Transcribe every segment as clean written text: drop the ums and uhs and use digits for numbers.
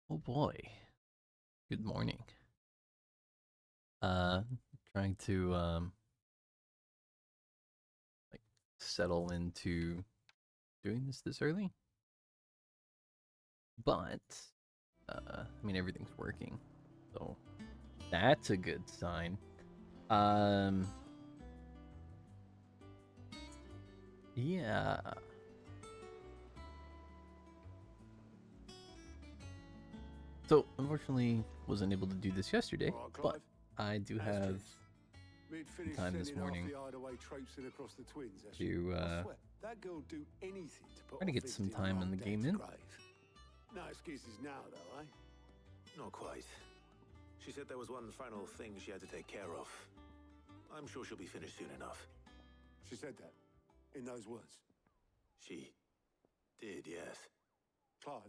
Oh boy. Good morning. Uh Trying to like settle into doing this early. But I mean everything's working. So that's a good sign. Um yeah. So unfortunately wasn't able to do this yesterday, All right, but Clive. I do How's have kids? We'd some finished time this sending half morning the hideaway traipsing across the twins, has she? to I swear, that girl do anything to put try to off get some visiting her time in own the game dad's in. grave. No excuses now, though, eh? Not quite. She said there was one final thing she had to take care of. I'm sure she'll be finished soon enough. She said that, in those words. She did, yes. Clive,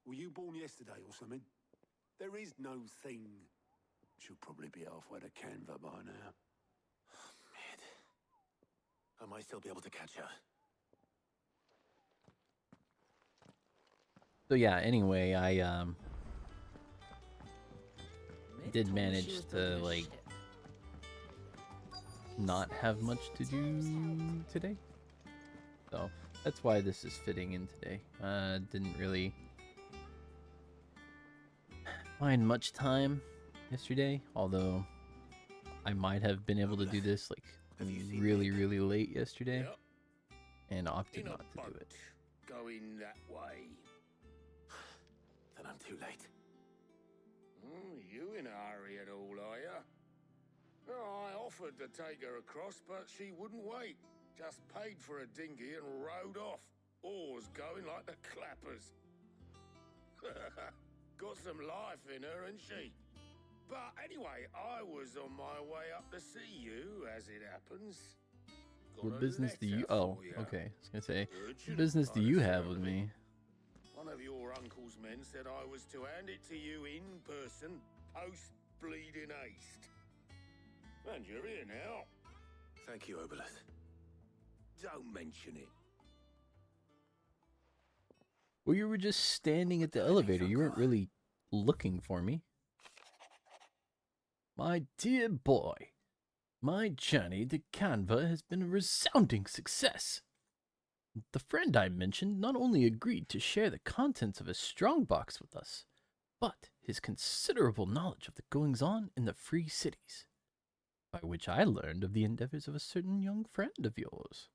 were you born yesterday or something? There is no thing. She'll probably be halfway to Canva by now. Mid. I might still be able to catch her. So yeah, anyway, I did manage to like not have much to do today. So that's why this is fitting in today. Didn't really find much time yesterday, although I might have been able to do this like really late yesterday Yep, and opted in a not to do boat, it. going that way. Then I'm too late. You in a hurry at all, are ya? Oh, I offered to take her across, but she wouldn't wait. Just paid for a dinghy and rowed off. Oars going like the clappers. Got some life in her, ain't she? But anyway, I was on my way up to see you, as it happens. Got What a business do you? letter Oh, for ya. okay. I was gonna say, what Urgent, business do by the you have sound with of it. me? One of your uncle's men said I was to hand it to you in person, post-bleeding haste. And you're here now. Thank you, Obelith. Don't mention it. Well, you were just standing at the elevator. You weren't really looking for me. My dear boy, my journey to Canva has been a resounding success. The friend I mentioned not only agreed to share the contents of his strongbox with us, but his considerable knowledge of the goings on in the free cities, by which I learned of the endeavors of a certain young friend of yours.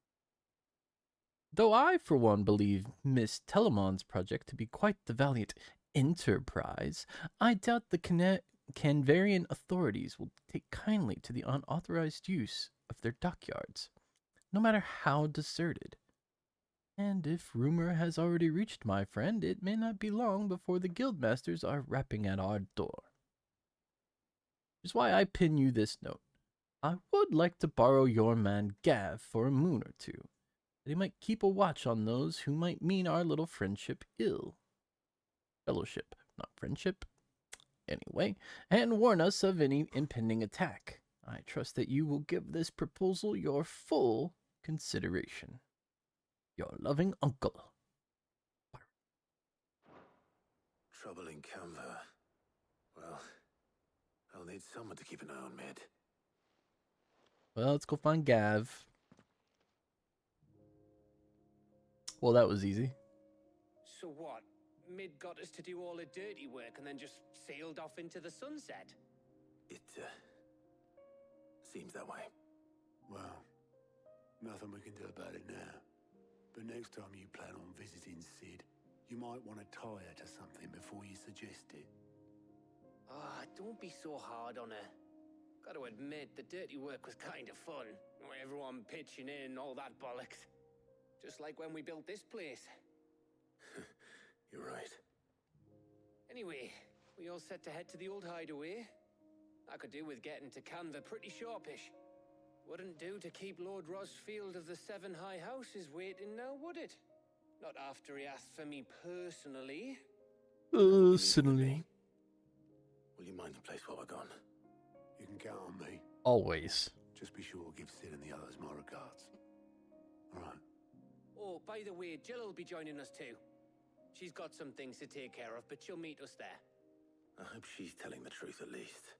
Though I, for one, believe Miss Telemon's project to be quite the valiant enterprise, I doubt the Canvarian authorities will take kindly to the unauthorized use of their dockyards, no matter how deserted. And if rumor has already reached my friend, it may not be long before the guildmasters are rapping at our door. Which is why I pin you this note. I would like to borrow your man Gav for a moon or two, that he might keep a watch on those who might mean our little friendship ill. Fellowship, not friendship. Anyway, and warn us of any impending attack. I trust that you will give this proposal your full consideration. Your loving uncle. Trouble in Canva. Well, I'll need someone to keep an eye on Mid. Well, let's go find Gav. Well, that was easy. So what? Mid got us to do all the dirty work and then just sailed off into the sunset? It, seems that way. Well, nothing we can do about it now. But next time you plan on visiting Sid, you might want to tie her to something before you suggest it. Ah, don't be so hard on her. Gotta admit, the dirty work was kind of fun. Everyone pitching in, all that bollocks. Just like when we built this place. You're right. Anyway, we all set to head to the old hideaway. I could do with getting to Canva pretty sharpish. Wouldn't do to keep Lord Rosfield of the Seven High Houses waiting now, would it? Not after he asked for me personally. Personally. Will you mind the place while we're gone? You can count on me. Always. Just be sure to give Sid and the others my regards. All right. Oh, by the way, Jill will be joining us too. She's got some things to take care of, but she'll meet us there. I hope she's telling the truth at least.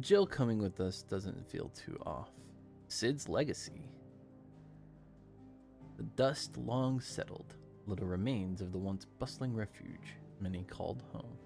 Jill coming with us doesn't feel too off. Sid's legacy. The dust long settled, little remains of the once bustling refuge many called home.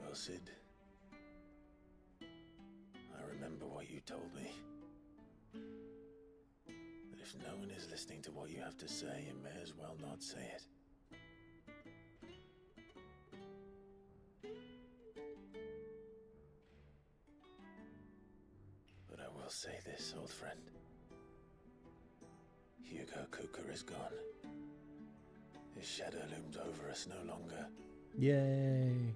Well, Sid, I remember what you told me. That if no one is listening to what you have to say, you may as well not say it. But I will say this, old friend. Hugo Cooker is gone. His shadow looms over us no longer. Yay!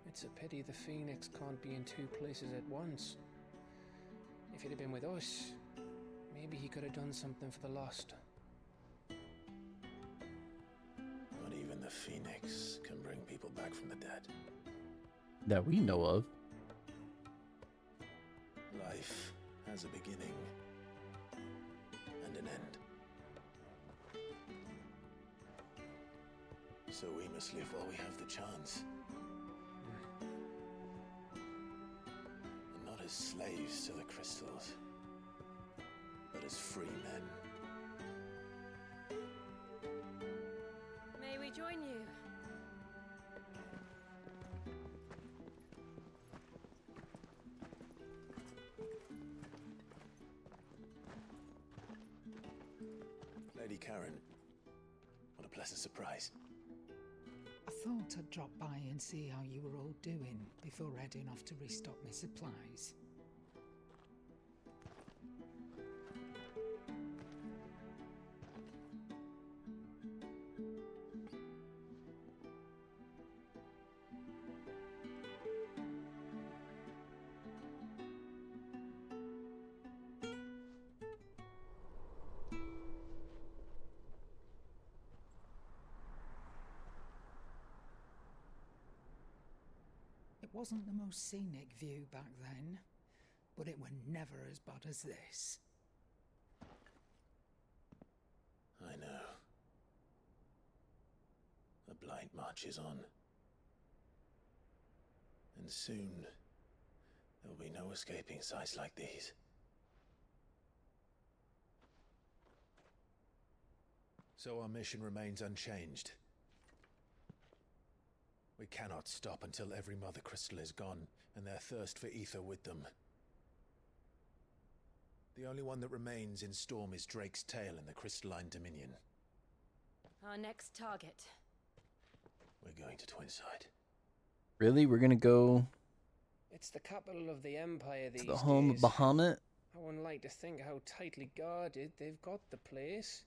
It's a pity the Phoenix can't be in two places at once. If he'd have been with us, maybe he could have done something for the lost. Not even the Phoenix can bring people back from the dead. That we know of. Life has a beginning and an end. So we must live while we have the chance. And not as slaves to the crystals, but as free men. May we join you? Lady Karen, what a pleasant surprise. I thought I'd drop by and see how you were all doing before heading off to restock my supplies. It wasn't the most scenic view back then, but it were never as bad as this. I know. The blight marches on. And soon, there'll be no escaping sights like these. So our mission remains unchanged. We cannot stop until every Mother Crystal is gone, and their thirst for ether with them. The only one that remains in Storm is Drake's tail in the Crystalline Dominion. Our next target. We're going to Twinside. Really? We're gonna go It's the capital of the Empire these to the home of days. Bahamut? I wouldn't like to think how tightly guarded they've got the place.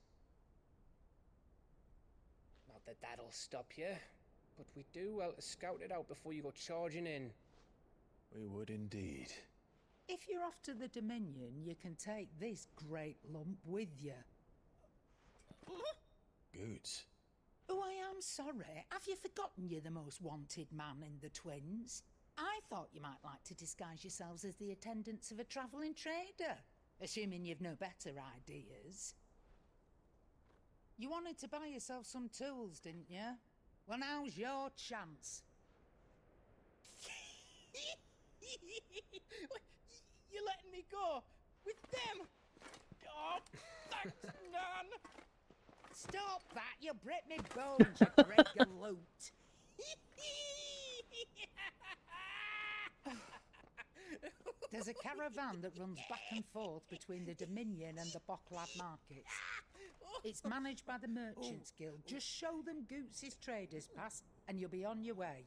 Not that that'll stop you, but we do well to scout it out before you go charging in. We would indeed. If you're off to the Dominion, you can take this great lump with you. Goods. Oh, I am sorry. Have you forgotten you're the most wanted man in the Twins? I thought you might like to disguise yourselves as the attendants of a travelling trader, assuming you've no better ideas. You wanted to buy yourself some tools, didn't you? Well, now's your chance. You're letting me go with them? Oh, thanks, Nan. Stop that, you break me bones, you great galoot. There's a caravan that runs back and forth between the Dominion and the Bocklad markets. It's managed by the Merchants Guild. Just show them Goots' traders pass and you'll be on your way.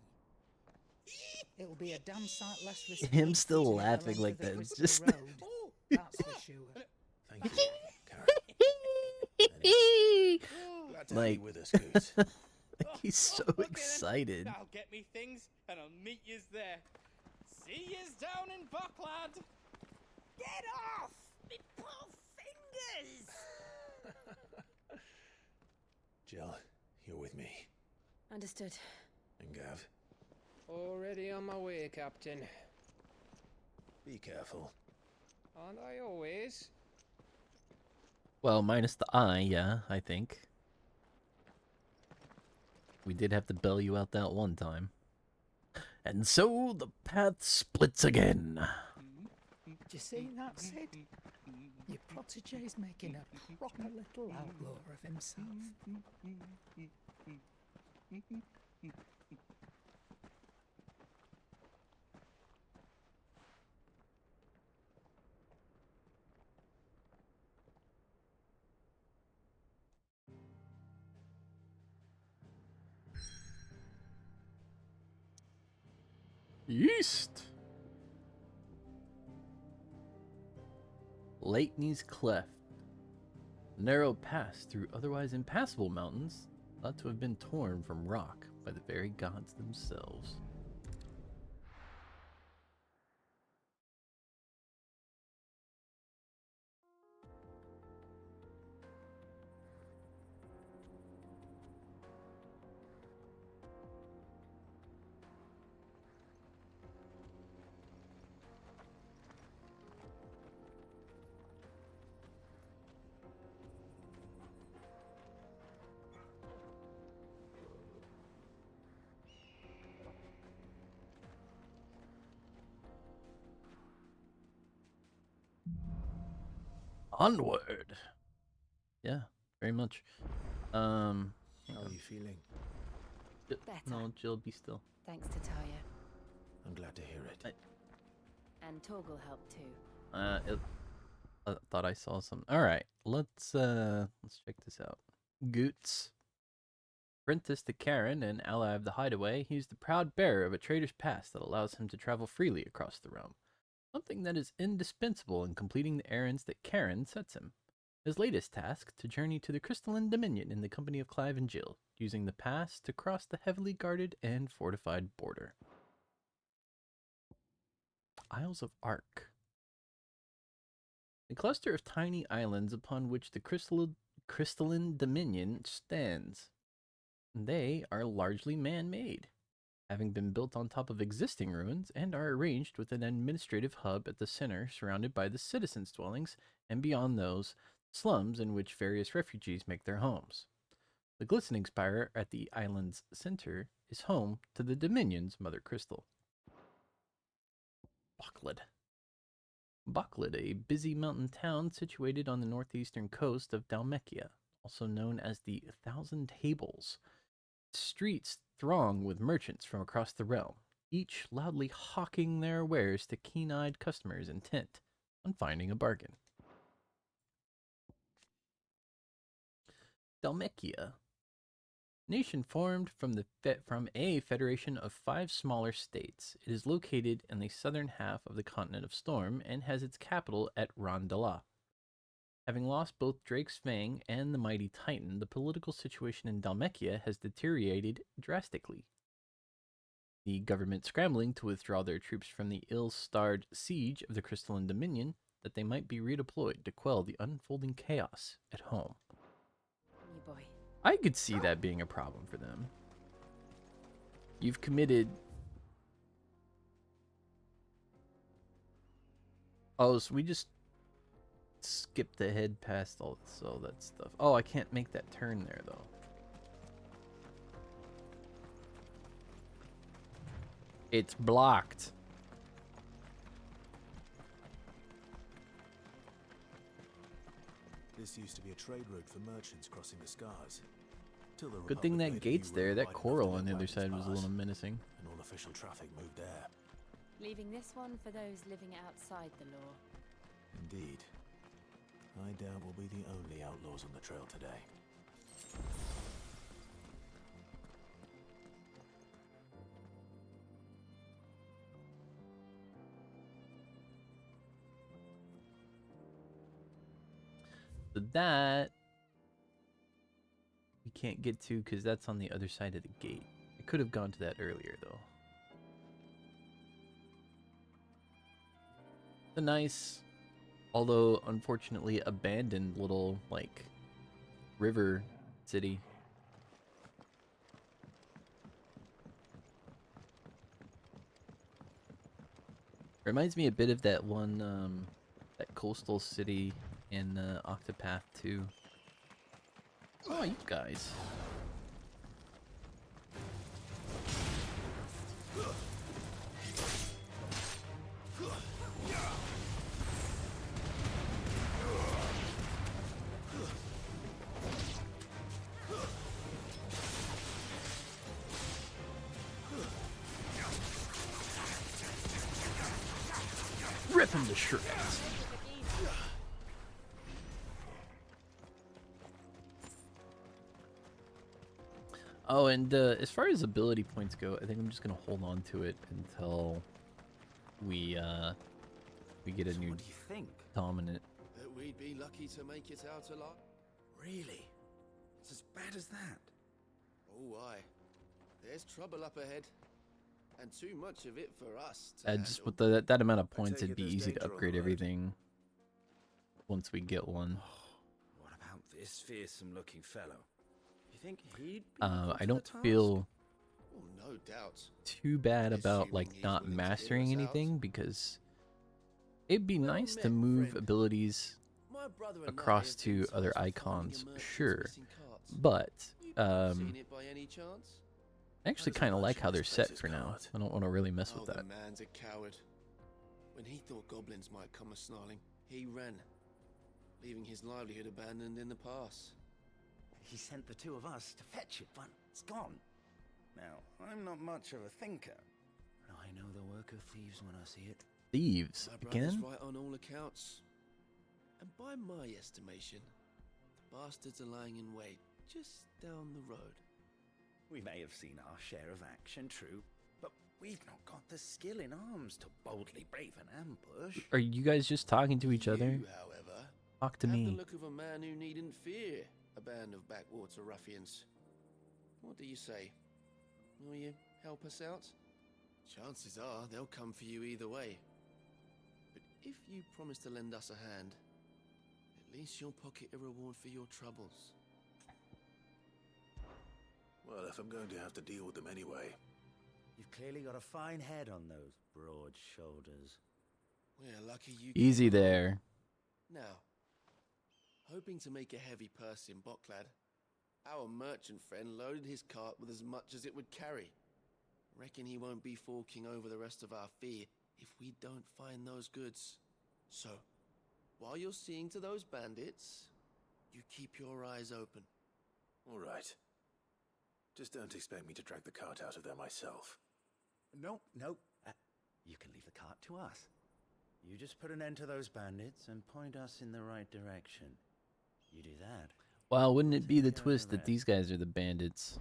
It'll be a damn sight less risky. Him than still footing it the laughing length like of the that, Bristol just- Road. That's for sure. Thank you, Karen. Glad to have Like- you with us, Goose. He's so Okay then. excited. I'll get me things and I'll meet yous there. See yous down in Bucklad. Get off! Me poor fingers! Jill, you're with me. Understood. And Gav, Already on my way, Captain. be careful. Aren't I always? Well, minus the eye, yeah, I think. We did have to bail you out that one time. And so the path splits again. Do you see that, Sid? Your protege's making a proper little outlaw of himself. Yeast. Leitney's Cleft. Narrow pass through otherwise impassable mountains, thought to have been torn from rock by the very gods themselves. Onward. Yeah, very much. How are you feeling? Better. No, Jill, be still. Thanks to Talia. I'm glad to hear it. And Torgal helped too. I thought I saw some. All right, let's check this out. Goots, apprentice to Karen and ally of the Hideaway, he's the proud bearer of a trader's pass that allows him to travel freely across the realm. Something that is indispensable in completing the errands that Karen sets him. His latest task, to journey to the Crystalline Dominion in the company of Clive and Jill, using the pass to cross the heavily guarded and fortified border. Isles of Ark. A cluster of tiny islands upon which the Crystalline Dominion stands. They are largely man-made, having been built on top of existing ruins and are arranged with an administrative hub at the center surrounded by the citizens' dwellings and beyond those, slums in which various refugees make their homes. The glistening spire at the island's center is home to the Dominion's Mother Crystal. Bocklid, a busy mountain town situated on the northeastern coast of Dalmekia, also known as the Thousand Tables. Streets throng with merchants from across the realm, each loudly hawking their wares to keen-eyed customers intent on finding a bargain. Dalmekia, nation formed from a federation of 5 smaller states. It is located in the southern half of the continent of Storm and has its capital at Rondela. Having lost both Drake's Fang and the mighty Titan, the political situation in Dalmekia has deteriorated drastically. The government scrambling to withdraw their troops from the ill-starred siege of the Crystalline Dominion, that they might be redeployed to quell the unfolding chaos at home. You boy. I could see that being a problem for them. You've committed... Oh, so we just skipped ahead past all that stuff. Oh, I can't make that turn there, though. It's blocked. This used to be a trade route for merchants crossing the Scars. Till the Good thing Republic that made a gate's new there. road That wide enough coral to on let the other wagons side was a pass, little menacing. and all official traffic moved there. Leaving this one for those living outside the law. Indeed. I doubt we'll be the only outlaws on the trail today. So that we can't get to because that's on the other side of the gate. I could have gone to that earlier though. It's a nice, although unfortunately abandoned little like river city. Reminds me a bit of that one that coastal city in Octopath 2. Oh, you guys. Rip him to shreds. Oh, and as far as ability points go, I think I'm just gonna hold on to it until we get a So new what do you think? dominant. That we'd be lucky to make it out alive? Really? It's as bad as that? Oh, aye. There's trouble up ahead. And too much of it for us to Just handle. with that amount of I points, take it'd it be there's easy to danger on the upgrade road. everything once we get one. What about this fearsome-looking fellow? You think he'd be I up to don't the task? feel Oh, no doubt. too bad about like Assuming he's not willing to hear mastering us out. anything because it'd be Well nice to met, move friend. abilities My brother and I across have been to other tasked with finding icons, a merchant's sure, missing carts. but Seen it by any chance? I actually does a kind of like how merchant they're misplace set his for now. cart? I don't want to really mess Oh, with the that. man's a coward. When he thought goblins might come a-snarling, he ran, leaving his livelihood abandoned in the pass. He sent the two of us to fetch it, but it's gone. Now, I'm not much of a thinker. But I know the work of thieves when I see it. Thieves My brother's again? right on all accounts. And by my estimation, the bastards are lying in wait just down the road. We may have seen our share of action, true, but we've not got the skill in arms to boldly brave an ambush. Are you guys just talking to each other? You, however, Talk to have the me. look of a man who needn't fear a band of backwater ruffians. What do you say? Will you help us out? Chances are they'll come for you either way. But if you promise to lend us a hand, at least you'll pocket a reward for your troubles. Well, if I'm going to have to deal with them anyway. You've clearly got a fine head on those broad shoulders. We're lucky you Easy came along. there. Now, hoping to make a heavy purse in Bocklad, our merchant friend loaded his cart with as much as it would carry. Reckon he won't be forking over the rest of our fee if we don't find those goods. So, while you're seeing to those bandits, you keep your eyes open. All right. Just don't expect me to drag the cart out of there myself. No. You can leave the cart to us. You just put an end to those bandits and point us in the right direction. You do that. Wow, wouldn't it be the Take care of twist the that these guys are the bandits?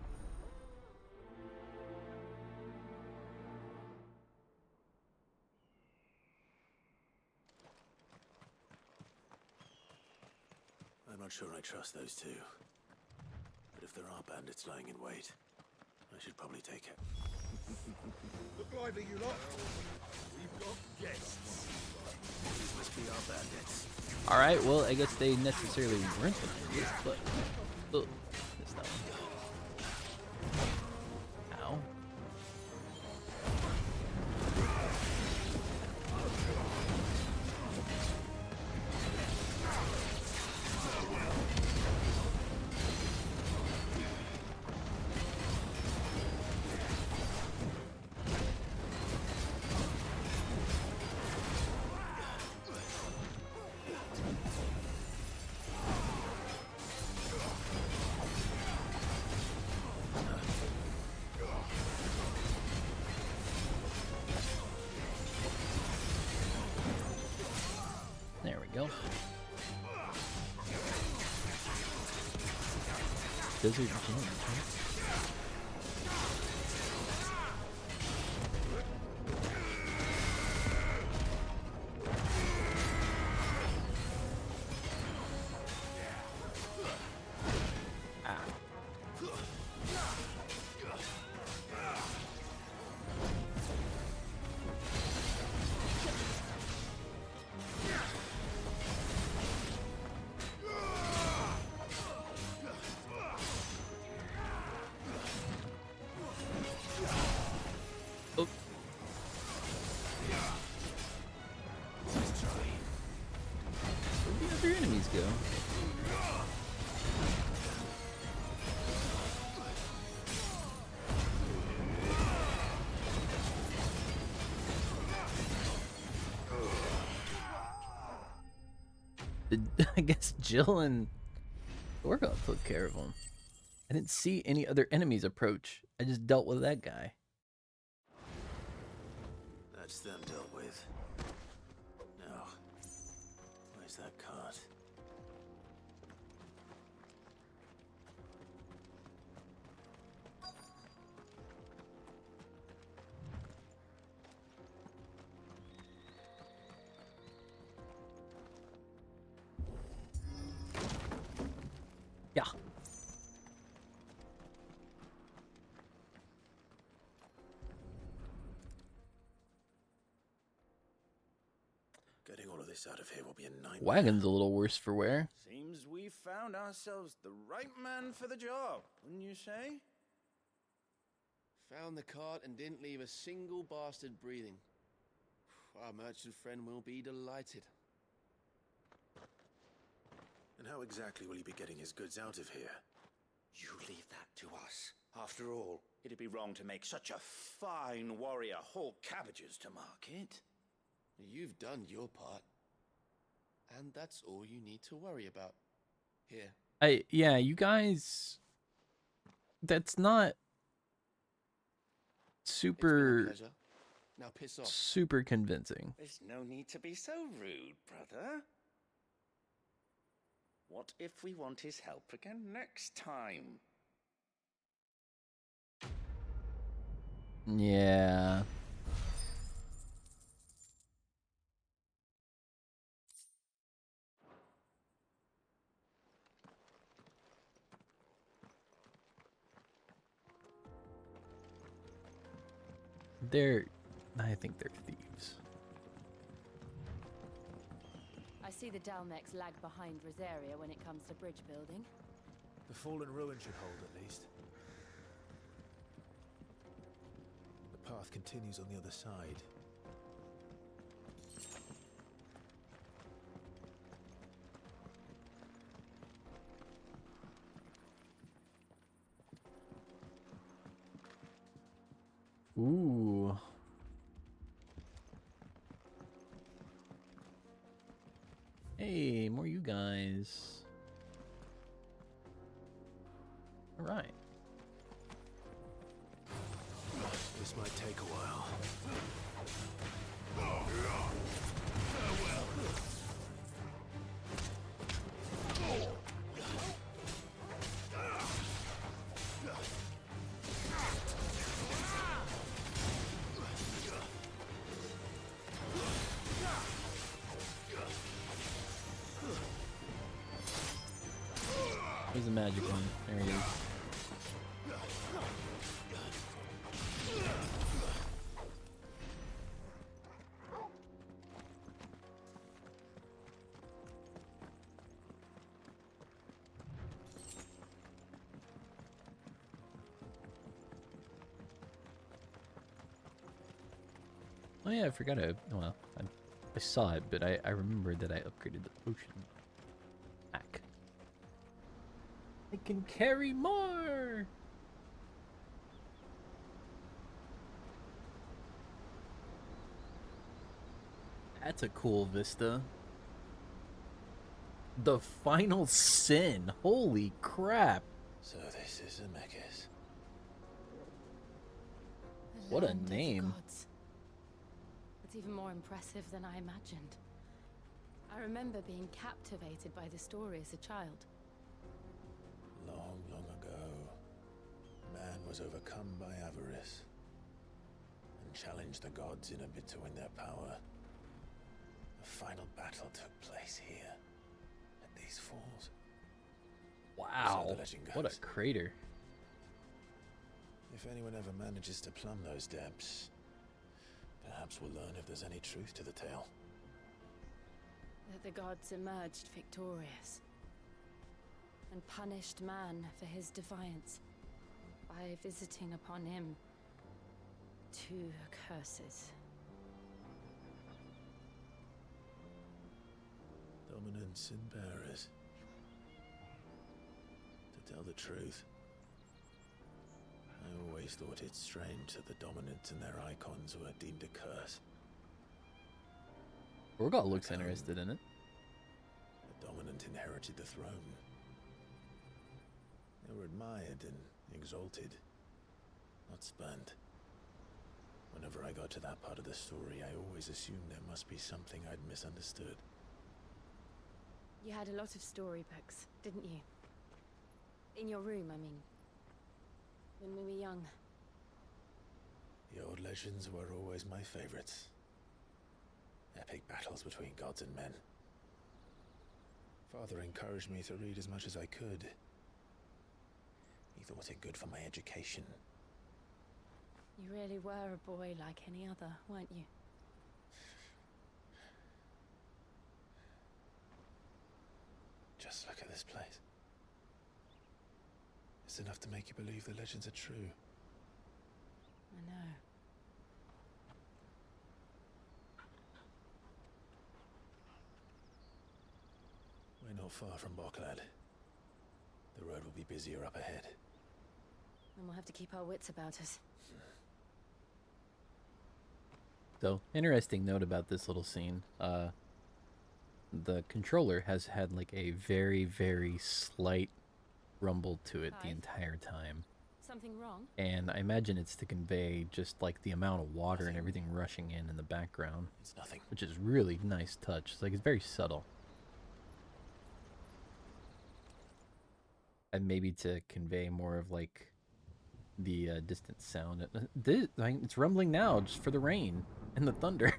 I'm not sure I trust those two. But if there are bandits lying in wait, I should probably take it. Look lively, you lot. We've got guests. These must be our bandits. Alright, well, I guess they necessarily weren't the bandits, but... Oh, missed that one. Ow. desert gems, huh? Oh. Where'd the other enemies go? I guess Jill and Thorgot took care of him. I didn't see any other enemies approach. I just dealt with that guy. That's them dealt with. Now, where's that cart? Yeah. Getting all of this out of here will be a nightmare. Wagon's a little worse for wear. Seems we found ourselves the right man for the job, wouldn't you say? Found the cart and didn't leave a single bastard breathing. Our merchant friend will be delighted. And how exactly will he be getting his goods out of here? You leave that to us. After all, it'd be wrong to make such a fine warrior haul cabbages to market. You've done your part. And that's all you need to worry about. Here. Yeah, you guys, that's not super It's been a pleasure. Now piss off. super convincing. There's no need to be so rude, brother. What if we want his help again next time? Yeah. I think they're thieves. I see the Dalmex lag behind Rosaria when it comes to bridge building. The fallen ruin should hold at least. The path continues on the other side. Ooh. Hey, more you guys. All right. This might take a while. Where's the magic one? There he is. Oh yeah, I forgot I saw it, but I remembered that I upgraded the potion pack. I can carry more! That's a cool vista. The final sin. Holy crap. So this is Zemeckis. The What a land of the name. gods. It's even more impressive than I imagined. I remember being captivated by the story as a child. Long, long ago. was overcome by avarice and challenged the gods in a bid to win their power. The final battle took place here, at these falls. Wow, So the legend what a goes. crater. If anyone ever manages to plumb those depths, perhaps we'll learn if there's any truth to the tale. That the gods emerged victorious and punished man for his defiance by visiting upon him 2 curses. Dominants and bearers. To tell the truth, I always thought it strange that the dominants and their icons were deemed a curse. Borgal looks interested in it. The dominant inherited the throne. They were admired and exalted, not spurned. Whenever I got to that part of the story, I always assumed there must be something I'd misunderstood. You had a lot of storybooks, didn't you? In your room, I mean. When we were young. The old legends were always my favorites. Epic battles between gods and men. Father encouraged me to read as much as I could. He thought it good for my education. You really were a boy like any other, weren't you? Just look at this place. It's enough to make you believe the legends are true. I know. We're not far from Boklad. The road will be busier up ahead. And we'll have to keep our wits about us. So, interesting note about this little scene. The controller has had like a very, very slight rumble to it the entire time. Something wrong? And I imagine it's to convey just like the amount of water and everything rushing in the background. It's nothing. Which is really nice touch. It's like it's very subtle. And maybe to convey more of like the distant sound. It's rumbling now just for the rain and the thunder.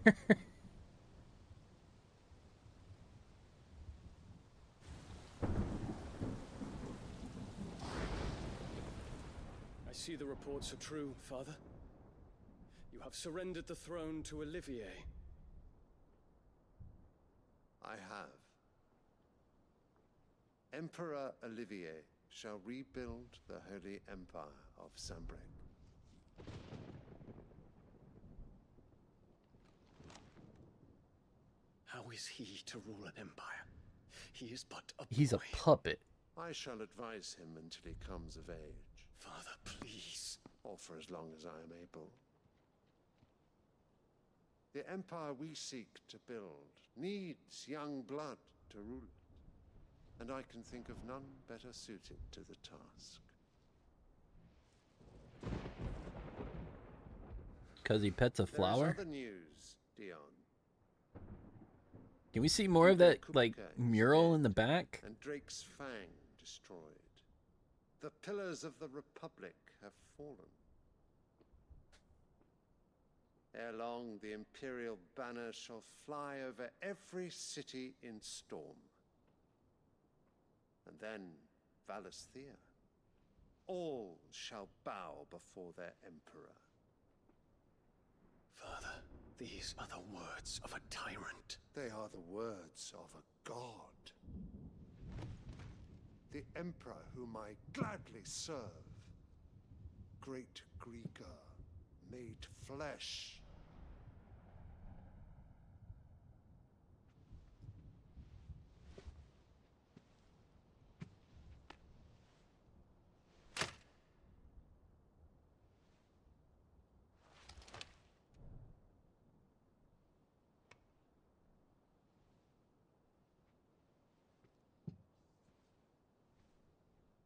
I see the reports are true, Father. You have surrendered the throne to Olivier. I have. Emperor Olivier shall rebuild the Holy Empire of Sanbreque. How is he to rule an empire? He is but a boy. He's a puppet. I shall advise him until he comes of age. Father, please. Or for as long as I am able. The empire we seek to build needs young blood to rule it, and I can think of none better suited to the task. Because he pets a flower? There's other news, Dion. Can we see more of that, like, mural in the back? And Drake's Fang destroyed. The pillars of the Republic have fallen. Ere long, the Imperial banner shall fly over every city in Storm. And then Valisthea. All shall bow before their Emperor. Father, these are the words of a tyrant. They are the words of a god. The Emperor whom I gladly serve. Great Greeker, made flesh.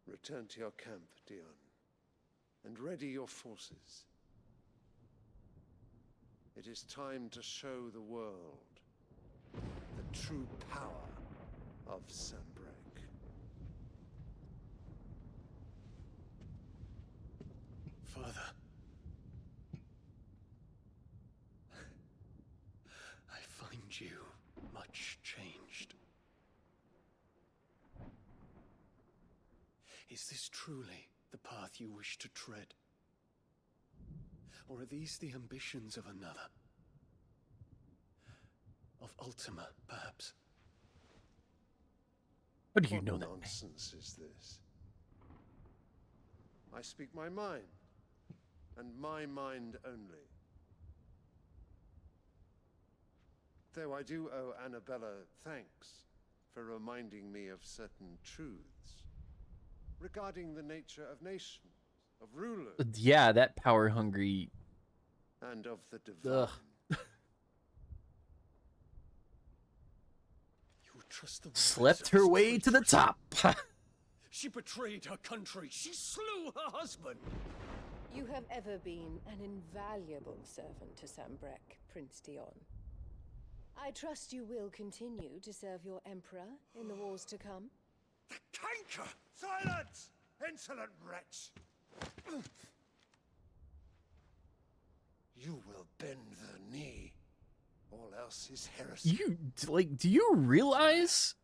Return to your camp, Dion, and ready your forces. It is time to show the world the true power of Sanbreque. Father. I find you much changed. Is this truly the path you wish to tread? Or are these the ambitions of another? Of Ultima, perhaps? What do you know that? What nonsense is this? I speak my mind, and my mind only. Though I do owe Annabella thanks for reminding me of certain truths regarding the nature of nations, of rulers, Yeah, that power-hungry... and of the divine. You trust the Slept her way to the top. She betrayed her country. She slew her husband. You have ever been an invaluable servant to Sambrek, Prince Dion. I trust you will continue to serve your emperor in the wars to come. The canker! Silence! Insolent wretch! You will bend the knee. All else is heresy. Do you realize?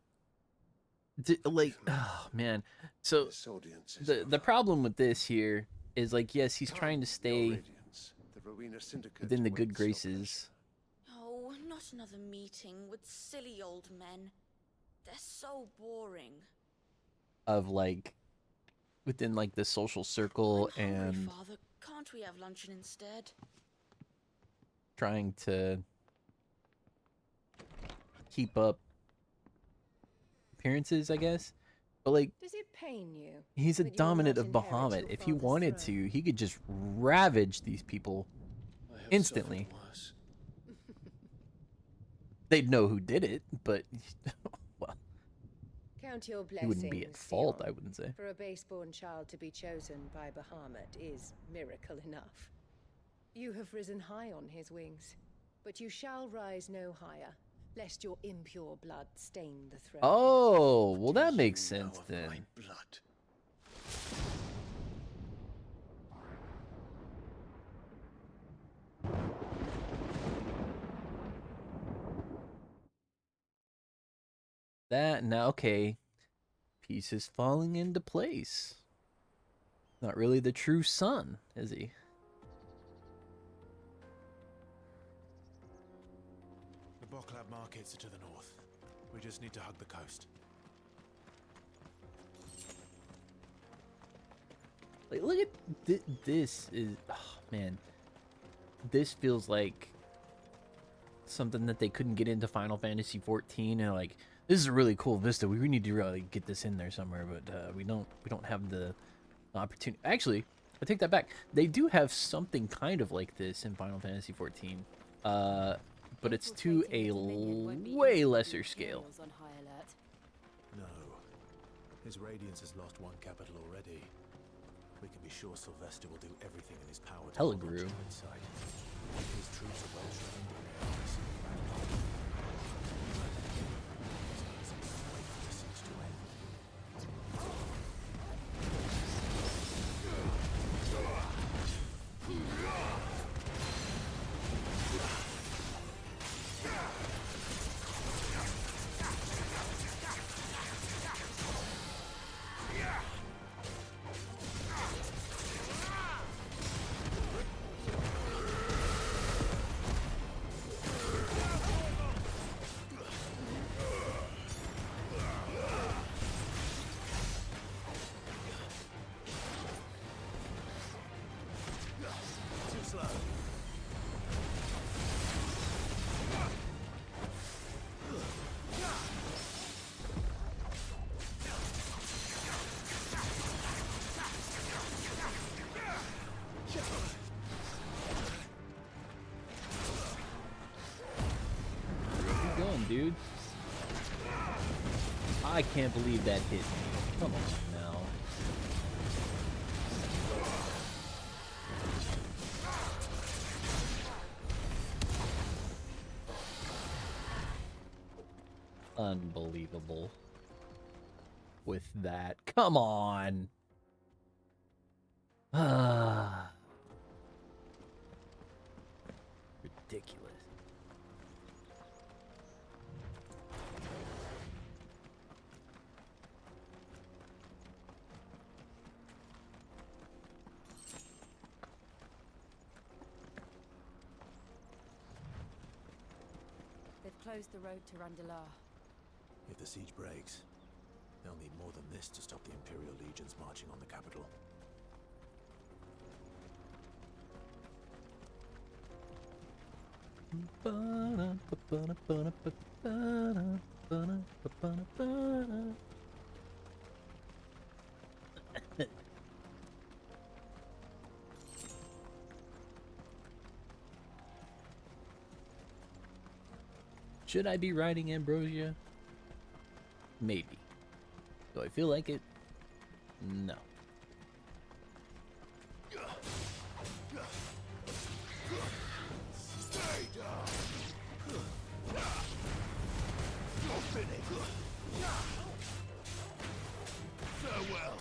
Oh man. So the problem with this here is yes, he's trying to stay within the good graces. Oh, not another meeting with silly old men. They're so boring. Of within the social circle I'm hungry, and Father. Can't we have luncheon instead? trying to keep up appearances, I guess. But does it pain you? he's a that you will dominant not of inherit Bahamut. your If he father's wanted throne? to, he could just ravage these people instantly. They'd know who did it, but well, Count your he blessings, wouldn't be at fault, Dion. I wouldn't say. For a base-born child to be chosen by Bahamut is miracle enough. You have risen high on his wings, but you shall rise no higher, lest your impure blood stain the throne. Oh, well that makes sense then. That now, okay, pieces falling into place. Not really the true son, is he? The Boklab markets are to the north. We just need to hug the coast. Look at this is, oh man, this feels like something that they couldn't get into Final Fantasy 14, and this is a really cool vista. We need to really get this in there somewhere, but we don't have the opportunity. Actually, I take that back. They do have something kind of like this in Final Fantasy 14, but it's to a way lesser scale. No. His Radiance has lost one capital already. We can be sure Sylvester will do everything in his power to hold Helligru. inside. His troops are well trained in their armies. Wait for the siege to end. Dude, I can't believe that hit me. Come on now. Unbelievable. With that, come on. ridiculous. They've closed the road to Randalar. If the siege breaks, they'll need more than this to stop the Imperial legions marching on the capital. Should I be riding Ambrosia? Maybe. Do I feel like it? No. Stay down. You're finished. Farewell.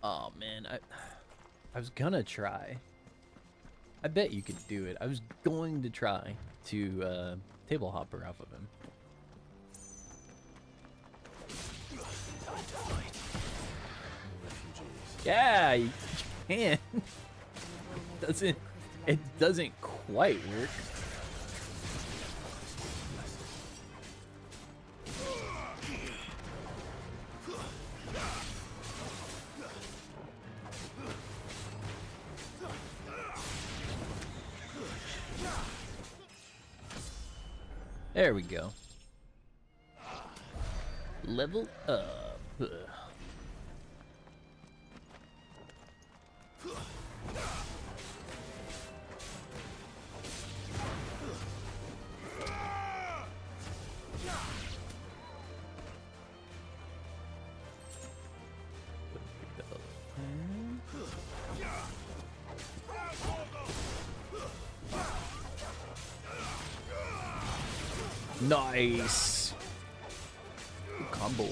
Oh man, I was gonna try. I bet you could do it. I was going to try to table hopper off of him. Yeah, you can. It doesn't quite work. There we go. Level up. Nice. Good combo.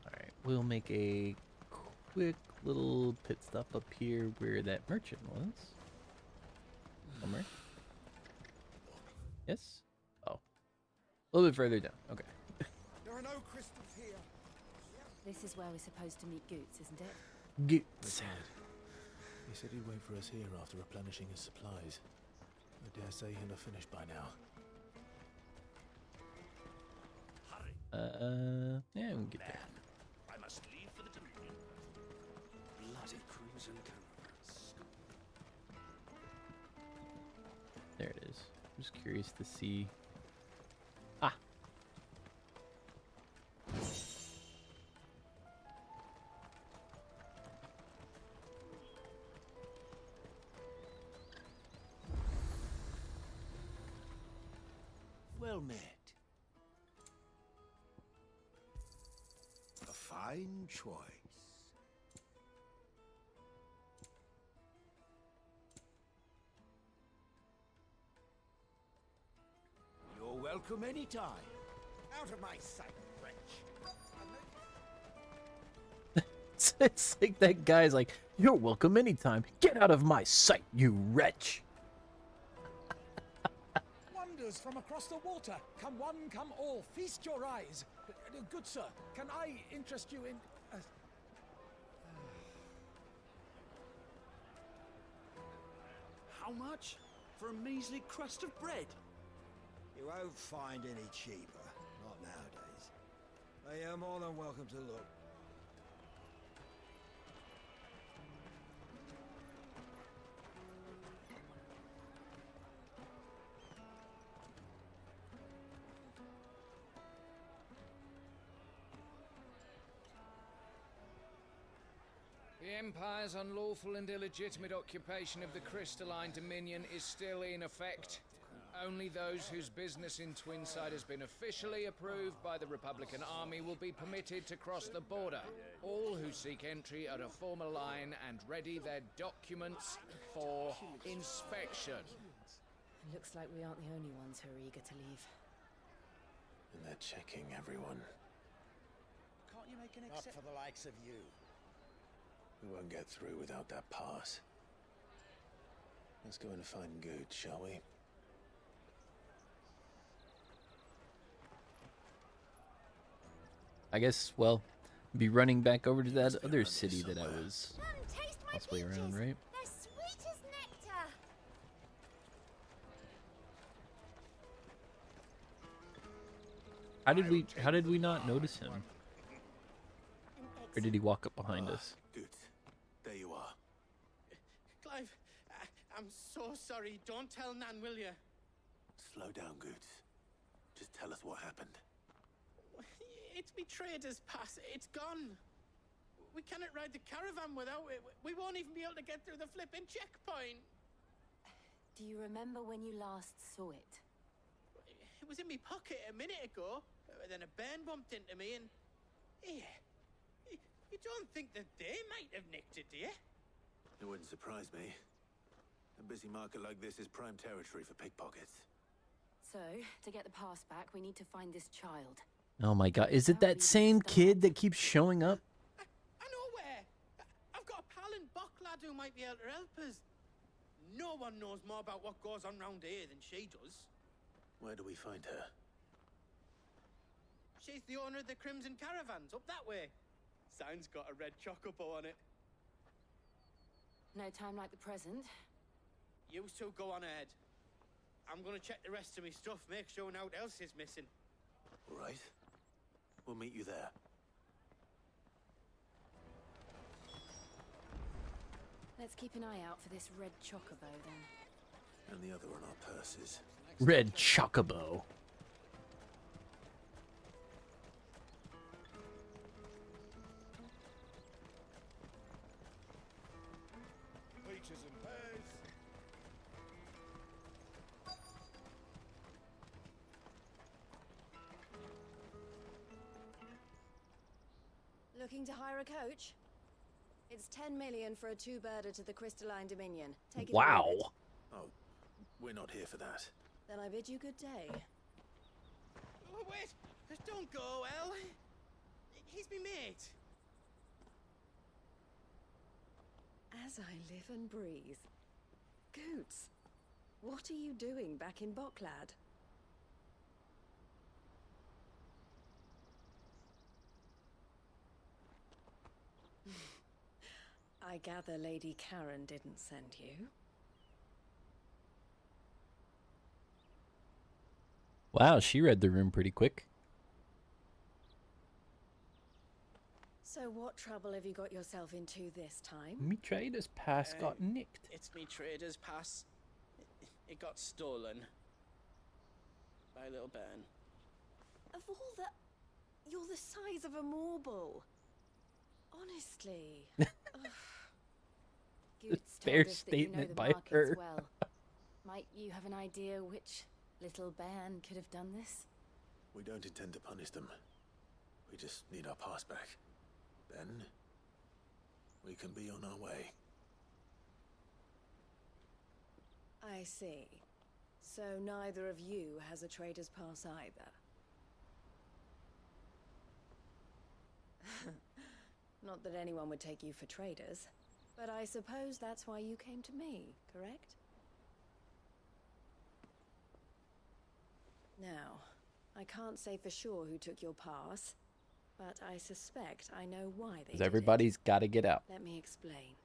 Alright, we'll make a quick little pit stop up here where that merchant was. Somewhere. Yes? Oh. A little bit further down. Okay. There are no crystals here. This is where we're supposed to meet Goots, isn't it? Goots. He said he'd wait for us here after replenishing his supplies. I dare say he'll have finished by now. Yeah, we can get there. I must leave for the Dominion. Bloody crimson canvas. There it is. I'm just curious to see. Ah. Well met. A fine choice. You're welcome anytime. Out of my sight, wretch. It's like that guy's like, you're welcome anytime. Get out of my sight, you wretch. Wonders from across the water. Come one, come all. Feast your eyes. Good sir, can I interest you in... How much? For a measly crust of bread? You won't find any cheaper. Not nowadays. But you're more than welcome to look. The Empire's unlawful and illegitimate occupation of the Crystalline Dominion is still in effect. Only those whose business in Twinside has been officially approved by the Republican Army will be permitted to cross the border. All who seek entry are to form a line and ready their documents for inspection. Looks like we aren't the only ones who are eager to leave. And they're checking everyone. Can't you make an exception? Not for the likes of you. We won't get through without that pass. Let's go and find Good, shall we? I guess, well, be running back over to that other city that I was possibly around, right? They're sweet as nectar. How did we not notice him? Or did he walk up behind us? Good. There you are. Clive, I'm so sorry. Don't tell Nan, will you? Slow down, Good. Just tell us what happened. It's me trader's pass. It's gone. We cannot ride the caravan without it. We won't even be able to get through the flipping checkpoint. Do you remember when you last saw it? It was in my pocket a minute ago. Then a bairn bumped into me and... Yeah. You don't think that they might have nicked it, do you? It wouldn't surprise me. A busy market like this is prime territory for pickpockets. So, to get the pass back, we need to find this child. Oh my god, is it that same kid that keeps showing up? I know where. I've got a pal in Bocklad who might be able to help us. No one knows more about what goes on round here than she does. Where do we find her? She's the owner of the Crimson Caravans, up that way. Sign's got a red chocobo on it. No time like the present. You two go on ahead. I'm gonna check the rest of my stuff, make sure nothing else is missing. All right. We'll meet you there. Let's keep an eye out for this red chocobo then. And the other on our purses. Red chocobo. Peaches and pears. Looking to hire a coach? It's 10 million for a two-birder to the Crystalline Dominion. Take it Wow. or leave it. Oh, we're not here for that. Then I bid you good day. Oh, wait! Don't go, El. He's me mate. As I live and breathe. Goots, what are you doing back in Bocklad? I gather Lady Karen didn't send you. Wow, she read the room pretty quick. So what trouble have you got yourself into this time? Me trader's pass got nicked. It's me trader's pass. It got stolen. By a little bairn. Of all the... You're the size of a marble. Honestly. Goots Fair told us that you know statement the by markets her. well. Might you have an idea which little bairn could have done this? We don't intend to punish them. We just need our pass back. Then, we can be on our way. I see. So neither of you has a trader's pass either. Not that anyone would take you for traders, but I suppose that's why you came to me, correct? Now, I can't say for sure who took your pass, but I suspect I know why they Because did everybody's got to get out. it. Let me explain.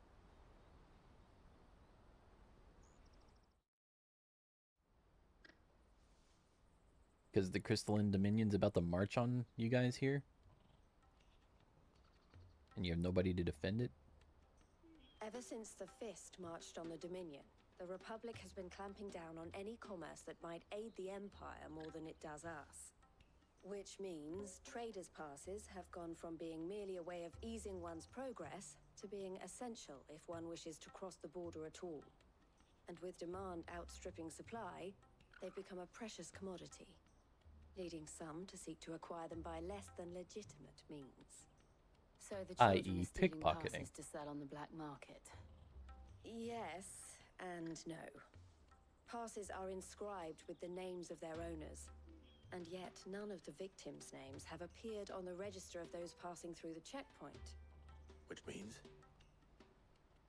Because the Crystalline Dominion's about to march on you guys here? And you have nobody to defend it? Ever since the Fist marched on the Dominion, the Republic has been clamping down on any commerce that might aid the Empire more than it does us. Which means traders' passes have gone from being merely a way of easing one's progress to being essential if one wishes to cross the border at all. And with demand outstripping supply, they've become a precious commodity, leading some to seek to acquire them by less than legitimate means. So the children i.e. are stealing pickpocketing. passes to sell on the black market. Yes and no. Passes are inscribed with the names of their owners, and yet none of the victims' names have appeared on the register of those passing through the checkpoint. Which means?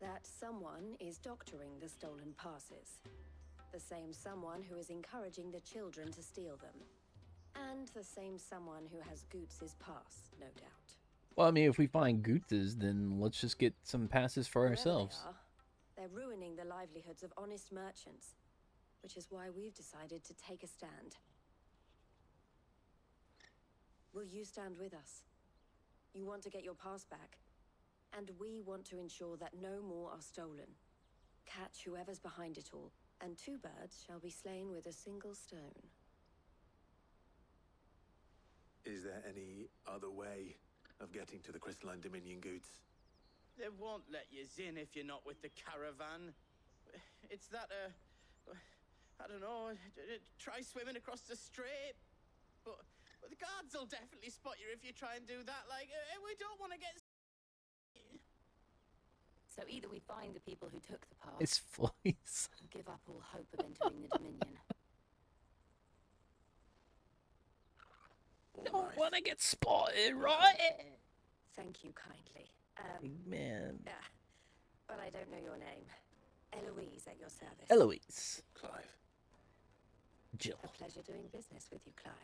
That someone is doctoring the stolen passes. The same someone who is encouraging the children to steal them. And the same someone who has Goots' pass, no doubt. Well, I mean, if we find Goots', then let's just get some passes for Wherever ourselves. they are, they're ruining the livelihoods of honest merchants, which is why we've decided to take a stand. Will you stand with us? You want to get your pass back, and we want to ensure that no more are stolen. Catch whoever's behind it all, and 2 birds shall be slain with a single stone. Is there any other way of getting to the Crystalline Dominion Goots? They won't let you in if you're not with the caravan. It's that, I don't know, try swimming across the strait. But the guards will definitely spot you if you try and do that. Like, we don't want to get... So either we find the people who took the pass, His voice. or give up all hope of entering the Dominion. Don't want to get spotted, right? Thank you kindly. Man. Yeah, but I don't know your name. Eloise at your service. Eloise. Clive. Jill. A pleasure doing business with you, Clive.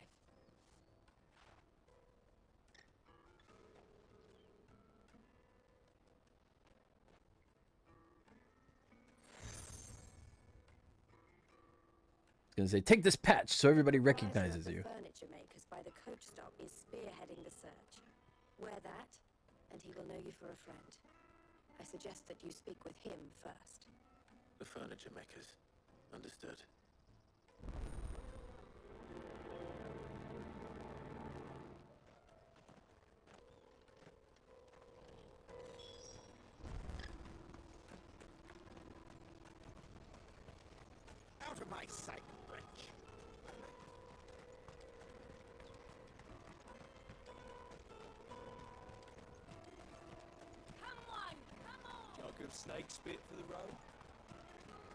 Gonna say, take this patch so everybody recognizes The you. furniture makers by the coach stop is spearheading the search. Wear that, and he will know you for a friend. I suggest that you speak with him first. The furniture makers. Understood. Out of my sight, wretch. Jug of snake spit for the road.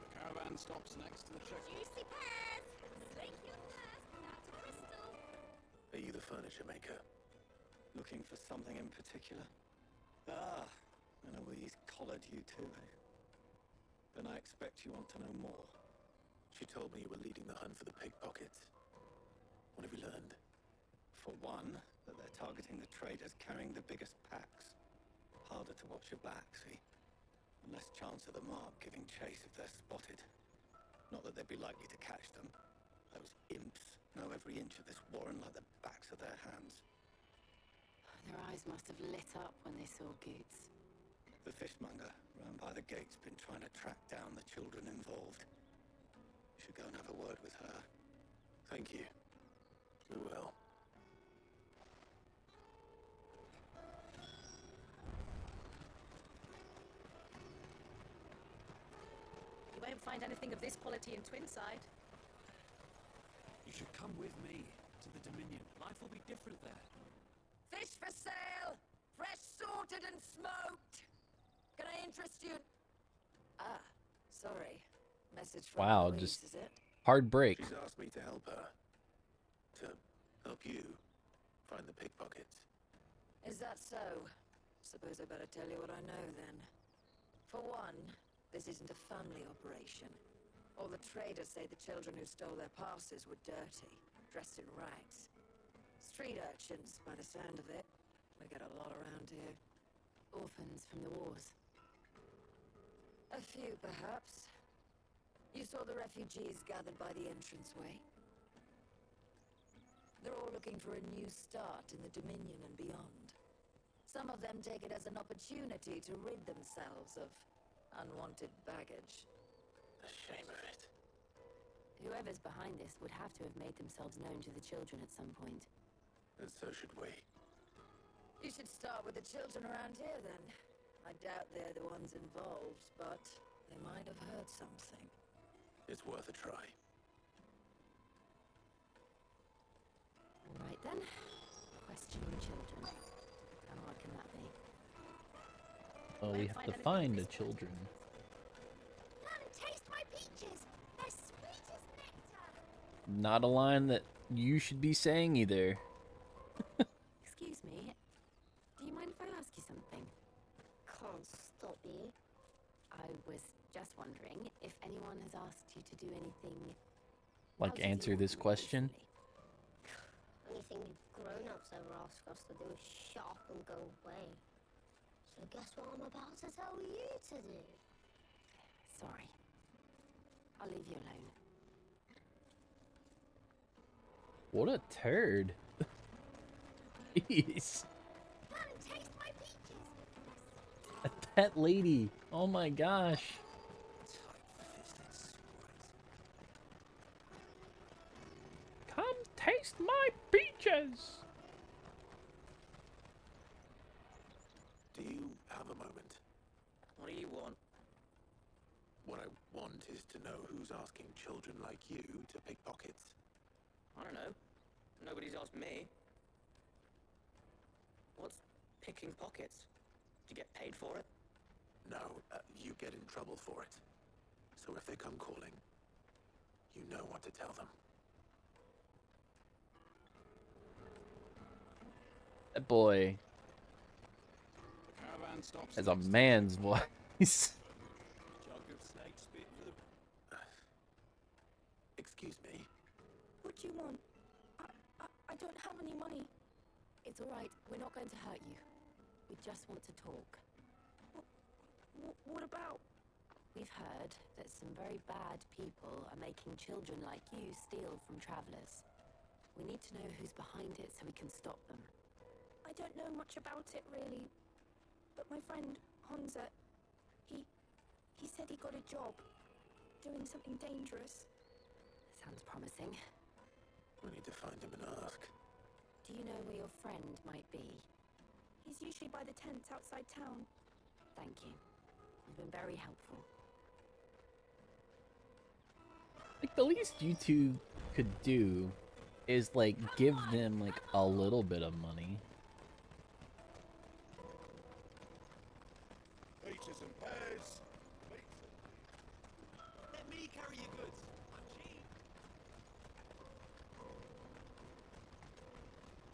The caravan stops next to the checkpoint. Juicy pears! Slake your thirst without a crystal. Are you the furniture maker? Looking for something in particular? Ah, Eloise collared you too, eh? Then I expect you want to know more. She told me you were leading the hunt for the pickpockets. What have you learned? For one, that they're targeting the traders carrying the biggest packs. Harder to watch your back, see? And less chance of the mark giving chase if they're spotted. Not that they'd be likely to catch them. Those imps know every inch of this warren like the backs of their hands. Their eyes must have lit up when they saw Goots. The fishmonger round by the gate's been trying to track down the children involved. You should go and have a word with her. Thank you. We will. You won't find anything of this quality in Twinside. You should come with me to the Dominion. Life will be different there. Fish for sale! Fresh sorted and smoked! Can I interest you? Ah, sorry. Message from Wow, Eloise, just is it? hard break. She's asked me to help her. To help you find the pickpockets. Is that so? Suppose I better tell you what I know then. For one, this isn't a family operation. All the traders say the children who stole their passes were dirty, dressed in rags. Street urchins, by the sound of it. We get a lot around here. Orphans from the wars. A few, perhaps. You saw the refugees gathered by the entranceway. They're all looking for a new start in the Dominion and beyond. Some of them take it as an opportunity to rid themselves of unwanted baggage. The shame of it. Whoever's behind this would have to have made themselves known to the children at some point. And so should we. You should start with the children around here, then. I doubt they're the ones involved, but they might have heard something. It's worth a try. All right, then. Questioning children. How hard can that be? Oh, we have to find the children. Come taste my peaches. They're sweet as nectar. Not a line that you should be saying either. Excuse me. Do you mind if I ask you something? Can't stop you. I was just wondering if anyone has asked you to do anything. Like, answer this question. Anything grown-ups ever ask us to do is shut up and go away. So guess what I'm about to tell you to do? Sorry. I'll leave you alone. What a turd. Jeez. Come taste my peaches. A pet lady. Oh my gosh. Come taste my peaches. Do you have a moment? What do you want? What I want is to know who's asking children like you to pick pockets. I don't know. Nobody's asked me. What's picking pockets? Do you get paid for it? No, you get in trouble for it. So if they come calling, you know what to tell them. That boy Caravan stops has a man's voice. jug of snake spit for the... Excuse me. What do you want? I don't have any money. It's all right. We're not going to hurt you. We just want to talk. What about? We've heard that some very bad people are making children like you steal from travelers. We need to know who's behind it so we can stop them. I don't know much about it, really. But my friend, Honza, he said he got a job doing something dangerous. Sounds promising. We need to find him and ask. Do you know where your friend might be? He's usually by the tents outside town. Thank you. You've been very helpful. Like, the least you two could do is, like, give them, like, a little bit of money. Peaches and pears. Let me carry your goods. I'm cheap.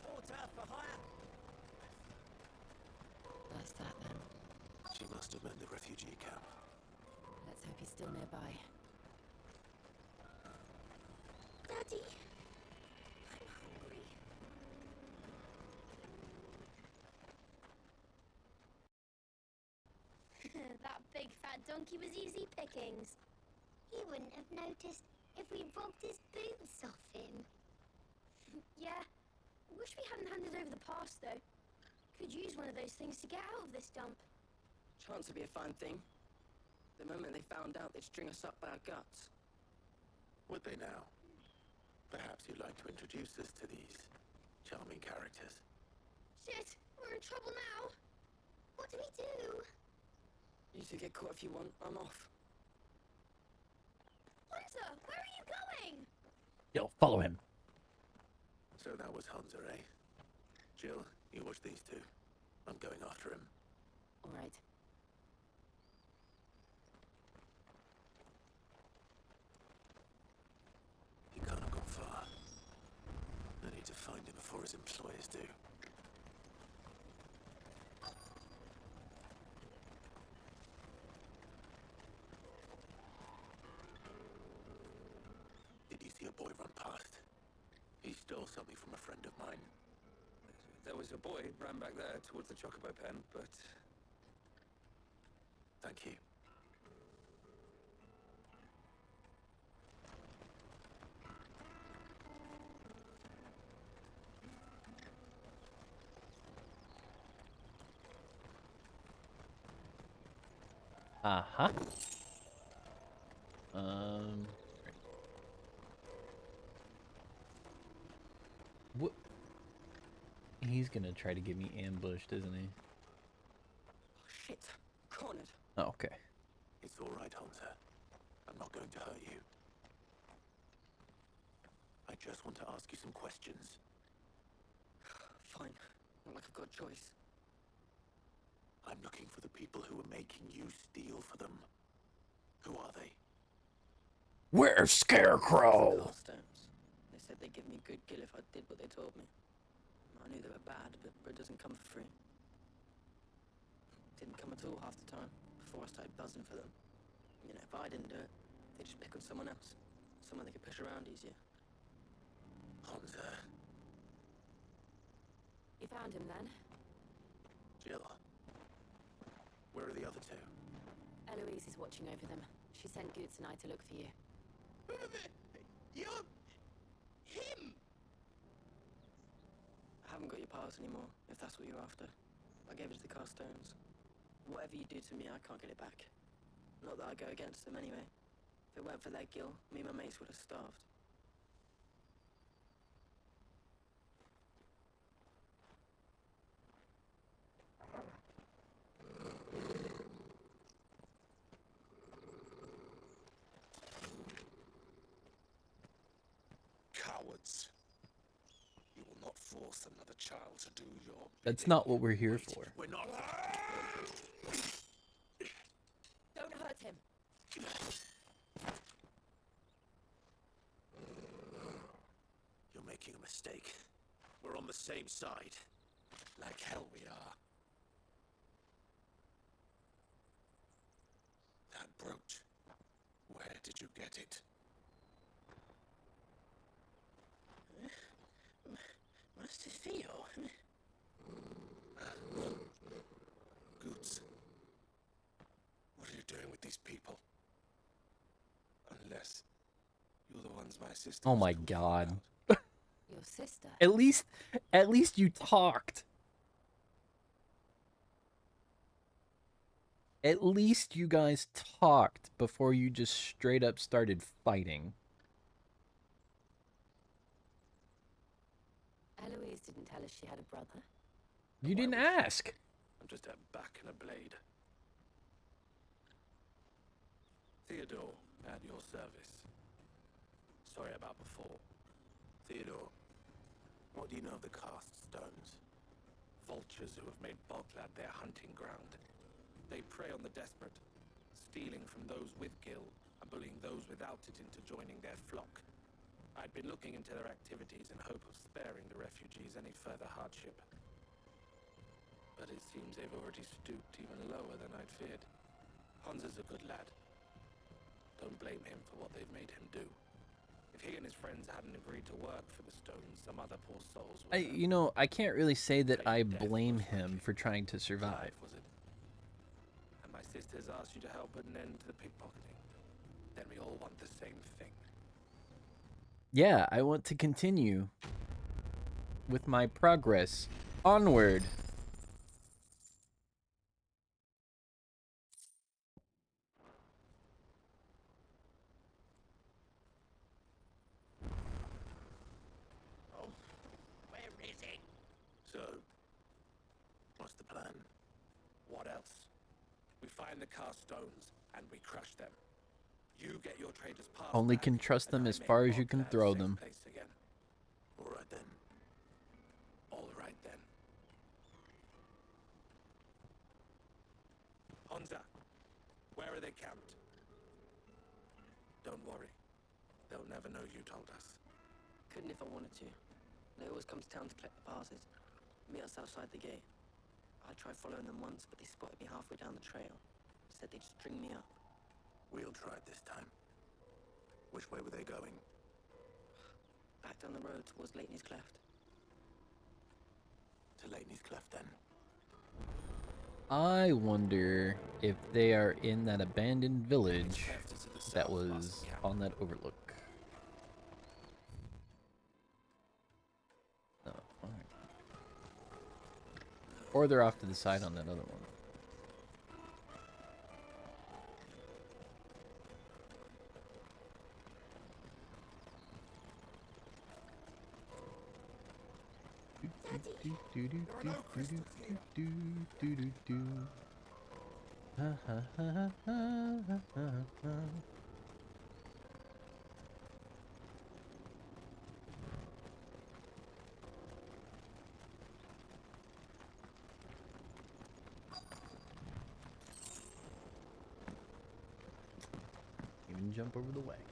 Water for hire. That's that then. She must have meant the refugee camp. Let's hope he's still nearby. Daddy, I'm hungry. That big fat donkey was easy pickings. He wouldn't have noticed if we robbed his boots off him. Yeah, wish we hadn't handed over the pass, though. Could use one of those things to get out of this dump. Chance to be a fine thing. The moment they found out, they'd string us up by our guts. Would they now? Perhaps you'd like to introduce us to these charming characters. Shit, we're in trouble now. What do we do? You two get caught if you want. I'm off. Hunter, where are you going? Yo, follow him. So that was Hunter, eh? Jill, you watch these two. I'm going after him. All right. He can't have gone far. I need to find him before his employers do. Did you see a boy run past? He stole something from a friend of mine. There was a boy ran back there towards the chocobo pen, but... Thank you. Uh-huh. What? he's gonna try to get me ambushed, isn't he? Shit. Cornered. Oh, okay. It's all right, Hunter. I'm not going to hurt you. I just want to ask you some questions. Fine. Not like I've got a choice. I'm looking for the people who are making you steal for them. Who are they? Where's Scarecrow? Stones. They said they'd give me a good kill if I did what they told me. I knew they were bad, but it doesn't come for free. Didn't come at all half the time, before I started buzzing for them. You know, if I didn't do it, they'd just pick on someone else. Someone they could push around easier. Hunter. You found him then? Jill. Where are the other two? Eloise is watching over them. She sent Goots and I to look for you. You're... him! I haven't got your powers anymore, if that's what you're after. I gave it to the Carstones. Whatever you do to me, I can't get it back. Not that I go against them anyway. If it weren't for their guilt, me and my mates would have starved. Cowards. You will not force another child to do your... That's not what we're here for. We're not... Don't hurt him. You're making a mistake. We're on the same side. Like hell we are. That brooch. Where did you get it? Master Theo. Goots. What are you doing with these people? Unless you're the ones my sister... Oh my god. Your sister? At least you talked. At least you guys talked before you just straight up started fighting. Eloise didn't tell us she had a brother. You didn't ask. I'm just a back and a blade. Theodore, at your service. Sorry about before. Theodore, what do you know of the cast stones? Vultures who have made Boglad their hunting ground. They prey on the desperate, stealing from those with gil and bullying those without it into joining their flock. I'd been looking into their activities in hope of sparing the refugees any further hardship. But it seems they've already stooped even lower than I'd feared. Hans is a good lad. Don't blame him for what they've made him do. If he and his friends hadn't agreed to work for the stones, some other poor souls would have... You know, I can't really say that I blame him for trying to survive. Was it? And my sisters asked you to help put an end to the pickpocketing. Then we all want the same thing. Yeah, I want to continue with my progress onward. Oh, where is he? So, what's the plan? What else? We find the cast stones and we crush them. You get your traders past. Only can trust them as far as you can throw them. Again. All right then. All right then. Honza, where are they camped? Don't worry. They'll never know you told us. Couldn't if I wanted to. They always come to town to collect the passes. Meet us outside the gate. I tried following them once, but they spotted me halfway down the trail. Said they'd string me up. We'll try it this time. Which way were they going? Back down the road towards Leighton's Cleft. To Leighton's Cleft, then. I wonder if they are in that abandoned village that was on that overlook. Oh, alright. Or they're off to the side on that other one. Even jump over the wagon.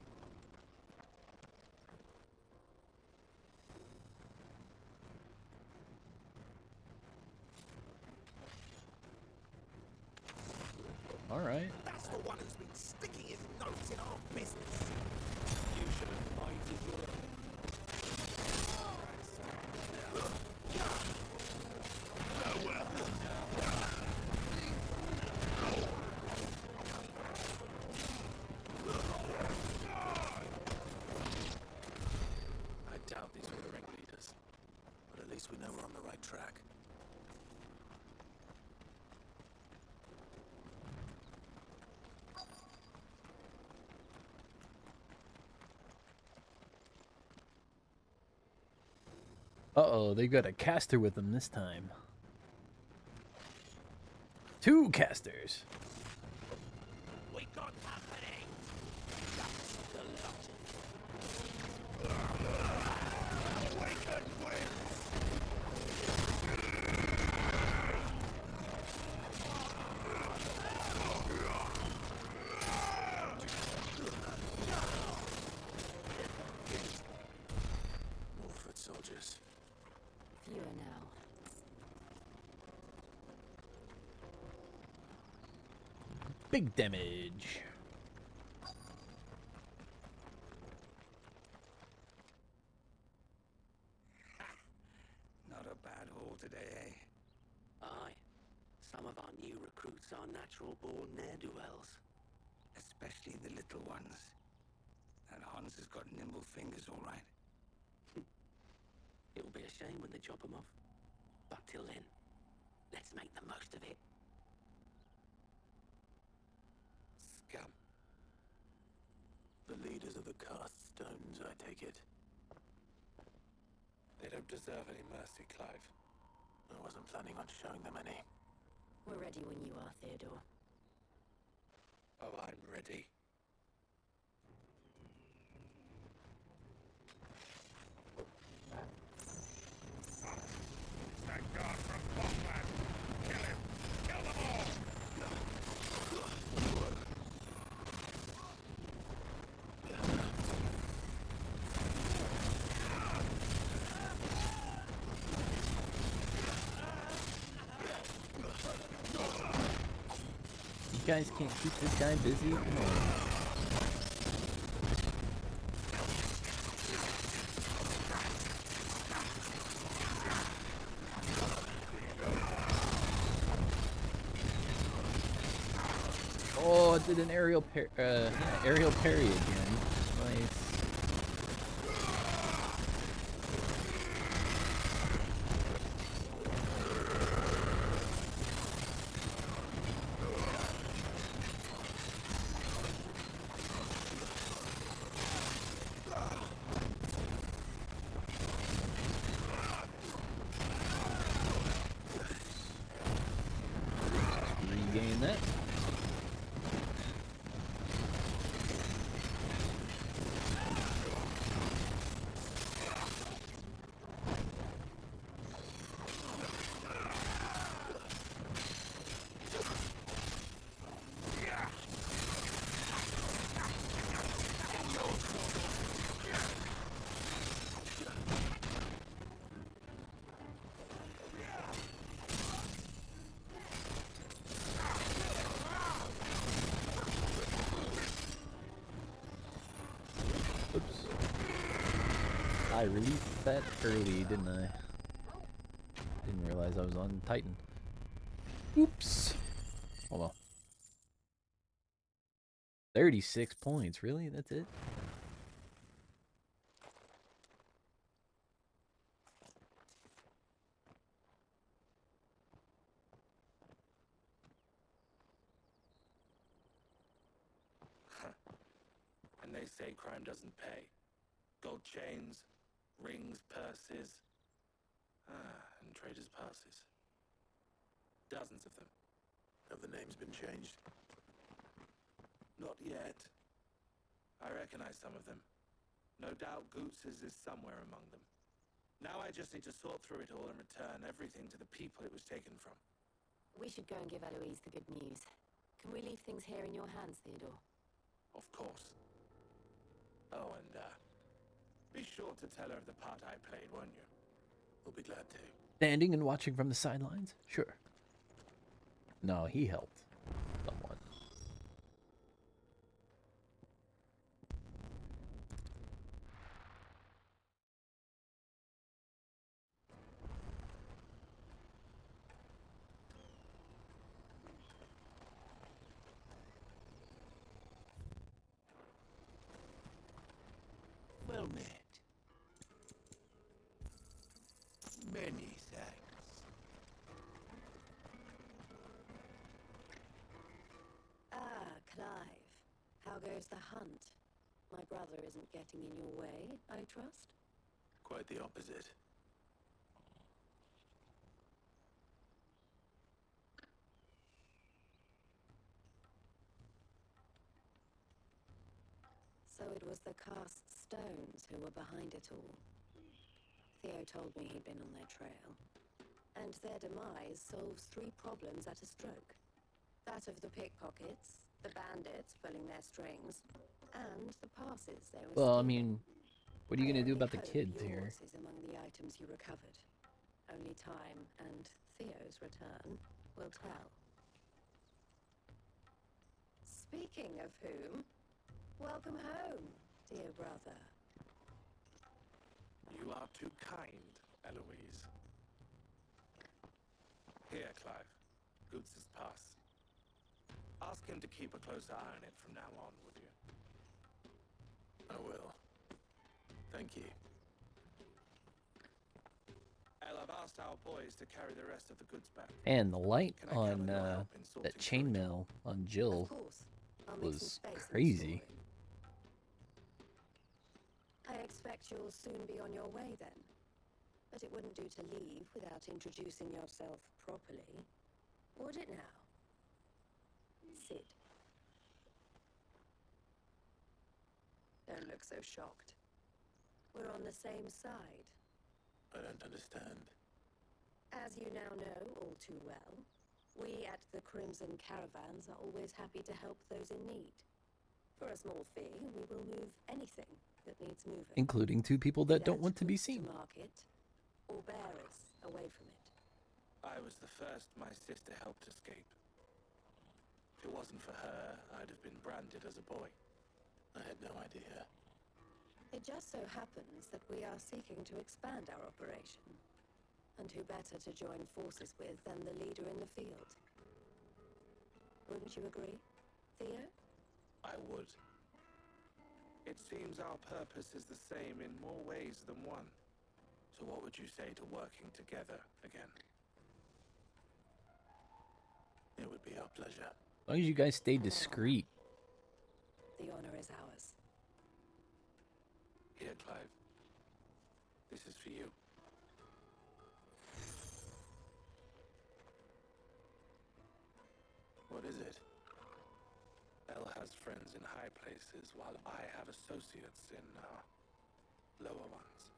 All right. That's the one who's been sticking his nose in our business. You should have minded your own. I doubt these were the ringleaders, but at least we know we're on the right track. Uh-oh, they got a caster with them this time. 2 casters. We got company. That's the lot. Awaken winds. More foot soldiers. Fewer now. Big damage. Not a bad haul today, eh? Aye. Some of our new recruits are natural-born ne'er-do-wells. Especially the little ones. That Hans has got nimble fingers, all right. It'll be a shame when they chop them off. But till then, let's make the most of it. Scum. The leaders of the cast stones, I take it. They don't deserve any mercy, Clive. I wasn't planning on showing them any. We're ready when you are, Theodore. Oh, I'm ready. That guard from Botland. Kill him. Kill them all. You guys can't keep this guy busy? Come on. Oh, it did an aerial parry again. Nice. Regain that. Oops. I released that early, didn't I? Didn't realize I was on Titan. Oops. Oh well. 36 points, really? That's it? And they say crime doesn't pay. Gold chains, rings, purses. And traders' passes. Dozens of them. Have the names been changed? Not yet. I recognize some of them. No doubt Goots's is somewhere among them. Now I just need to sort through it all and return everything to the people it was taken from. We should go and give Eloise the good news. Can we leave things here in your hands, Theodore? Of course. Oh, and, be sure to tell her of the part I played, won't you? We'll be glad to. Standing and watching from the sidelines? Sure. No, he helped someone. Well met. Many thanks. Ah, Clive. How goes the hunt? My brother isn't getting in your way, I trust? Quite the opposite. So it was the cast stones who were behind it all. Theo told me he'd been on their trail. And their demise solves 3 problems at a stroke. That of the pickpockets, the bandits pulling their strings, and the passes they were Well, I stealing. mean, what are you gonna do about the Hope kids here? yours is among the items you recovered. Only time and Theo's return will tell. Speaking of whom, welcome home, dear brother. You are too kind, Eloise. Here, Clive. Goots's pass. Ask him to keep a closer eye on it from now on, would you? I will. Thank you. El, I've asked our boys to carry the rest of the goods back. And the light Can I count on your help in sorting that through it? chainmail on Jill Of course, I'll make some was space in the crazy. story. I expect you'll soon be on your way then. But it wouldn't do to leave without introducing yourself properly. Would it now? Sid. Don't look so shocked. We're on the same side. I don't understand. As you now know all too well, we at the Crimson Caravans are always happy to help those in need. For a small fee, we will move anything that needs moving. Including 2 people that don't want to be Goods seen. To market, or bearers away from it. I was the first my sister helped escape. If it wasn't for her, I'd have been branded as a boy. I had no idea. It just so happens that we are seeking to expand our operation. And who better to join forces with than the leader in the field? Wouldn't you agree, Theo? I would. It seems our purpose is the same in more ways than one. So what would you say to working together again? It would be our pleasure. As long as you guys stay discreet. The honor is ours. Here, Clive. This is for you. What is it? Elle has friends in high places, while I have associates in, lower ones.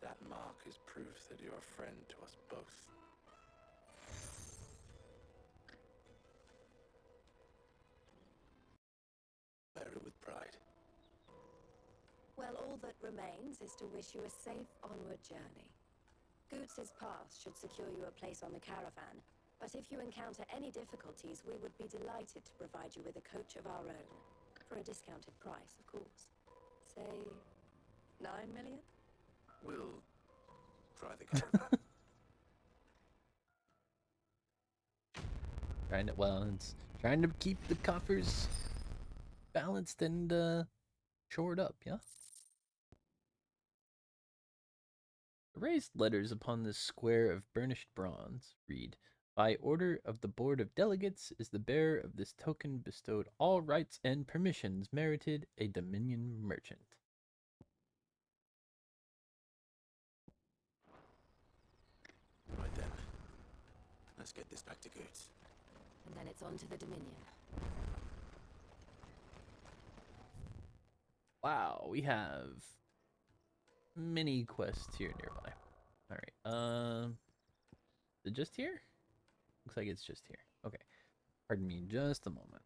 That mark is proof that you're a friend to us both. Bear it with pride. Well, all that remains is to wish you a safe onward journey. Goots's pass should secure you a place on the caravan, but if you encounter any difficulties, we would be delighted to provide you with a coach of our own. For a discounted price, of course. Say, 9 million? We'll try the caravan. It's trying to keep the coffers balanced and shored up, yeah? The raised letters upon this square of burnished bronze read, "By order of the Board of Delegates is the bearer of this token bestowed all rights and permissions merited a Dominion merchant." Let's get this back to Goods. And then it's on to the Dominion. Wow, we have many quests here nearby. Alright, is it just here? Looks like it's just here. Okay. Pardon me just a moment.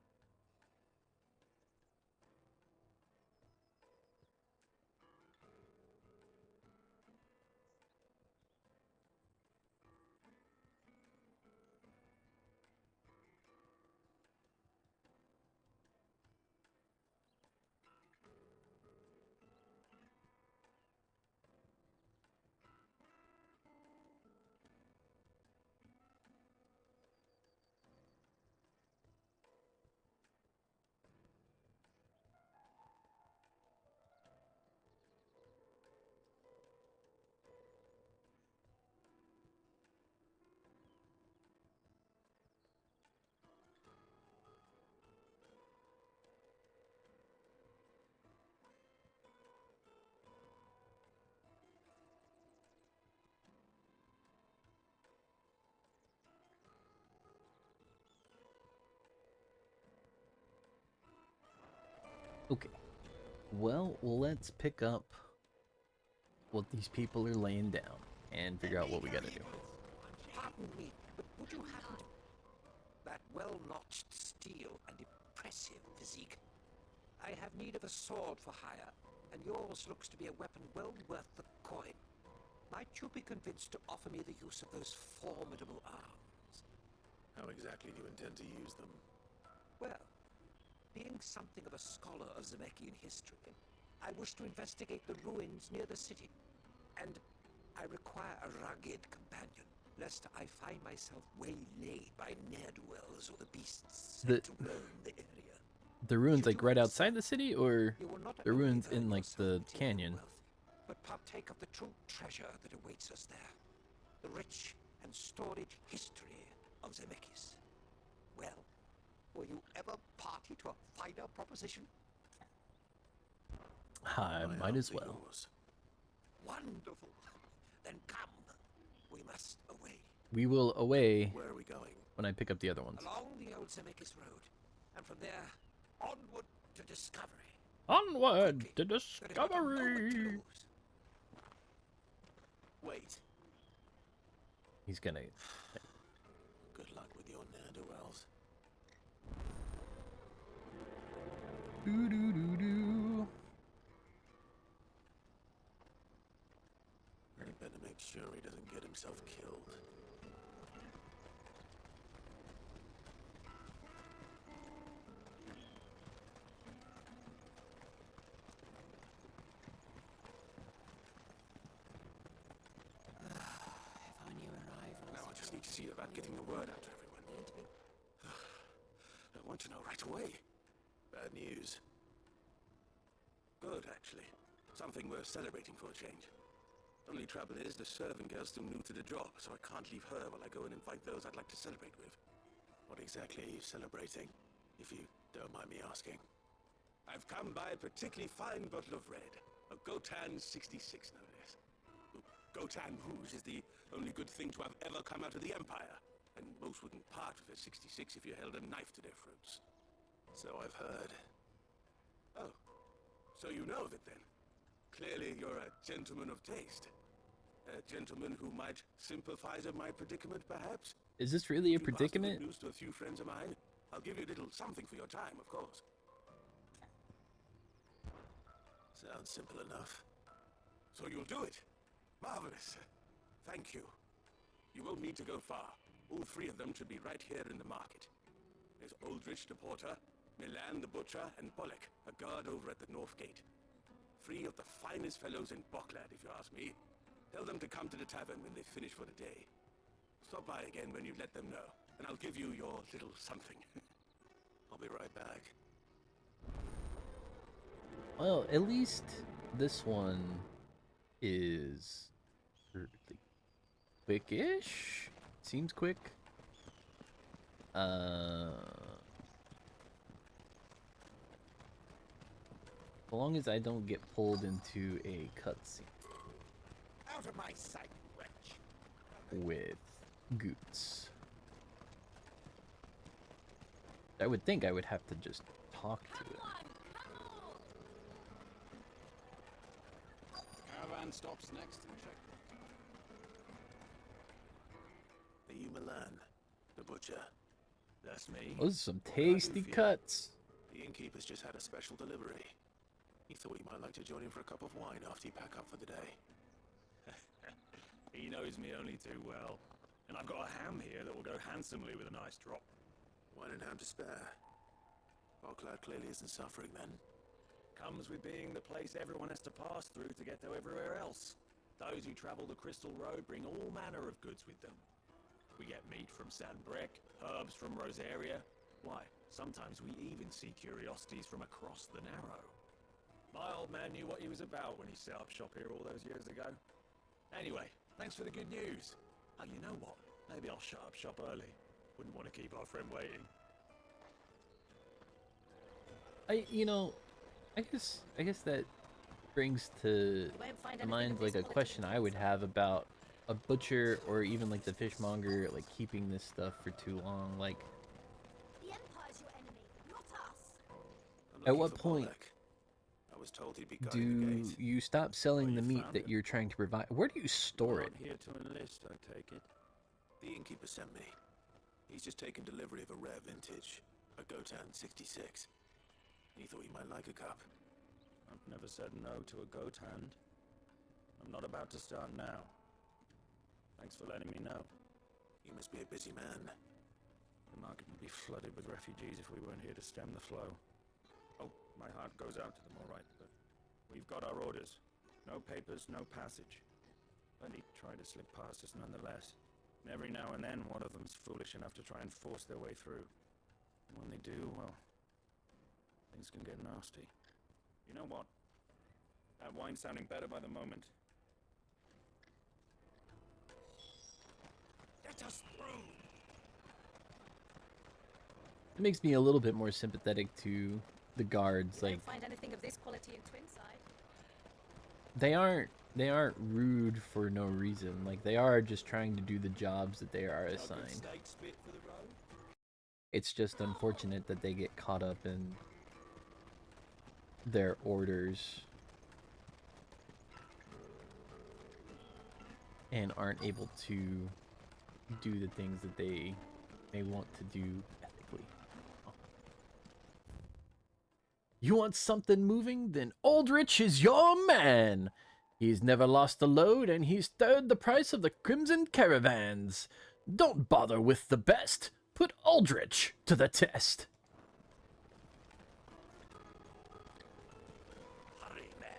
Okay. Well, let's pick up what these people are laying down and figure out what we gotta do. Pardon me, but would you happen to... That well-notched steel and impressive physique. I have need of a sword for hire, and yours looks to be a weapon well worth the coin. Might you be convinced to offer me the use of those formidable arms? How exactly do you intend to use them? Well, being something of a scholar of Zemeckis history, I wish to investigate the ruins near the city, and I require a rugged companion, lest I find myself waylaid by ne'er-do-wells or the beasts sent to roam the area. The ruins like right outside the city, or the ruins in like the canyon? But partake of the true treasure that awaits us there, the rich and storied history of Zemeckis. Well, were you ever party to a finer proposition? I might as well. Wonderful. Then come. We must away. We will away. Where are we going? When I pick up the other ones. Along the old Zemeckis road, and from there onward to discovery. Onward to discovery. Wait. He's gonna. Good luck with your ne'er-do-wells. Do do do do. You better make sure he doesn't get himself killed. Now I just need to see about getting the word out to everyone. I want to know right away. Bad news. Good, actually. Something worth celebrating for a change. Only trouble is, the servant girl's still new to the job, so I can't leave her while I go and invite those I'd like to celebrate with. What exactly are you celebrating, if you don't mind me asking? I've come by a particularly fine bottle of red. A Gotan 66, no less. Gotan Rouge is the only good thing to have ever come out of the Empire, and most wouldn't part with a 66 if you held a knife to their throats. So I've heard. Oh, so you know of it then? Clearly you're a gentleman of taste. A gentleman who might sympathize with my predicament, perhaps? Is this really a predicament? News to a few friends of mine. I'll give you a little something for your time, of course. Sounds simple enough. So you'll do it? Marvelous. Thank you. You won't need to go far. All three of them should be right here in the market. There's Aldrich the porter, Milan the butcher, and Pollock, a guard over at the north gate. Three of the finest fellows in Boklad, if you ask me. Tell them to come to the tavern when they finish for the day. Stop by again when you let them know, and I'll give you your little something. I'll be right back. Well, at least this one is quickish. Seems quick. As long as I don't get pulled into a cutscene. Out of my sight, wretch. With Goots. I would think I would have to just talk to it. Caravan stops next and check. Are you Milan, the butcher? That's me. Those are some tasty cuts. The innkeeper's just had a special delivery. He thought you might like to join him for a cup of wine after you pack up for the day. He knows me only too well. And I've got a ham here that will go handsomely with a nice drop. Wine and ham to spare. Bocklad clearly isn't suffering then. Comes with being the place everyone has to pass through to get to everywhere else. Those who travel the Crystal Road bring all manner of goods with them. We get meat from Sanbrec, herbs from Rosaria. Why, sometimes we even see curiosities from across the Narrow. My old man knew what he was about when he set up shop here all those years ago. Anyway, thanks for the good news. Oh, you know what? Maybe I'll shut up shop early. Wouldn't want to keep our friend waiting. I guess that brings to mind like a question I would have about a butcher or even like the fishmonger like keeping this stuff for too long. Like, The Empire's your enemy, not us. at what point I was told he'd be do you stop selling the meat that you're trying to provide? Where do you store it? Here to enlist, I take it. The innkeeper sent me. He's just taken delivery of a rare vintage, a Gotan 66. He thought you might like a cup. I've never said no to a goat hand. I'm not about to start now. Thanks for letting me know. You must be a busy man. The market would be flooded with refugees if we weren't here to stem the flow. Oh, my heart goes out to them, all right, but we've got our orders. No papers, no passage. Plenty try to slip past us nonetheless. And every now and then, one of them's foolish enough to try and force their way through. And when they do, well, things can get nasty. You know what? That wine's sounding better by the moment. Let us through! It makes me a little bit more sympathetic to the guards. Like, Don't find anything of this quality in Twinside. they aren't rude for no reason. Like, they are just trying to do the jobs that they are assigned. It's just unfortunate that they get caught up in their orders and aren't able to do the things that they may want to do ethically. You want something moving? Then Aldrich is your man. He's never lost a load, and he's stirred the price of the Crimson Caravans. Don't bother with the best. Put Aldrich to the test. Hurry, man.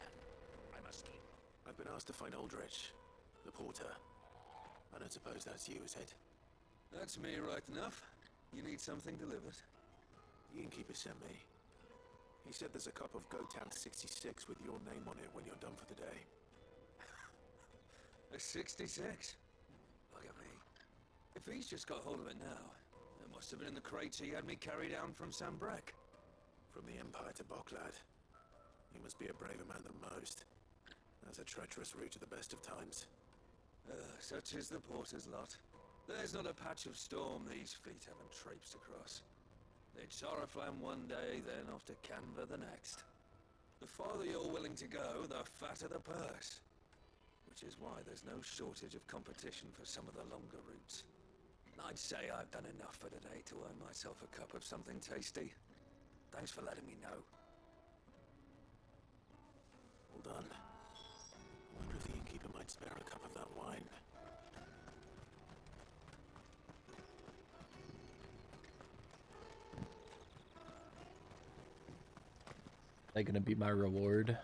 I must keep. I've been asked to find Aldrich, the porter. I don't suppose that's you, is it? That's me, right enough. You need something delivered. The innkeeper sent me. He said there's a cup of Gotan 66 with your name on it when you're done for the day. A 66? Look at me. If he's just got hold of it now, it must have been in the crates he had me carry down from Sanbrec. From the Empire to Bocklad. You must be a braver man than most. That's a treacherous route at the best of times. Such is the porter's lot. There's not a patch of storm these feet haven't traipsed across. It's Oriflamme one day, then off to Canva the next. The farther you're willing to go, the fatter the purse. Which is why there's no shortage of competition for some of the longer routes. I'd say I've done enough for today to earn myself a cup of something tasty. Thanks for letting me know. Well done. I wonder if the innkeeper might spare a cup of that wine. Is that gonna be my reward?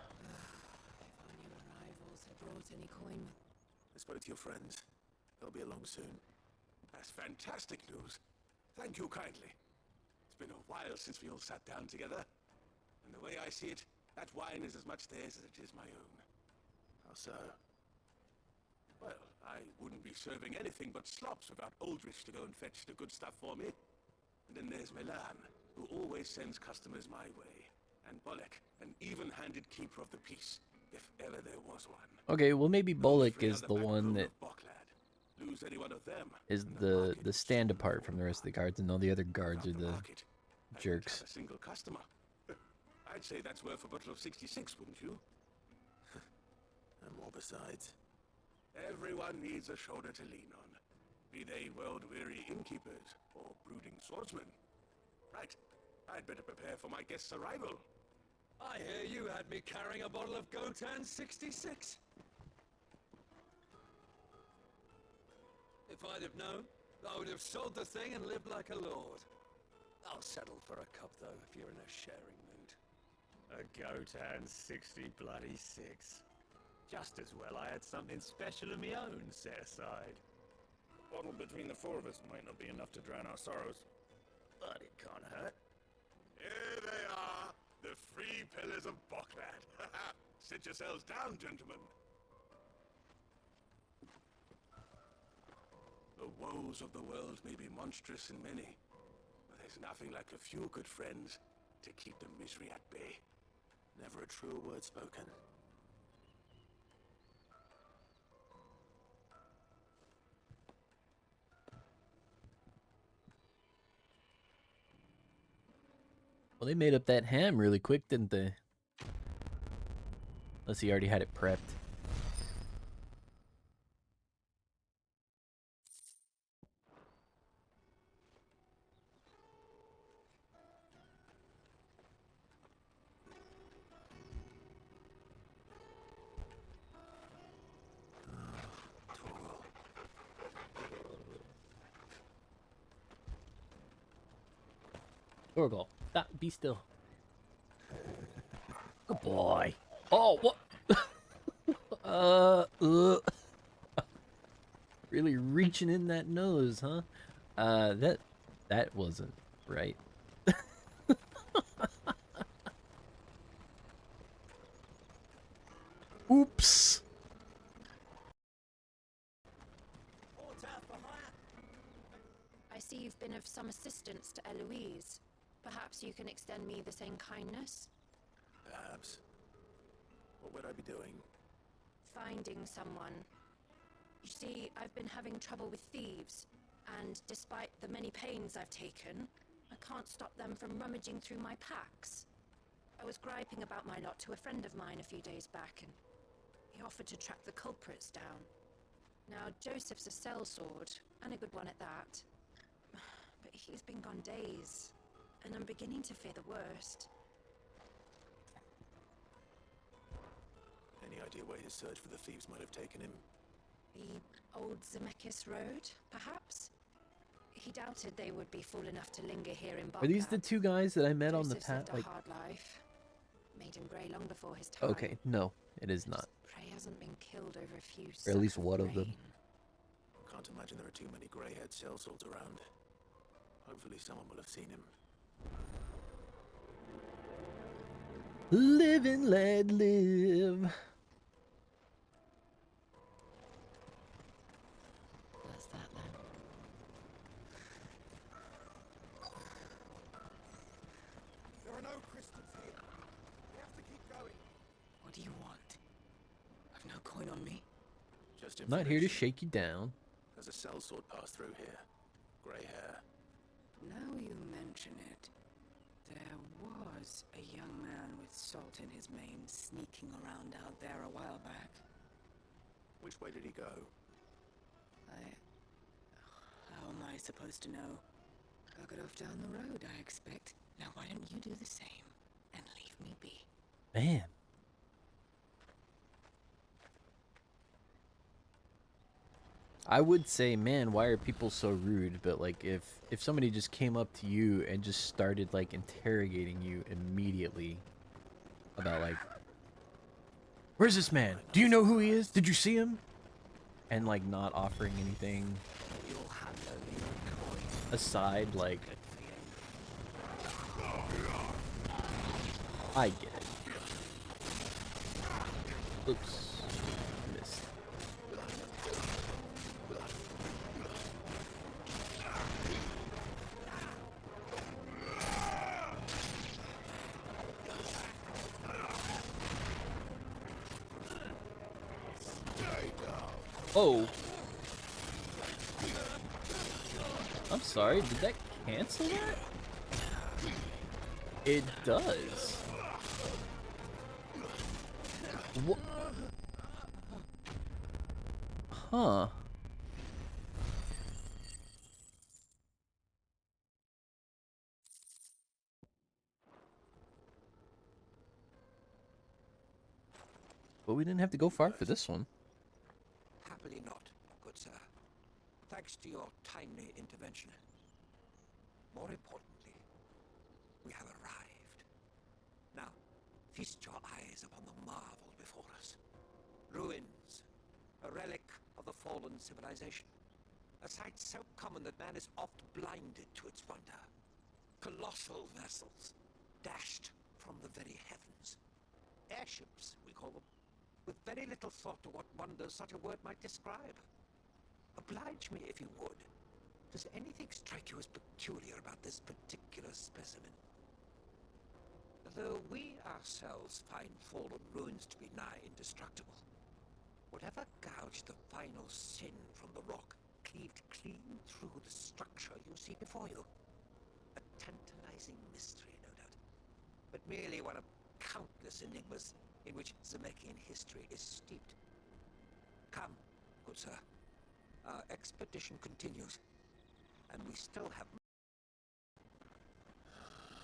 I spoke to your friends. They'll be along soon. That's fantastic news. Thank you kindly. It's been a while since we all sat down together. And the way I see it, that wine is as much theirs as it is my own. How so? Well, I wouldn't be serving anything but slops without Aldrich to go and fetch the good stuff for me. And then there's Milan, who always sends customers my way. And Bolek, an even-handed keeper of the peace, if ever there was one. Okay, well maybe Bullock is the one that Lose any one of them, is the stand apart from the rest of the guards, and all the other guards are the Jerks. A single customer. I'd say that's worth a bottle of 66, wouldn't you? And more besides. Everyone needs a shoulder to lean on. Be they world-weary innkeepers or brooding swordsmen. Right. I'd better prepare for my guest's arrival. I hear you had me carrying a bottle of Gotan 66. If I'd have known, I would have sold the thing and lived like a lord. I'll settle for a cup, though, if you're in a sharing mood. A Gotan 60 bloody 6. Just as well I had something special of my own set aside. A bottle between the four of us might not be enough to drown our sorrows, but it can't hurt. Here they are, the 3 pillars of Boklad. Sit yourselves down, gentlemen. The woes of the world may be monstrous in many, but there's nothing like a few good friends to keep the misery at bay. Never a truer word spoken. Well, they made up that ham really quick, didn't they? Unless he already had it prepped. Torgal, be still. Good boy. Oh, what? Really reaching in that nose, huh? That wasn't right. Oops. I see you've been of some assistance to Eloise. Perhaps you can extend me the same kindness? Perhaps. What would I be doing? Finding someone. You see, I've been having trouble with thieves, and despite the many pains I've taken, I can't stop them from rummaging through my packs. I was griping about my lot to a friend of mine a few days back, and he offered to track the culprits down. Now, Joseph's a sellsword, and a good one at that. But he's been gone days, and I'm beginning to fear the worst. Any idea where his search for the thieves might have taken him? The old Zemeckis Road, perhaps? He doubted they would be fool enough to linger here in Boklad. Are these the two guys that I met on the Joseph's path? lived a Like, hard life. Made him grey long before his time. okay, no, it is not. Pray hasn't been killed over a few Or at least sucks one of them. Can't imagine there are too many grey-haired sellswords around. Hopefully someone will have seen him. Live and let live. What's that then? There are no crystals here. We have to keep going. What do you want? I've no coin on me. Just I'm not here to shake you down. There's a sellsword pass through here. Grey hair. Now you mention it, there was a young man with salt in his mane sneaking around out there a while back. Which way did he go? How am I supposed to know? Buggered off down the road, I expect. Now why don't you do the same and leave me be? Man. I would say, man, why are people so rude? But like, if somebody just came up to you and just started like interrogating you immediately about like, where's this man? Do you know who he is? Did you see him? And like not offering anything aside, like, I get it. Oops. Missed. Oh. I'm sorry, did that cancel that? It does. What? Huh. But we didn't have to go far for this one. Happily not, good sir. Thanks to your timely intervention. More importantly, we have arrived. Now, feast your eyes upon the marvel before us. Ruins, a relic of the fallen civilization. A sight so common that man is oft blinded to its wonder. Colossal vessels, dashed from the very heavens. Airships, we call them, with very little thought to what wonders such a word might describe. Oblige me if you would. Does anything strike you as peculiar about this particular specimen? Though we ourselves find fallen ruins to be nigh indestructible, whatever gouged the final sin from the rock cleaved clean through the structure you see before you. A tantalizing mystery, no doubt, but merely one of countless enigmas in which Zemeckis history is steeped. Come, good sir. Our expedition continues, and we still have...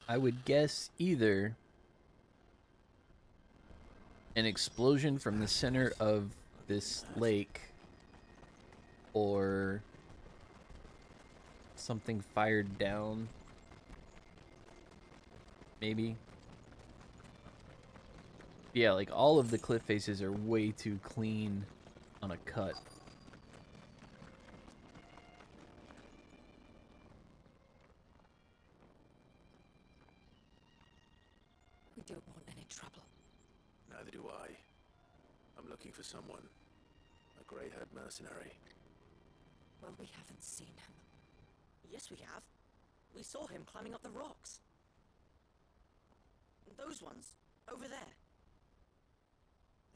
I would guess either an explosion from the center of this lake or something fired down. Maybe. Yeah, like all of the cliff faces are way too clean on a cut. We don't want any trouble. Neither do I. I'm looking for someone. A grey-haired mercenary. Well, we haven't seen him. Yes, we have. We saw him climbing up the rocks. Those ones, over there.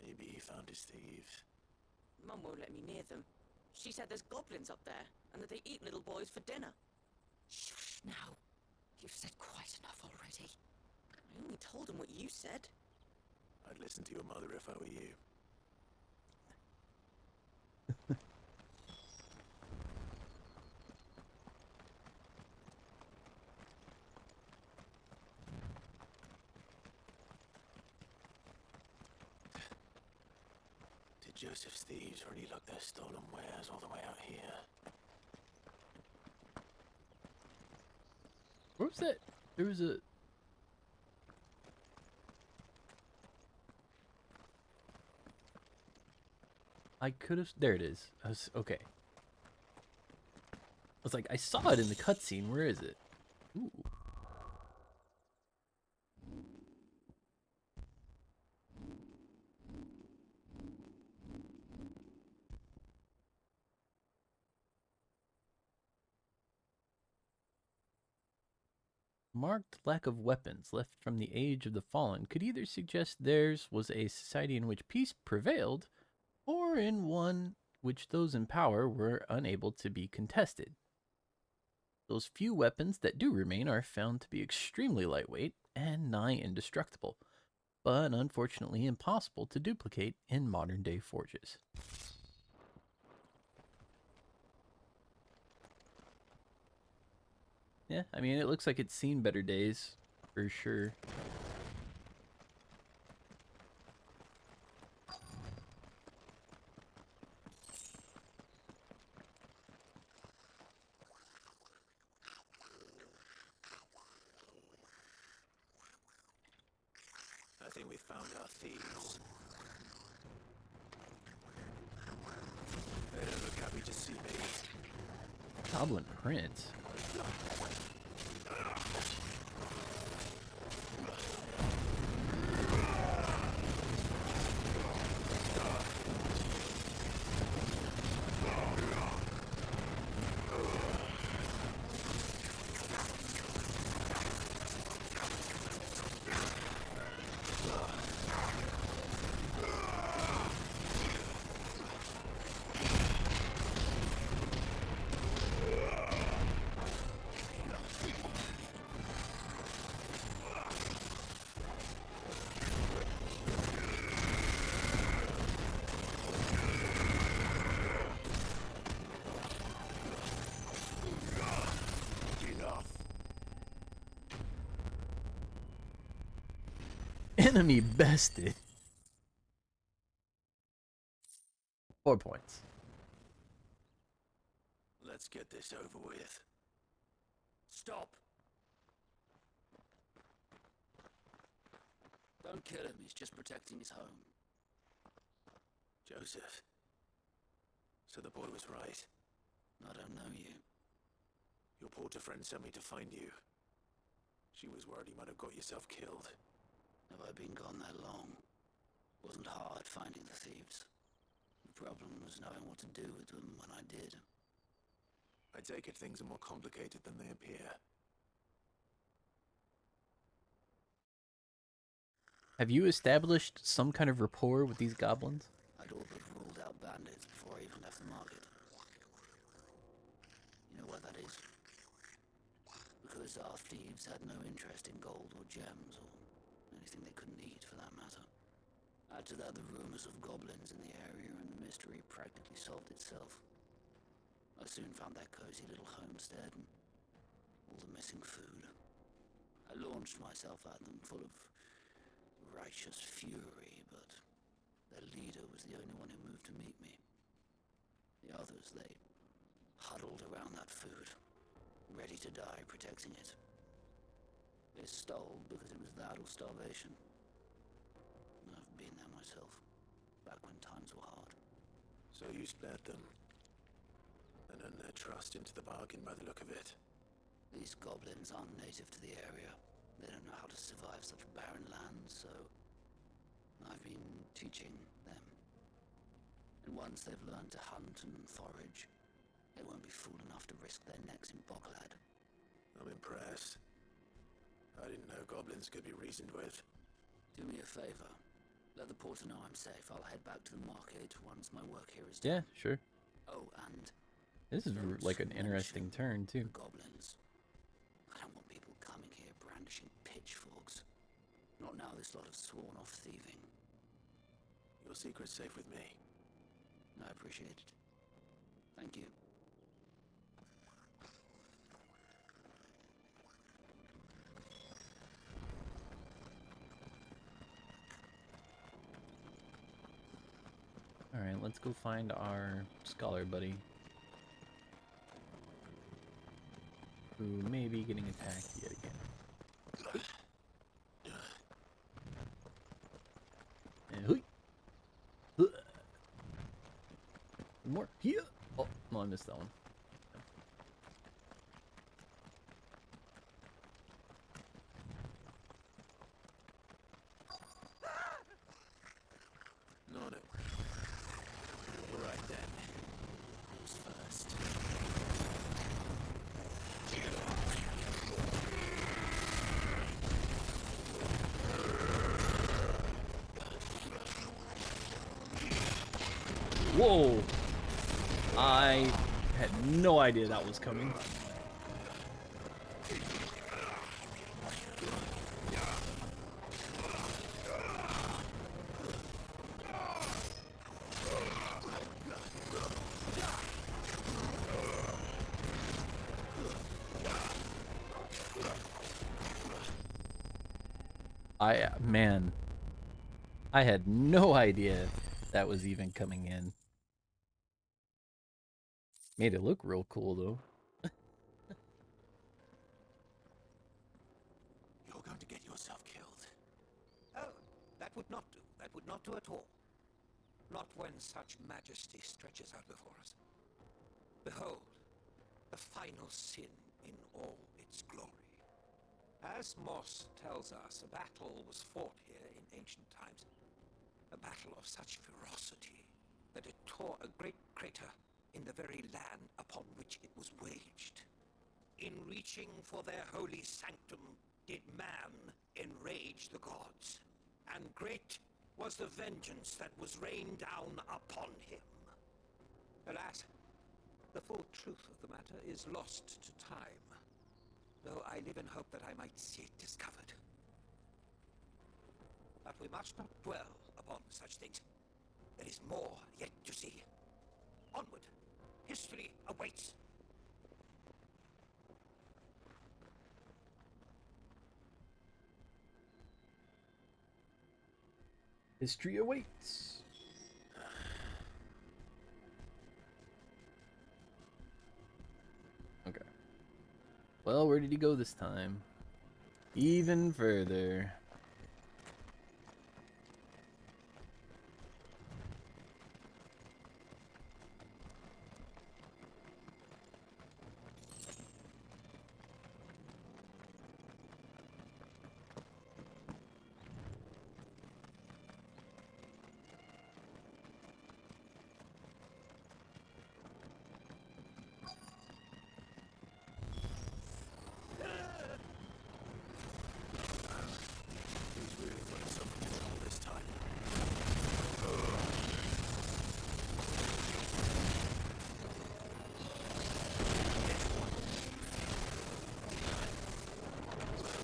Maybe he found his thieves. Mum won't let me near them. She said there's goblins up there, and that they eat little boys for dinner. Shush now. You've said quite enough already. I only told him what you said. I'd listen to your mother if I were you. Did Joseph's thieves really lug their stolen wares all the way out here? Where was that? There was a... I could have... There it is. I was... Okay. I was like, I saw it in the cutscene. Where is it? Ooh. Marked lack of weapons left from the Age of the Fallen could either suggest theirs was a society in which peace prevailed, or in one which those in power were unable to be contested. Those few weapons that do remain are found to be extremely lightweight and nigh indestructible, but unfortunately impossible to duplicate in modern-day forges. Yeah, I mean, it looks like it's seen better days, for sure. I think we found our thieves. They don't look happy to see me. Goblin print. Enemy bested. 4 points. Let's get this over with. Stop! Don't kill him, he's just protecting his home. Joseph. So the boy was right. I don't know you. Your porter friend sent me to find you. She was worried you might have got yourself killed. Have I been gone that long? Wasn't hard finding the thieves. The problem was knowing what to do with them when I did. I take it things are more complicated than they appear. Have you established some kind of rapport with these goblins? I'd all but ruled out bandits before I even left the market. You know what that is? Because our thieves had no interest in gold or gems or anything they couldn't eat for that matter. Add to that the rumors of goblins in the area and the mystery practically solved itself. I soon found that cozy little homestead and all the missing food. I launched myself at them full of righteous fury, but their leader was the only one who moved to meet me. The others, they huddled around that food, ready to die protecting it. They stole because it was that or starvation. I've been there myself, back when times were hard. So you spared them. And earned their trust into the bargain by the look of it. These goblins aren't native to the area. They don't know how to survive such barren lands, so I've been teaching them. And once they've learned to hunt and forage, they won't be fool enough to risk their necks in Boklad. I'm impressed. I didn't know goblins could be reasoned with. Do me a favor. Let the porter know I'm safe. I'll head back to the market once my work here is done. Yeah, sure. Oh, and This is like an interesting turn, too. goblins. I don't want people coming here brandishing pitchforks. Not now this lot have sworn off thieving. Your secret's safe with me. I appreciate it. Thank you. Alright, let's go find our scholar buddy. Who may be getting attacked yet again. And hoi! More here. Oh, no, I missed that one. No. Right then. Who's first? Whoa! I had no idea that was coming. Man, I had no idea that was even coming in. Made it look real cool, though. You're going to get yourself killed. Oh, that would not do. That would not do at all. Not when such majesty stretches out before us. Behold, the final sin in all its glory. As Moss tells us, a battle was fought here in ancient times. A battle of such ferocity that it tore a great crater in the very land upon which it was waged. In reaching for their holy sanctum did man enrage the gods, and great was the vengeance that was rained down upon him. Alas, the full truth of the matter is lost to time, though I live in hope that I might see it discovered. But we must not dwell upon such things. There is more yet to see. Onward! History awaits! History awaits. Okay. Well, where did he go this time? Even further.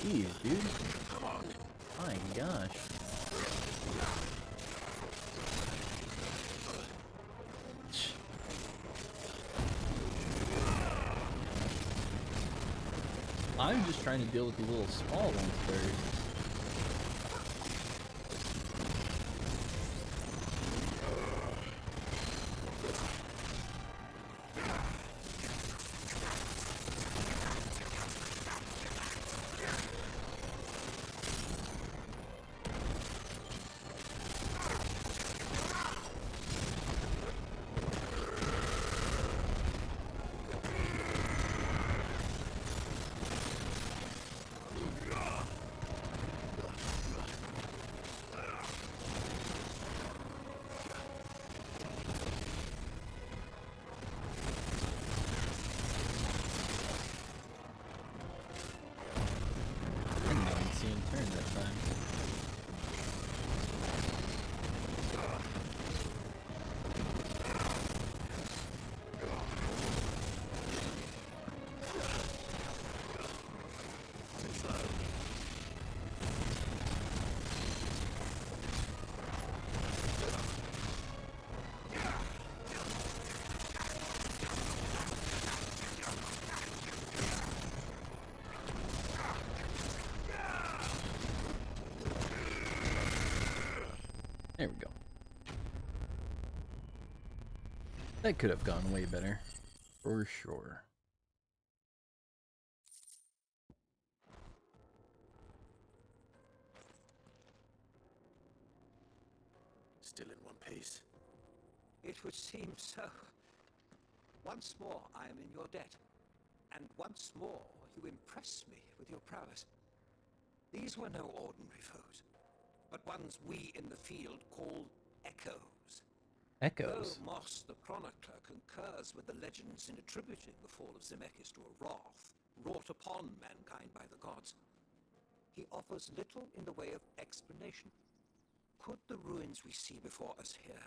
Jeez, dude. My gosh. I'm just trying to deal with the little small ones first. Turn that time. There we go. That could have gone way better. For sure. Still in one piece. It would seem so. Once more I am in your debt. And once more you impress me with your prowess. These were no ordinary foes, but ones we in the field call echoes. Echoes? Though Moss the Chronicler concurs with the legends in attributing the fall of Zemeckis to a wrath wrought upon mankind by the gods, he offers little in the way of explanation. Could the ruins we see before us here,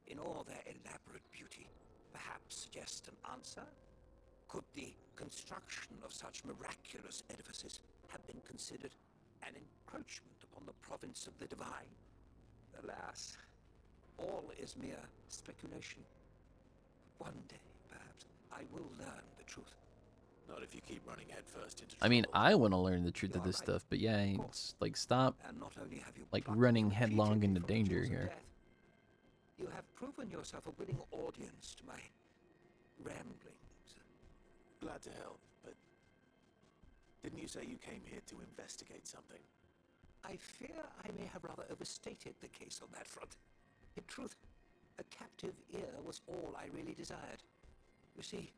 in all their elaborate beauty, perhaps suggest an answer? Could the construction of such miraculous edifices have been considered an encroachment upon the province of the divine? Alas, all is mere speculation. One day, perhaps, I will learn the truth. Not if you keep running headfirst into I mean, I want to learn the truth of this stuff, but yeah, it's like stop like running headlong into danger here. You have proven yourself a willing audience to my ramblings. Glad to help, but didn't you say you came here to investigate something? I fear I may have rather overstated the case on that front. In truth, a captive ear was all I really desired. You see,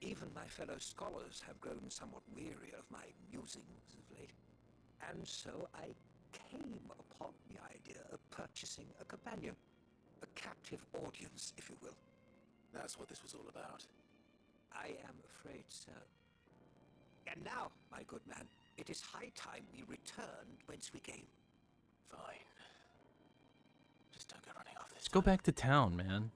even my fellow scholars have grown somewhat weary of my musings of late. And so I came upon the idea of purchasing a companion. A captive audience, if you will. That's what this was all about. I am afraid so. And now, my good man, it is high time we returned whence we came. Fine. Just don't go running off this Let's go back to town, man.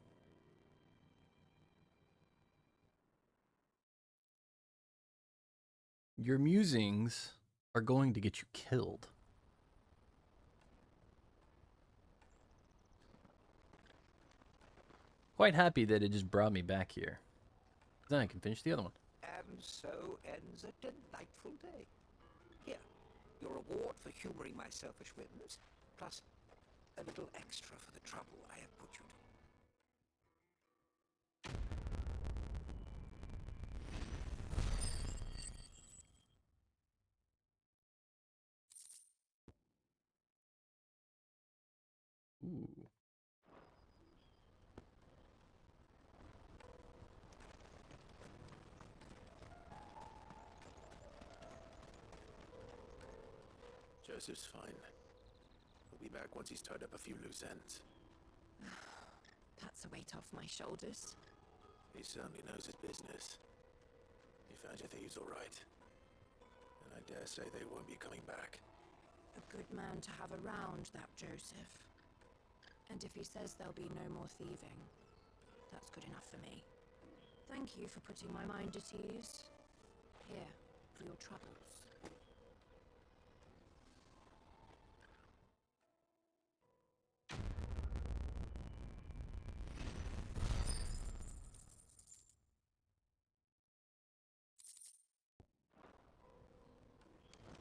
Your musings are going to get you killed. Quite happy that it just brought me back here. Then I can finish the other one. And so ends a delightful day. Here, your reward for humoring my selfish whims, plus A little extra for the trouble I have put you to. Ooh. Joseph's fine. He'll be back once he's tied up a few loose ends. That's a weight off my shoulders. He certainly knows his business. He found your thieves all right. And I dare say they won't be coming back. A good man to have around, that Joseph. And if he says there'll be no more thieving, that's good enough for me. Thank you for putting my mind at ease. Here, for your troubles.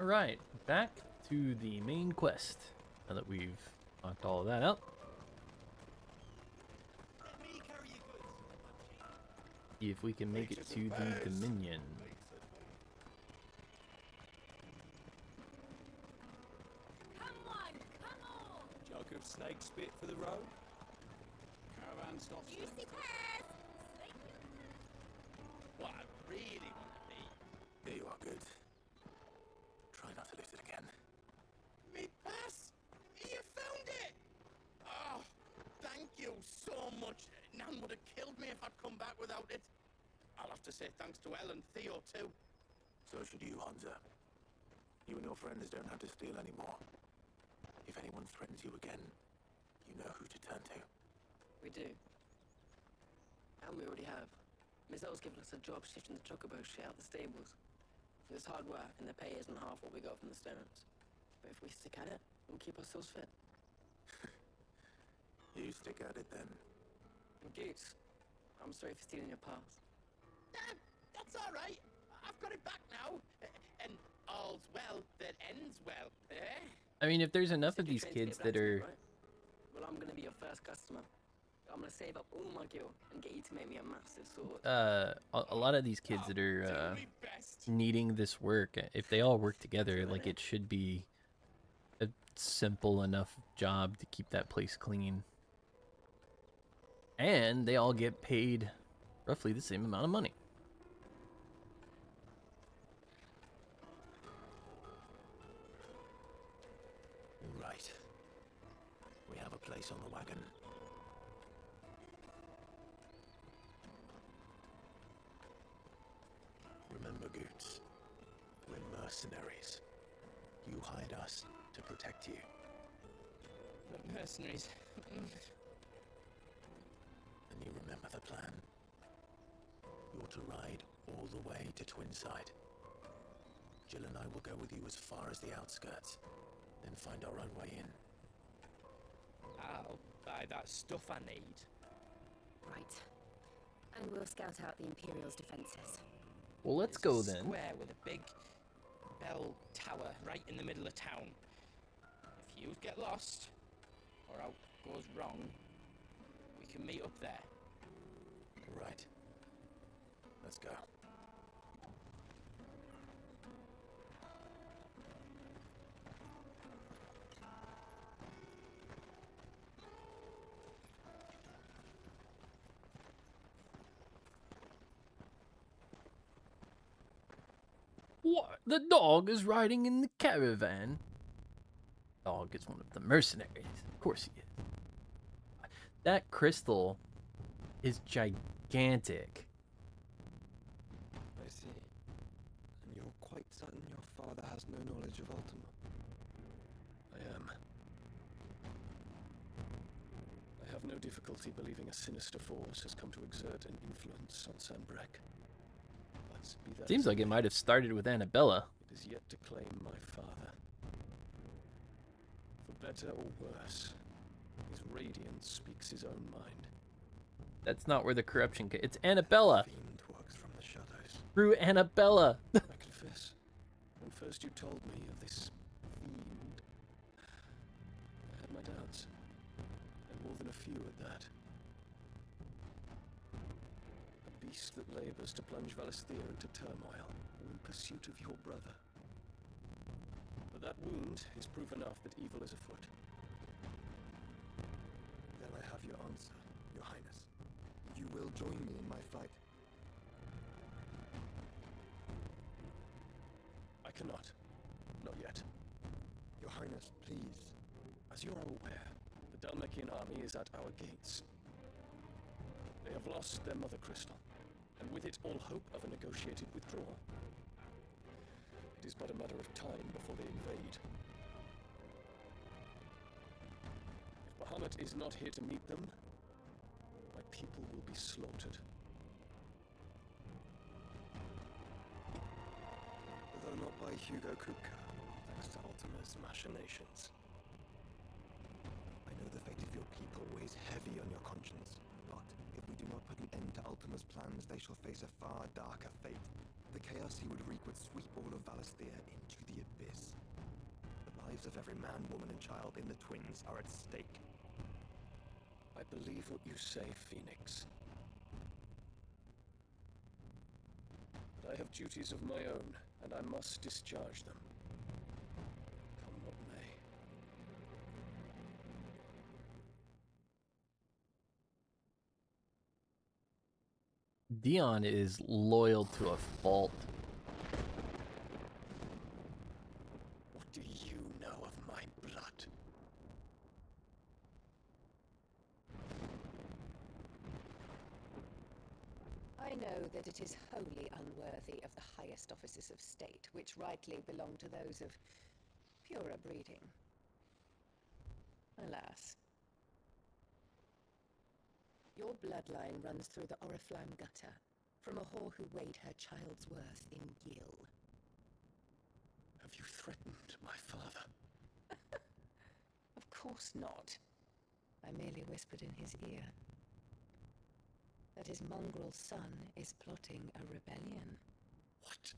Alright, back to the main quest. Now that we've knocked all of that out. See if we can make it to the Dominion. Jug of snake spit for the road. Caravan stops. Juicy pears! What I really want to be. Here you are, good. Try not to lift it again. Me pass! You found it! Oh, thank you so much. Nan would have killed me if I'd come back without it. I'll have to say thanks to Elle and Theo too. So should you, Hansa. You and your friends don't have to steal anymore. If anyone threatens you again, you know who to turn to. We do. And we already have. Miss Elle's given us a job shifting the chocobo shit out the stables. It's hard work, and the pay isn't half what we got from the stones. But if we stick at it, we'll keep ourselves fit. You stick at it then. And Goose, I'm sorry for stealing your pass. That's all right. I've got it back now. And all's well that ends well, eh? I mean, if there's enough of these kids that are... Well, I'm gonna be your first customer. I'm gonna save up all my gil and get you to make me a massive sword. a lot of these kids that are needing this work, if they all work together, like, it should be a simple enough job to keep that place clean. And they all get paid roughly the same amount of money. Right. We have a place on the wagon. Remember, Goots, we're mercenaries. You hired us to protect you. The mercenaries. And you remember the plan. You're to ride all the way to Twinside. Jill and I will go with you as far as the outskirts, then find our own way in. I'll buy that stuff I need. Right. And we'll scout out the Imperial's defenses. Well, let's go then. Square with a big bell tower right in the middle of town. If you get lost, or out goes wrong, we can meet up there. Right. Let's go. What? The dog is riding in the caravan? Dog is one of the mercenaries. Of course he is. That crystal is gigantic. I see. And you're quite certain your father has no knowledge of Ultima? I am. I have no difficulty believing a sinister force has come to exert an influence on Sanbreque. But be that Seems like it might have started with Annabella. It is yet to claim my father. For better or worse, his radiance speaks his own mind. That's not where the corruption it's Annabella. Fiend works from the shadows. Through Annabella. I confess, when first you told me of this fiend, I had my doubts. few at that. A beast that labors to plunge Valisthea into turmoil in pursuit of your brother. But that wound is proof enough that evil is afoot. Then I have your answer, Your Highness. You will join me in my fight. I cannot. Not yet. Your Highness, please. As you are aware, the Dalmekian army is at our gates. They have lost their mother crystal, and with it all hope of a negotiated withdrawal. It is but a matter of time before they invade. If Bahamut is not here to meet them, my people will be slaughtered. Though not by Hugo Kupka, thanks to Ultima's machinations. I know the fate of your people weighs heavy on your conscience, but if we do not put an end to Ultima's plans, they shall face a far darker fate. The chaos he would wreak would sweep all of Valisthea into the abyss. The lives of every man, woman, and child in the Twins are at stake. I believe what you say, Phoenix. But I have duties of my own, and I must discharge them. Come what may. Dion is loyal to a fault. What do you know of my blood? I know that it is wholly unworthy of the highest offices of state, which rightly belong to those of purer breeding. Alas. Your bloodline runs through the Oriflamme gutter, from a whore who weighed her child's worth in gil. Have you threatened my father? Of course not. I merely whispered in his ear that his mongrel son is plotting a rebellion. What?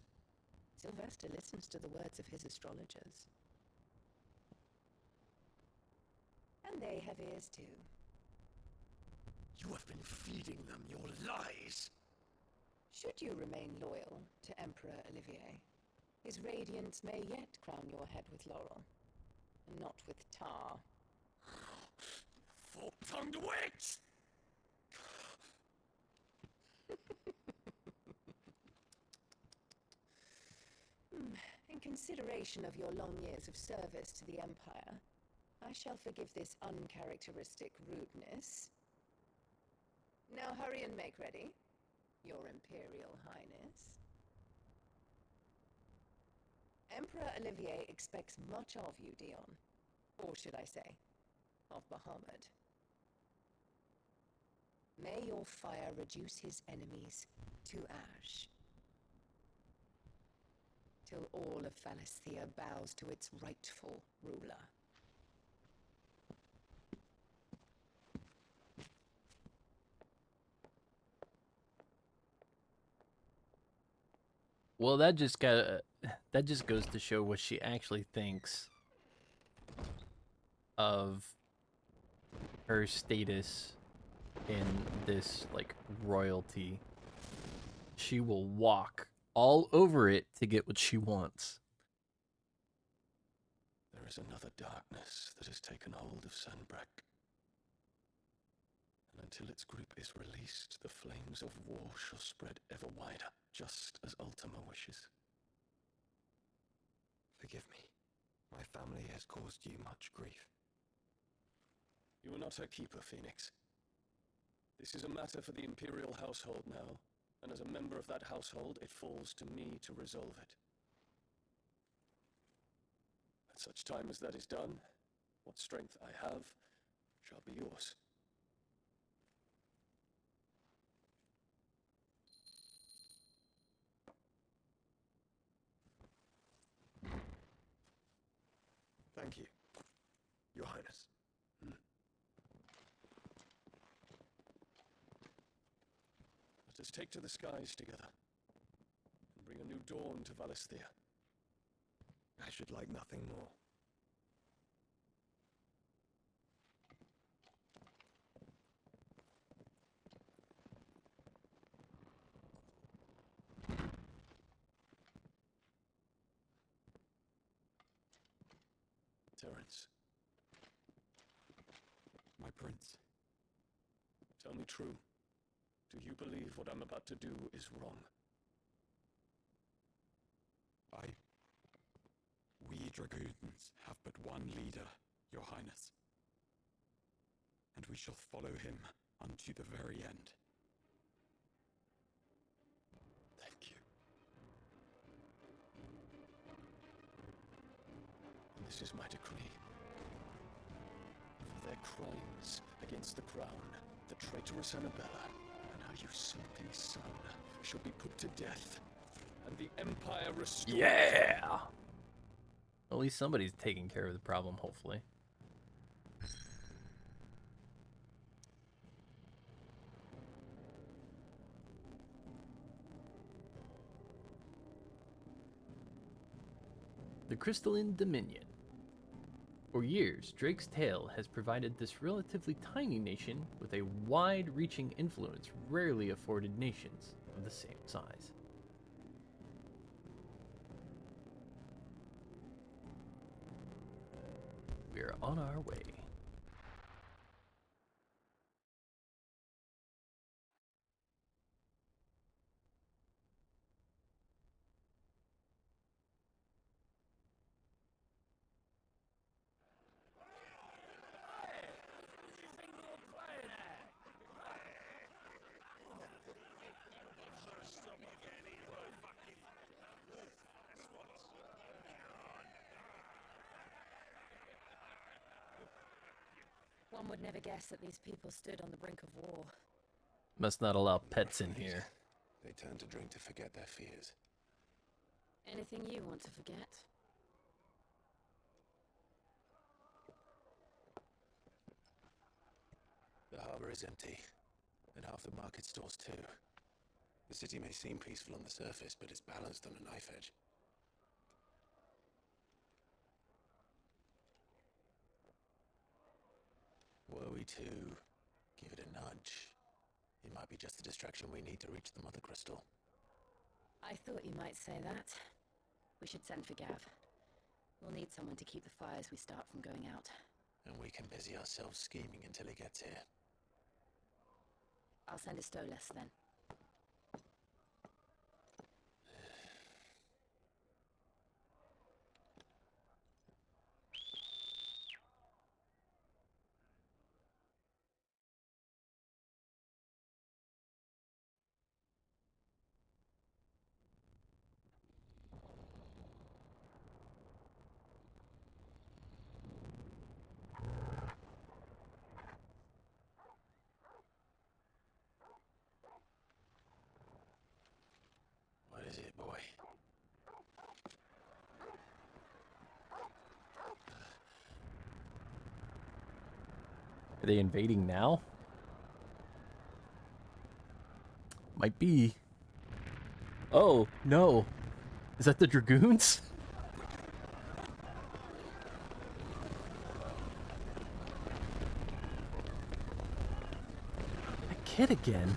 Sylvester listens to the words of his astrologers. And they have ears too. You have been feeding them your lies! Should you remain loyal to Emperor Olivier, his radiance may yet crown your head with laurel, and not with tar. Fork-tongued witch! In consideration of your long years of service to the Empire, I shall forgive this uncharacteristic rudeness. Now hurry and make ready, Your Imperial Highness. Emperor Olivier expects much of you, Dion. Or should I say, of Bahamut. May your fire reduce his enemies to ash, till all of Valisthea bows to its rightful ruler. Well, that just goes to show what she actually thinks of her status in this, like, royalty. She will walk all over it to get what she wants. There is another darkness that has taken hold of Sanbreque. And until its grip is released, the flames of war shall spread ever wider, just as Ultima wishes. Forgive me. My family has caused you much grief. You are not her keeper, Phoenix. This is a matter for the Imperial household now, and as a member of that household, it falls to me to resolve it. At such time as that is done, what strength I have shall be yours. Thank you, Your Highness. Let us take to the skies together, and bring a new dawn to Valisthea. I should like nothing more. Terence. My prince. Tell me true. Do you believe what I'm about to do is wrong? We dragoons have but one leader, Your Highness. And we shall follow him unto the very end. Thank you. And this is my decree. For their crimes against the crown, the traitorous Annabella and her usurping son shall be put to death, and the Empire restored. Yeah! At least somebody's taking care of the problem, hopefully. The Crystalline Dominion. For years, Drake's Tale has provided this relatively tiny nation with a wide-reaching influence rarely afforded nations of the same size. We are on our way. One would never guess that these people stood on the brink of war. Must not allow pets in here. They turn to drink to forget their fears. Anything you want to forget? The harbor is empty, and half the market stalls too. The city may seem peaceful on the surface, but it's balanced on a knife edge. Were we to give it a nudge, it might be just the distraction we need to reach the Mother Crystal. I thought you might say that. We should send for Gav. We'll need someone to keep the fires we start from going out. And we can busy ourselves scheming until he gets here. I'll send a Stolas then. What is it, boy? Are they invading now? Might be. Oh, no. Is that the Dragoons? That kid again.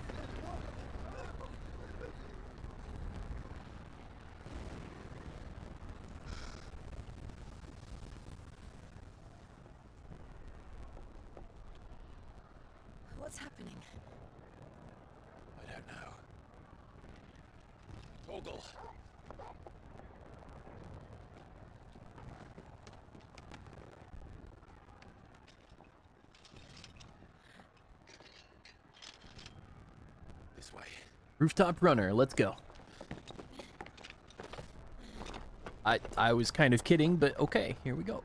What's happening? I don't know. Toggle! This way. Rooftop runner, let's go. I was kind of kidding, but okay, here we go.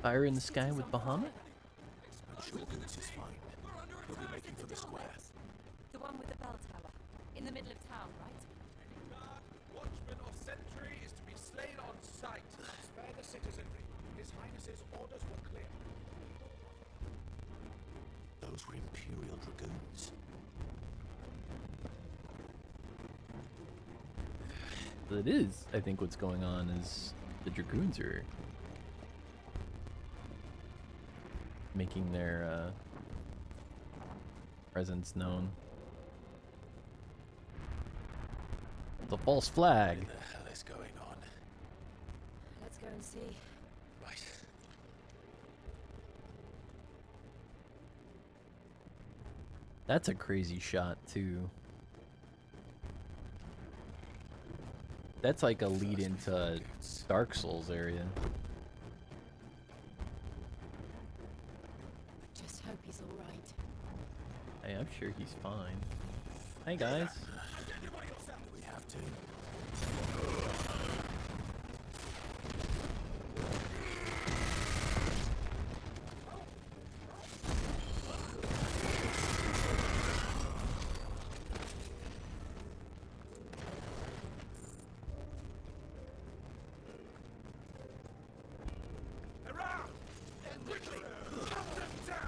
Fire in the sky with Bahamut? Sure Boots is fine. We'll be making for the square. The one with the bell tower. In the middle of town, right? Watchman or sentry is to be slain on sight. Spare the citizenry. His Highness's orders were clear. for Imperial Dragoons. It is, I think, what's going on is the Dragoons are making their presence known. The false flag. What the hell is going on? Let's go and see. Right. That's a crazy shot, too. That's like a lead into Dark Souls area. Just hope he's all right. Hey, I'm sure he's fine. Hey, guys. We have to. Around! Quickly! Cut them down!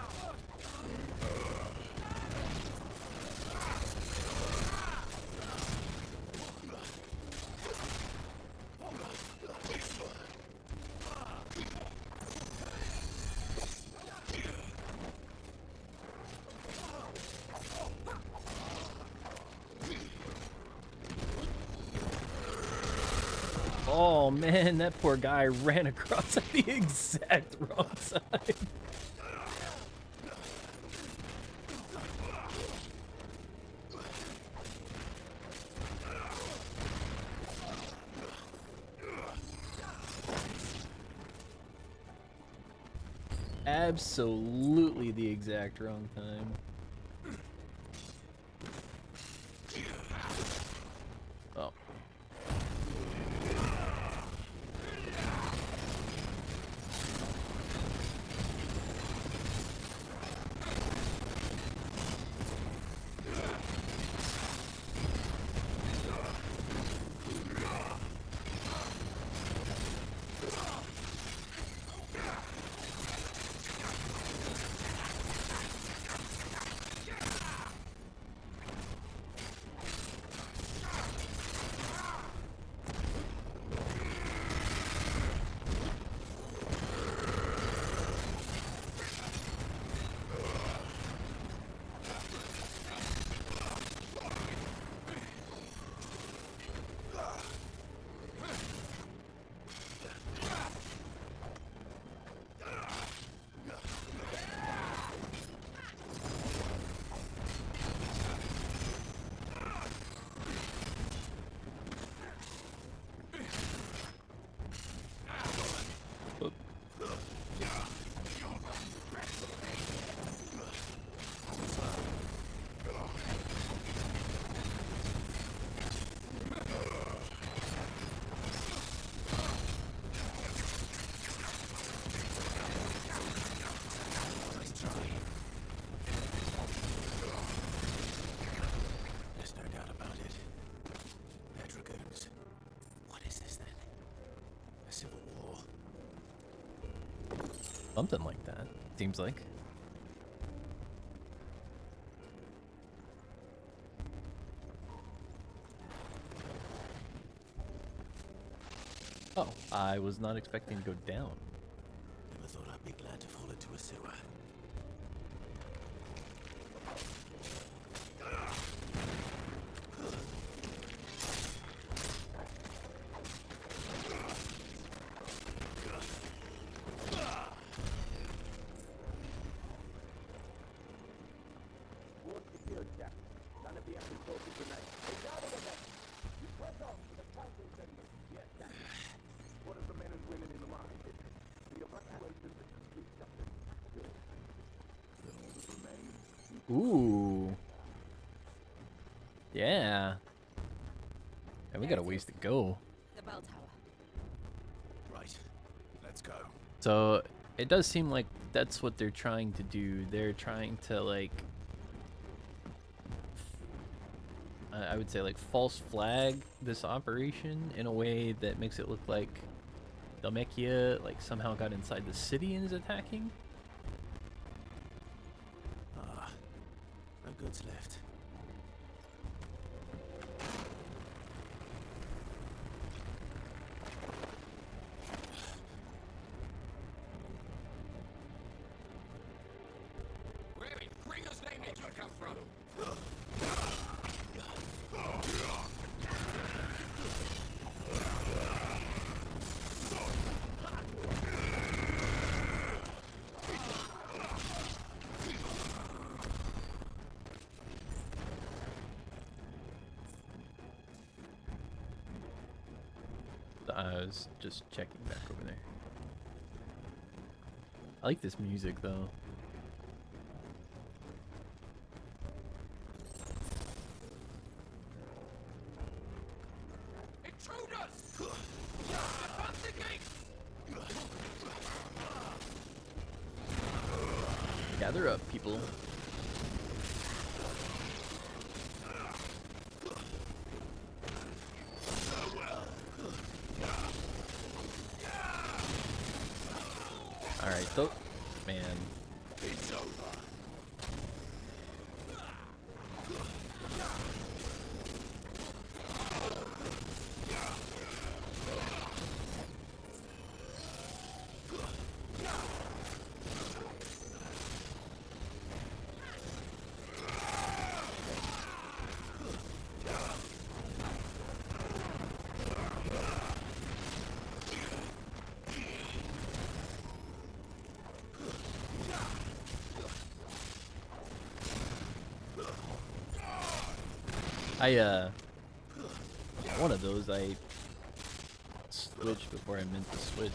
Oh man, that poor guy ran across at the exact wrong side. Absolutely the exact wrong time. Oh. There's no doubt about it. They're Dragoons. What is this then? A civil war? Something like that, seems like. Oh, I was not expecting to go down. Never thought I'd be glad to fall into a sewer. None of the episodes tonight. Take out of the net. You press on to the council chamber. Yes, that's it. What are the men and women in the line? The evacuation is accepted. Good. Those remain. Ooh. Yeah. And we got a ways to go. The bell tower. Right. Let's go. So it does seem like that's what they're trying to do. They're trying to, like, I would say, like, false flag this operation in a way that makes it look like Dhalmekia, like, somehow got inside the city and is attacking. I was just checking back over there. I like this music though. Intruders! Gather up, people. Alright, though, man. It's over. One of those I switched before I meant to switch.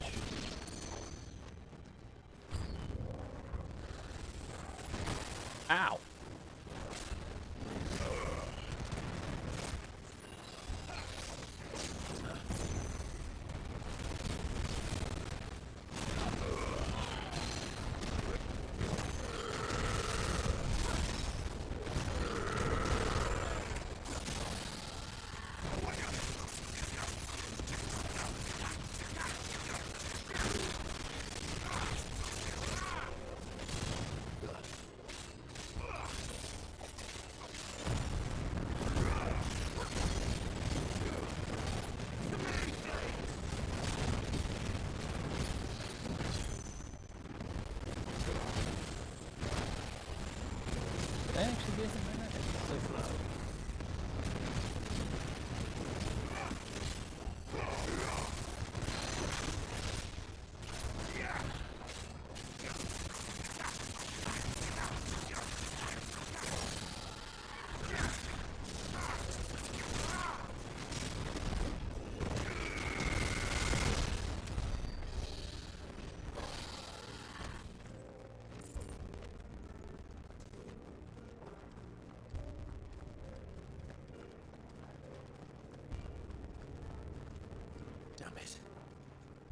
Ow! Did I actually get him there? So close. Damn it.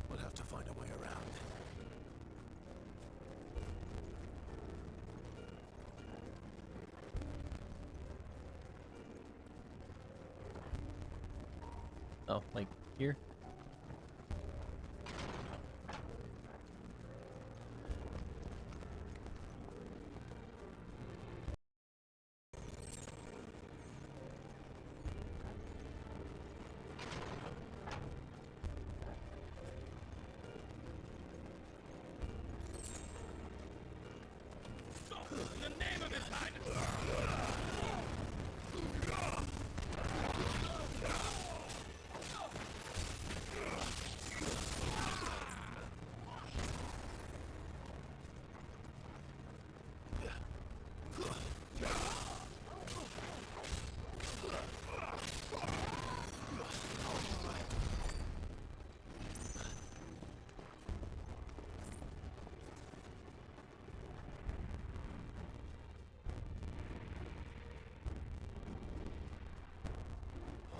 We'll have to find a way around. Oh, like here? In the name of His Highness!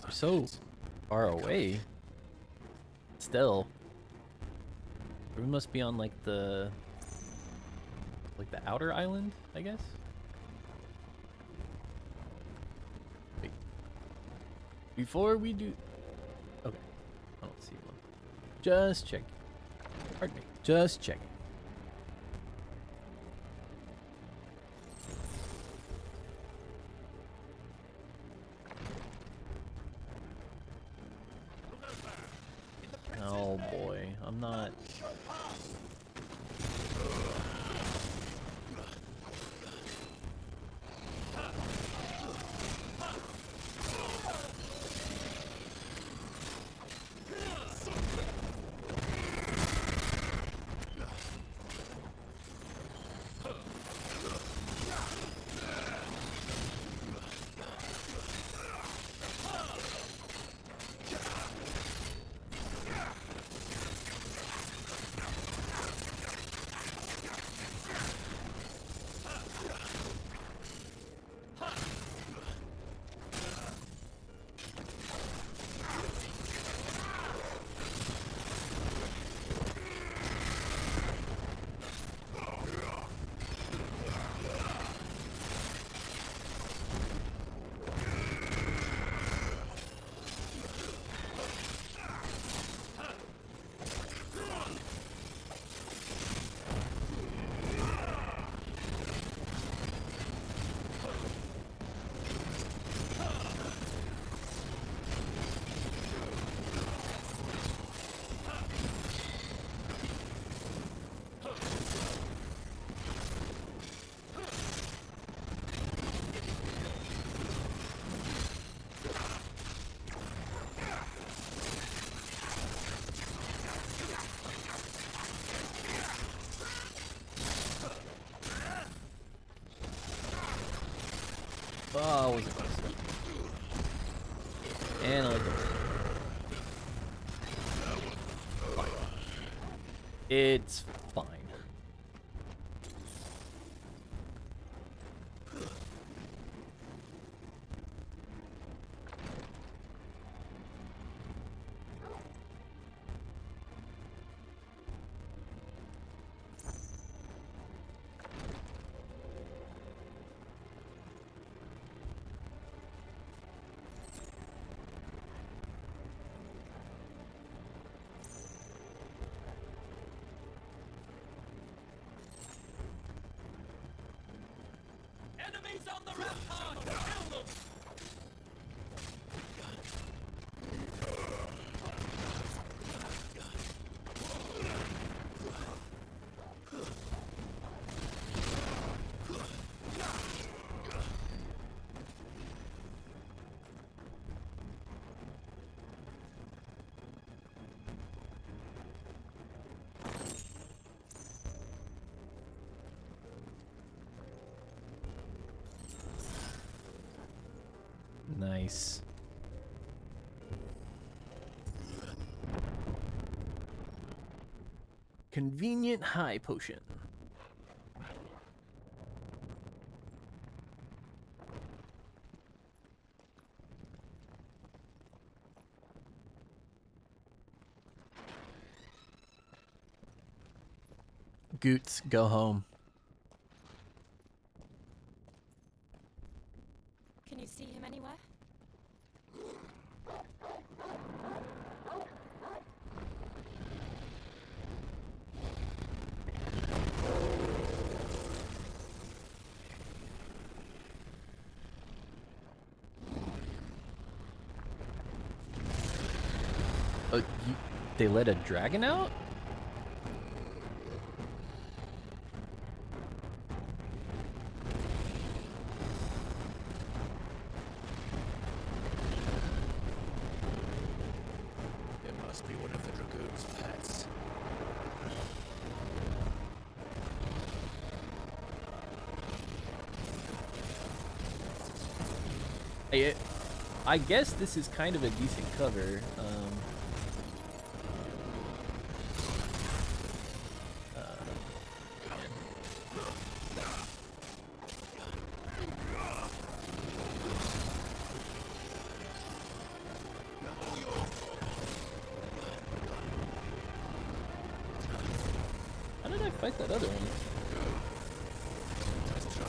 We're so far away. Still. We must be on like the outer island, I guess. Wait. Before we do okay. I don't see one. Just checking. Pardon me. Just checking. Oh boy, I'm not. And I like them. Fine. It's fine. Enemies on the rampart! Kill them! Nice. Convenient high potion. Goots, go home. Can you see him anywhere? They let a dragon out? It must be one of the dragoon's pets. I guess this is kind of a decent cover. How did I fight that other one? Let's try.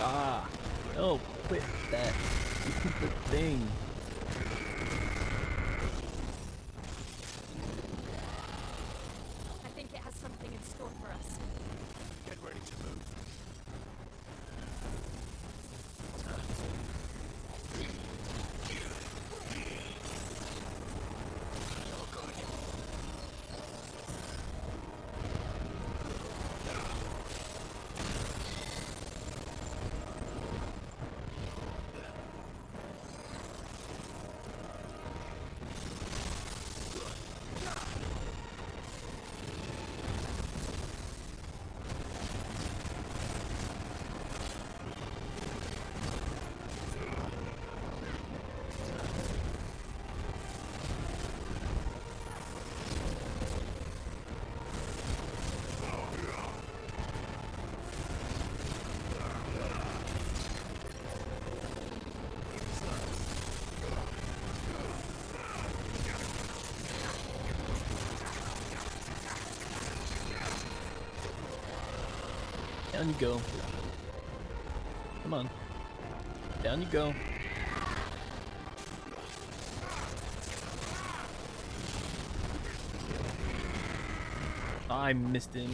Ah, no, quit that stupid thing. I think it has something in store for us. Get ready to move. Down you go. Come on. Down you go. I missed him.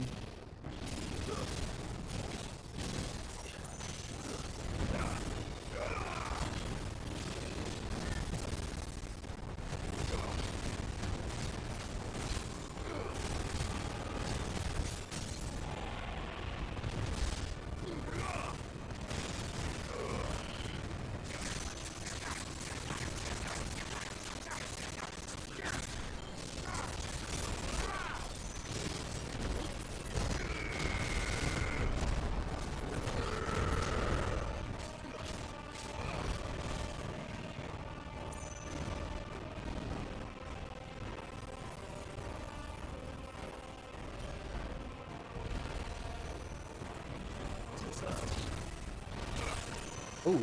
Oh.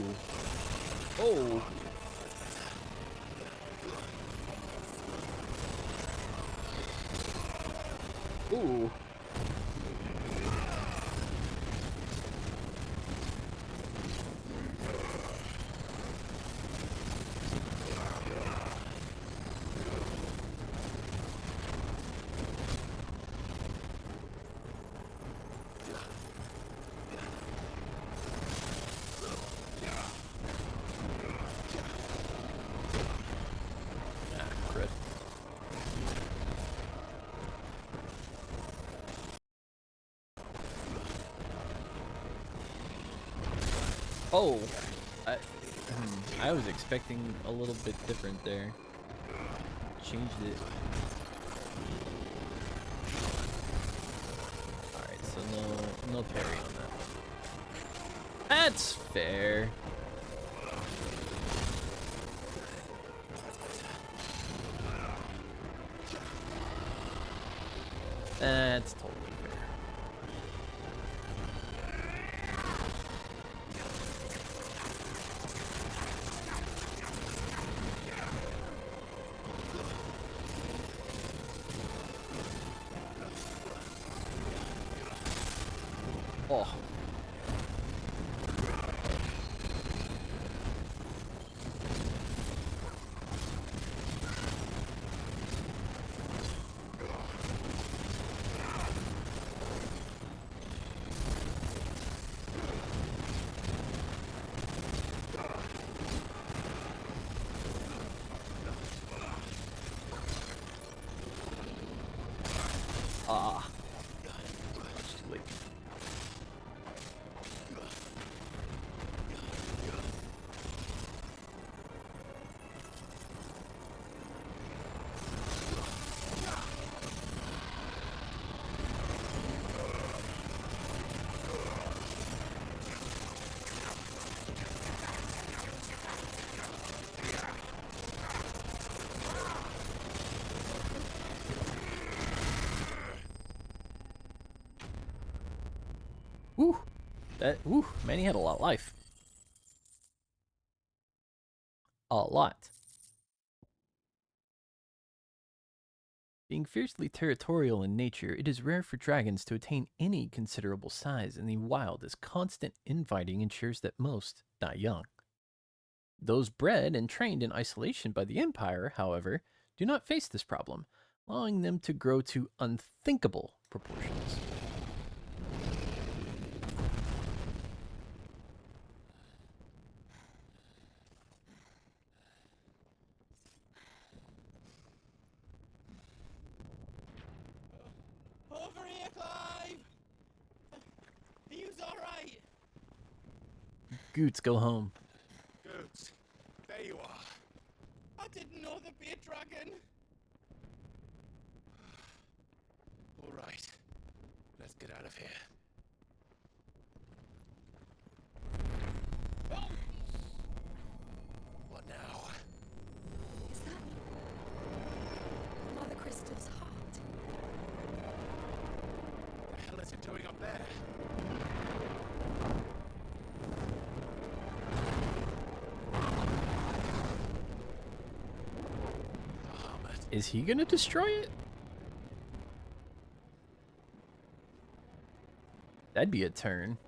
Oh. Ooh. Oh, I was expecting a little bit different there. Changed it. Alright, so no parry on that one. That's fair. That's totally fair. Oh. Ah. It's too late. Woo! Man, he had a lot of life. A lot. Being fiercely territorial in nature, it is rare for dragons to attain any considerable size in the wild, as constant infighting ensures that most die young. Those bred and trained in isolation by the Empire, however, do not face this problem, allowing them to grow to unthinkable proportions. Over here, Clive! Are you alright? Goots, go home. Goots, there you are. I didn't know there'd be a dragon. Alright, let's get out of here. Oh! What now? Is that Mother Crystal's heart? What the hell is it doing up there? Is he gonna destroy it? That'd be a turn.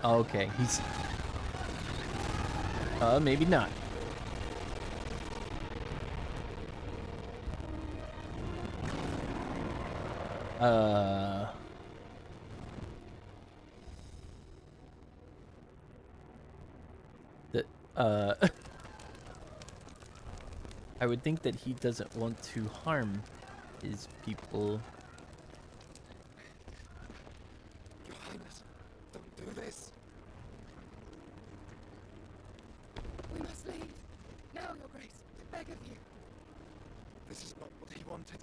Okay, he's... maybe not. I would think that he doesn't want to harm his people. Your Highness, don't do this. We must leave. Now, Your Grace, I beg of you. This is not what he wanted.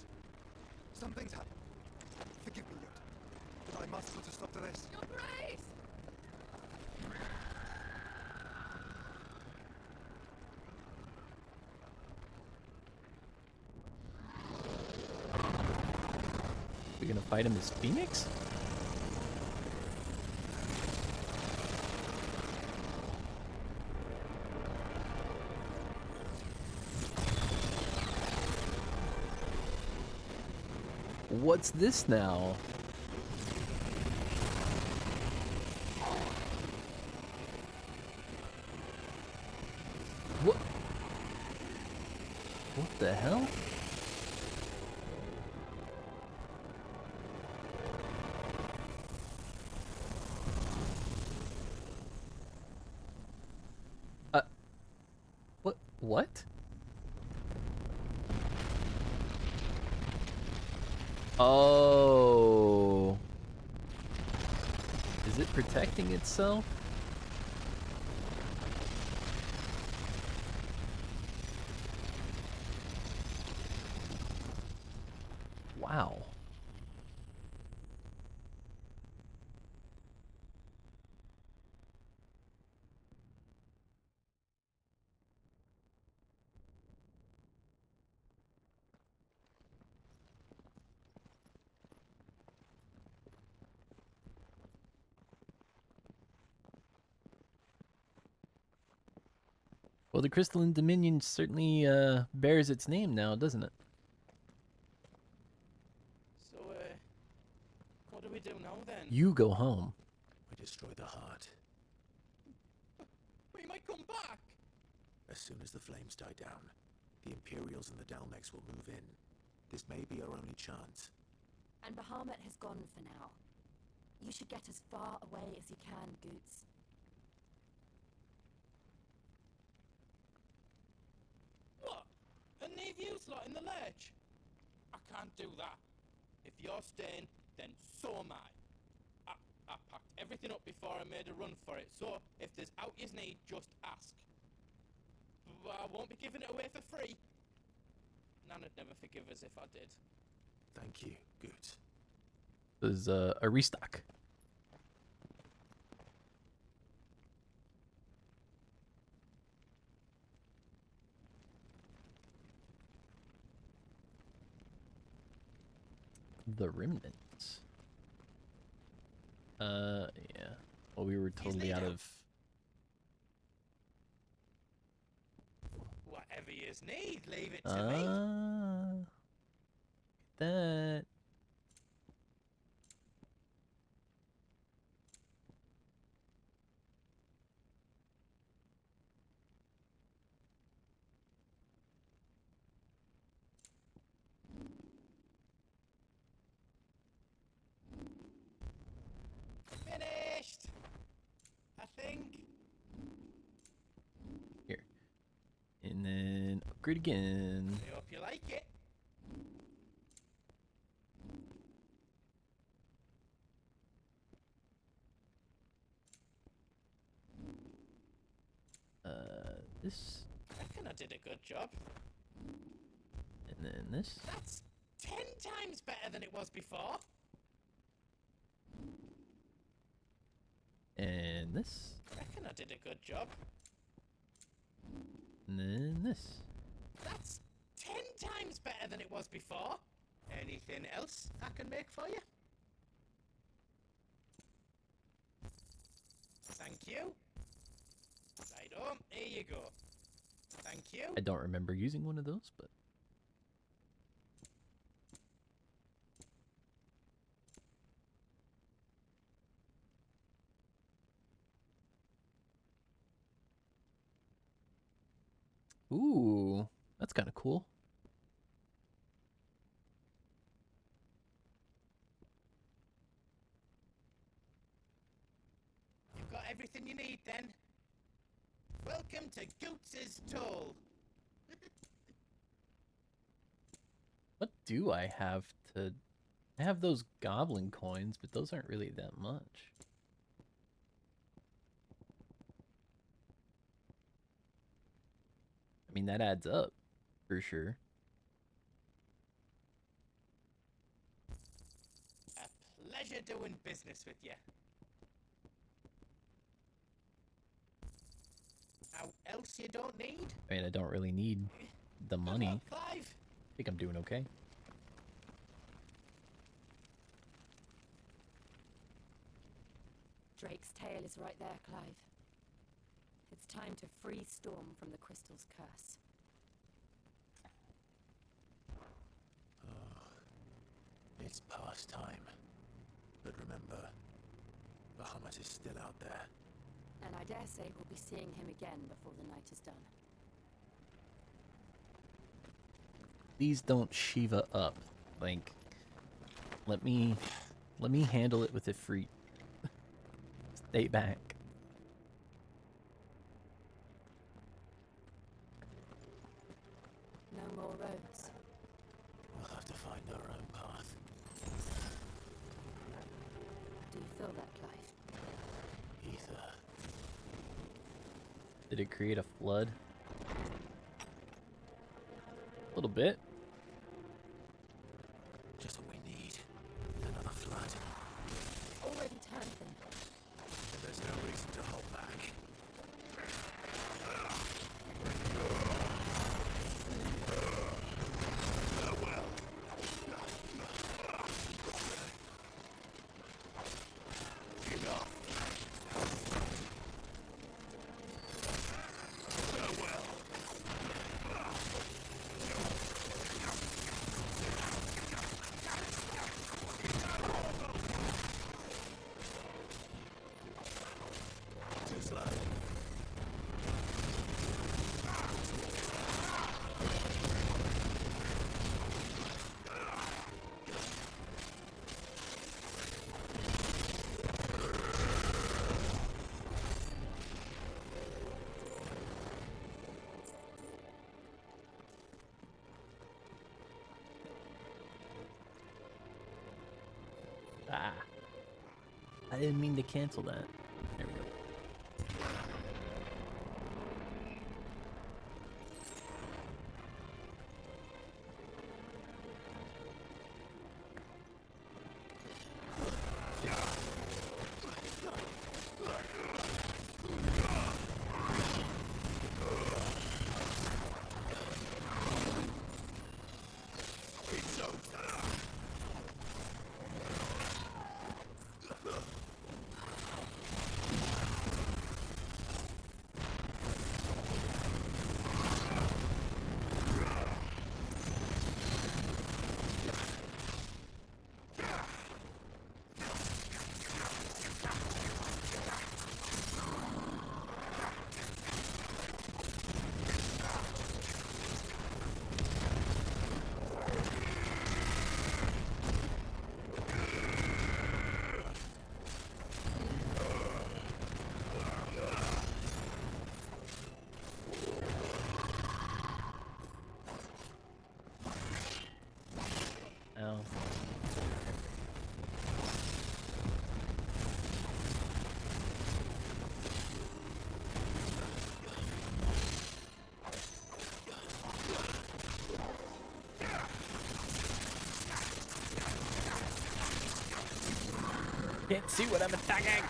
Something's happened. Forgive me, Yod, but I must put a stop to this. Your Grace! We're gonna fight him as Phoenix? What's this now? What? What the hell? What? Oh. Is it protecting itself? Wow. Well, the Crystalline Dominion certainly bears its name now, doesn't it? So, what do we do now then? You go home. We destroy the heart. We might come back! As soon as the flames die down, the Imperials and the Dalmex will move in. This may be our only chance. And Bahamut has gone for now. You should get as far away as you can, Goots. What? And leave you slot in the ledge? I can't do that. If you're staying, then so am I. I packed everything up before I made a run for it, so if there's out you need, just ask. But I won't be giving it away for free. Nana'd never forgive us if I did. Thank you, Goots. There's a restock. The remnants. Yeah. Well, we were totally out of... Whatever you need, leave it to me. That. Finished! I think. Here. And then upgrade again. I hope you like it. This. I reckon I did a good job. And then this. That's 10 times better than it was before. And this. I reckon I did a good job. And then this. That's 10 times better than it was before. Anything else I can make for you? Thank you. Right on, here you go. Thank you. I don't remember using one of those, but... Ooh, that's kind of cool. You've got everything you need then. Welcome to Goots's Toll. What do I have to... I have those goblin coins, but those aren't really that much. I mean, that adds up, for sure. A pleasure doing business with you. How else you don't need? I mean, I don't really need the money. Hello, Clive. I think I'm doing okay. Drake's tail is right there, Clive. It's time to free Storm from the crystal's curse. It's past time. But remember, Bahamut is still out there. And I dare say we'll be seeing him again before the night is done. Please don't Shiva up. Like, let me handle it with a free. Stay back. No more roads. We'll have to find our own path. Do you feel that, Clive? Ether. Did it create a flood? A little bit. Just what we need. Another flood. Already turned them. There's no reason to hold back. Farewell. Enough. Farewell. Too slow. Ah. I didn't mean to cancel that. There we go. It's over. Ow. Can't see what I'm attacking.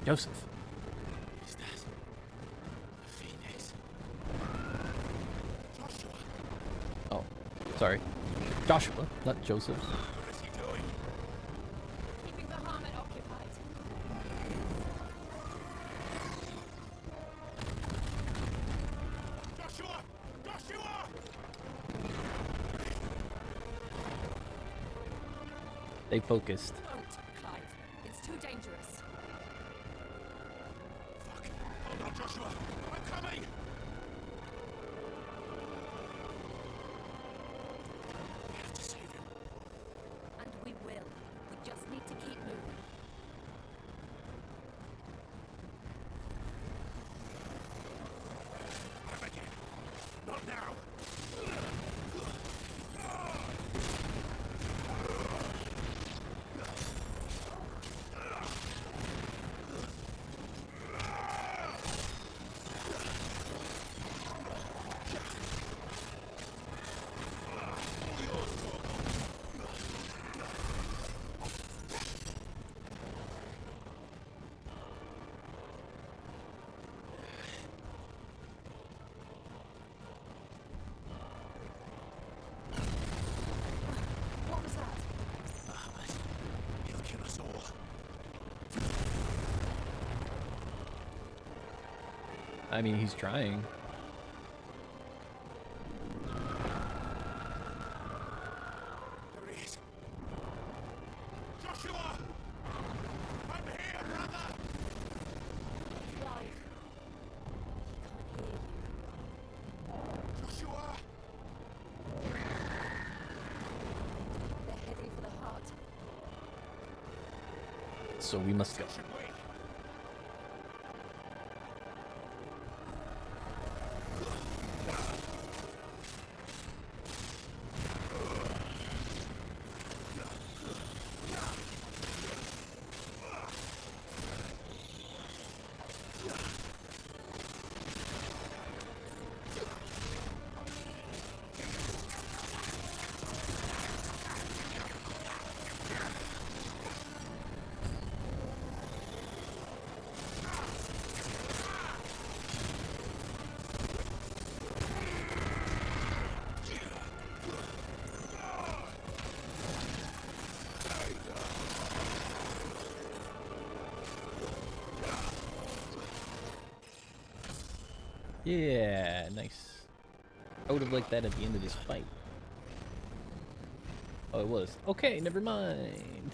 Joseph. Is that a phoenix? Joshua! Oh, sorry. Joshua, not Joseph. What is he doing? Keeping Bahamut occupied. Joshua! Joshua! They focused. Don't, Clive. It's too dangerous. Hold on, Joshua! I'm coming! We have to save him. And we will. We just need to keep moving. Come again! Not now! What was that? Bahamut. He'll kill us all. I mean, he's trying. There he is! Joshua! I'm here, brother! Clive. He can't hear you. Joshua! They're heading for the heart. So we must go. Should wait. Yeah, nice. I would have liked that at the end of this fight. Oh, it was. Okay, never mind.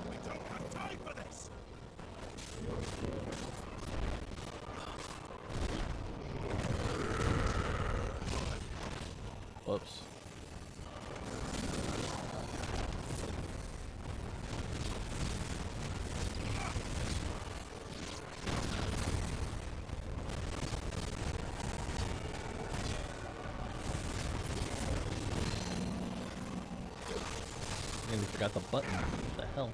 We don't have time for this! Whoops. Nearly forgot the button. What the hell?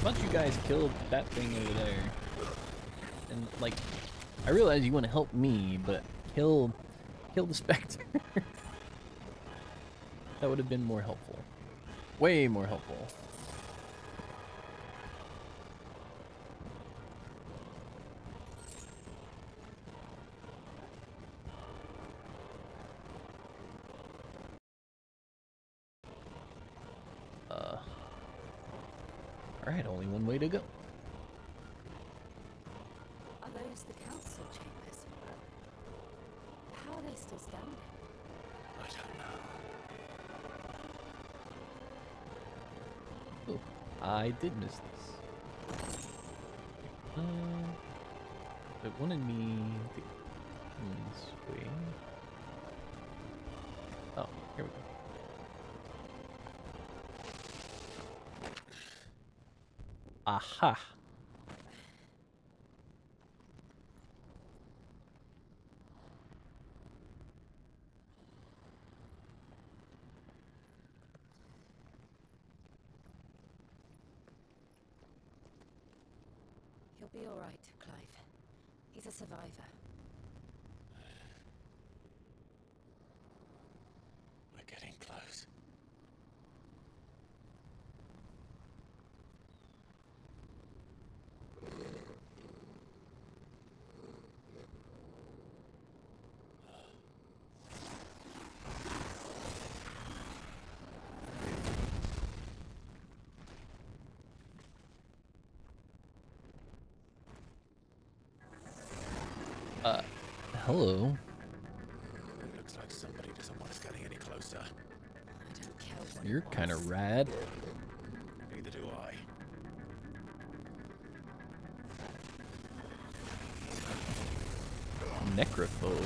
Why don't you guys kill that thing over there? And like, I realize you want to help me, but kill the Spectre. That would have been more helpful. Way more helpful. Alright, only one way to go. Are those the council chambers? How are they still standing? I don't know. Oh, I did miss this. It wanted me to come this way. Oh, here we go. Aha. He'll be all right, Clive. He's a survivor. We're getting close. Hello. It looks like somebody doesn't want us getting any closer. I don't care what You're kind of rad. Neither do I. Necrophobe.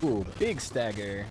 Ooh, big stagger.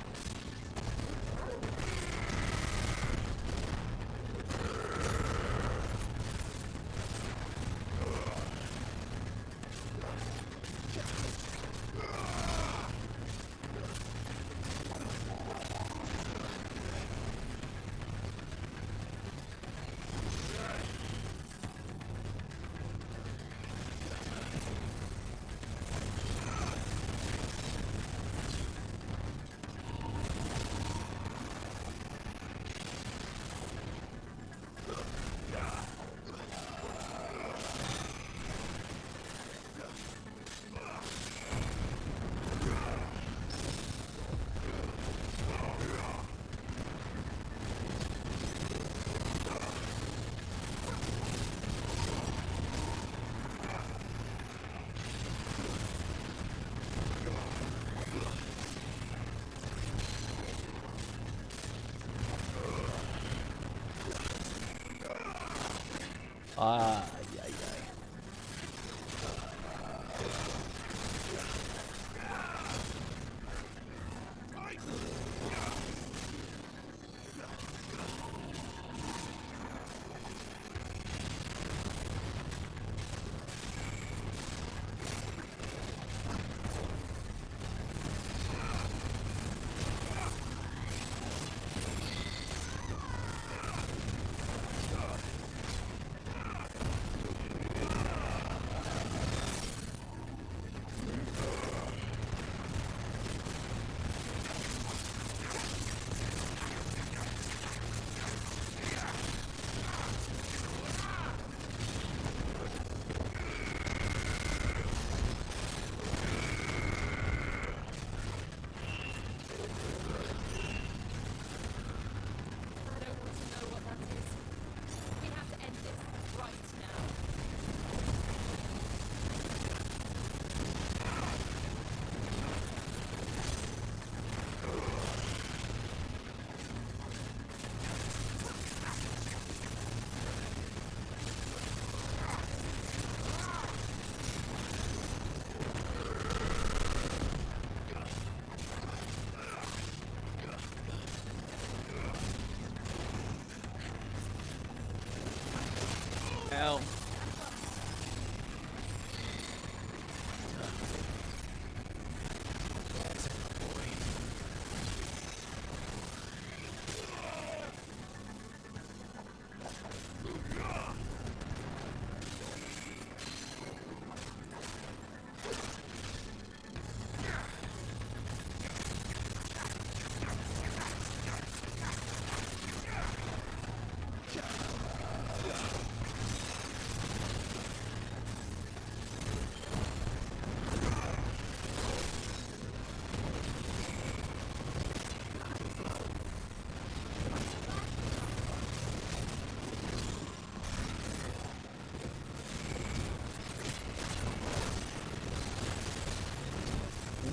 Ah, yeah, yeah.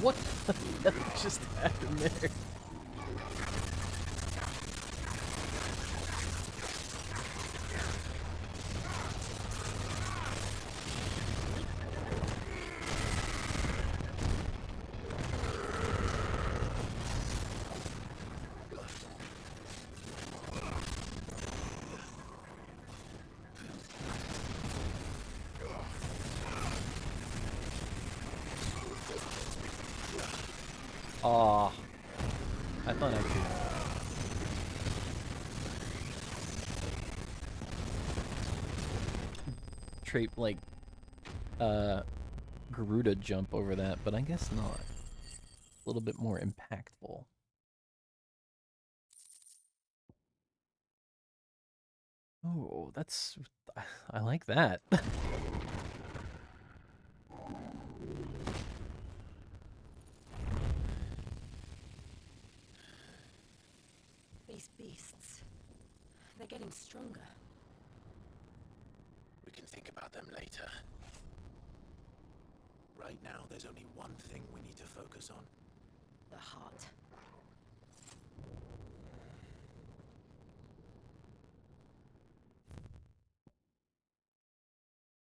What the hell just happened there? Aw. I thought I could. Trape, like, Garuda jump over that, but I guess not. A little bit more impactful. Oh, that's... I like that. These beasts, they're getting stronger. We can think about them later. Right now, there's only one thing we need to focus on. The heart.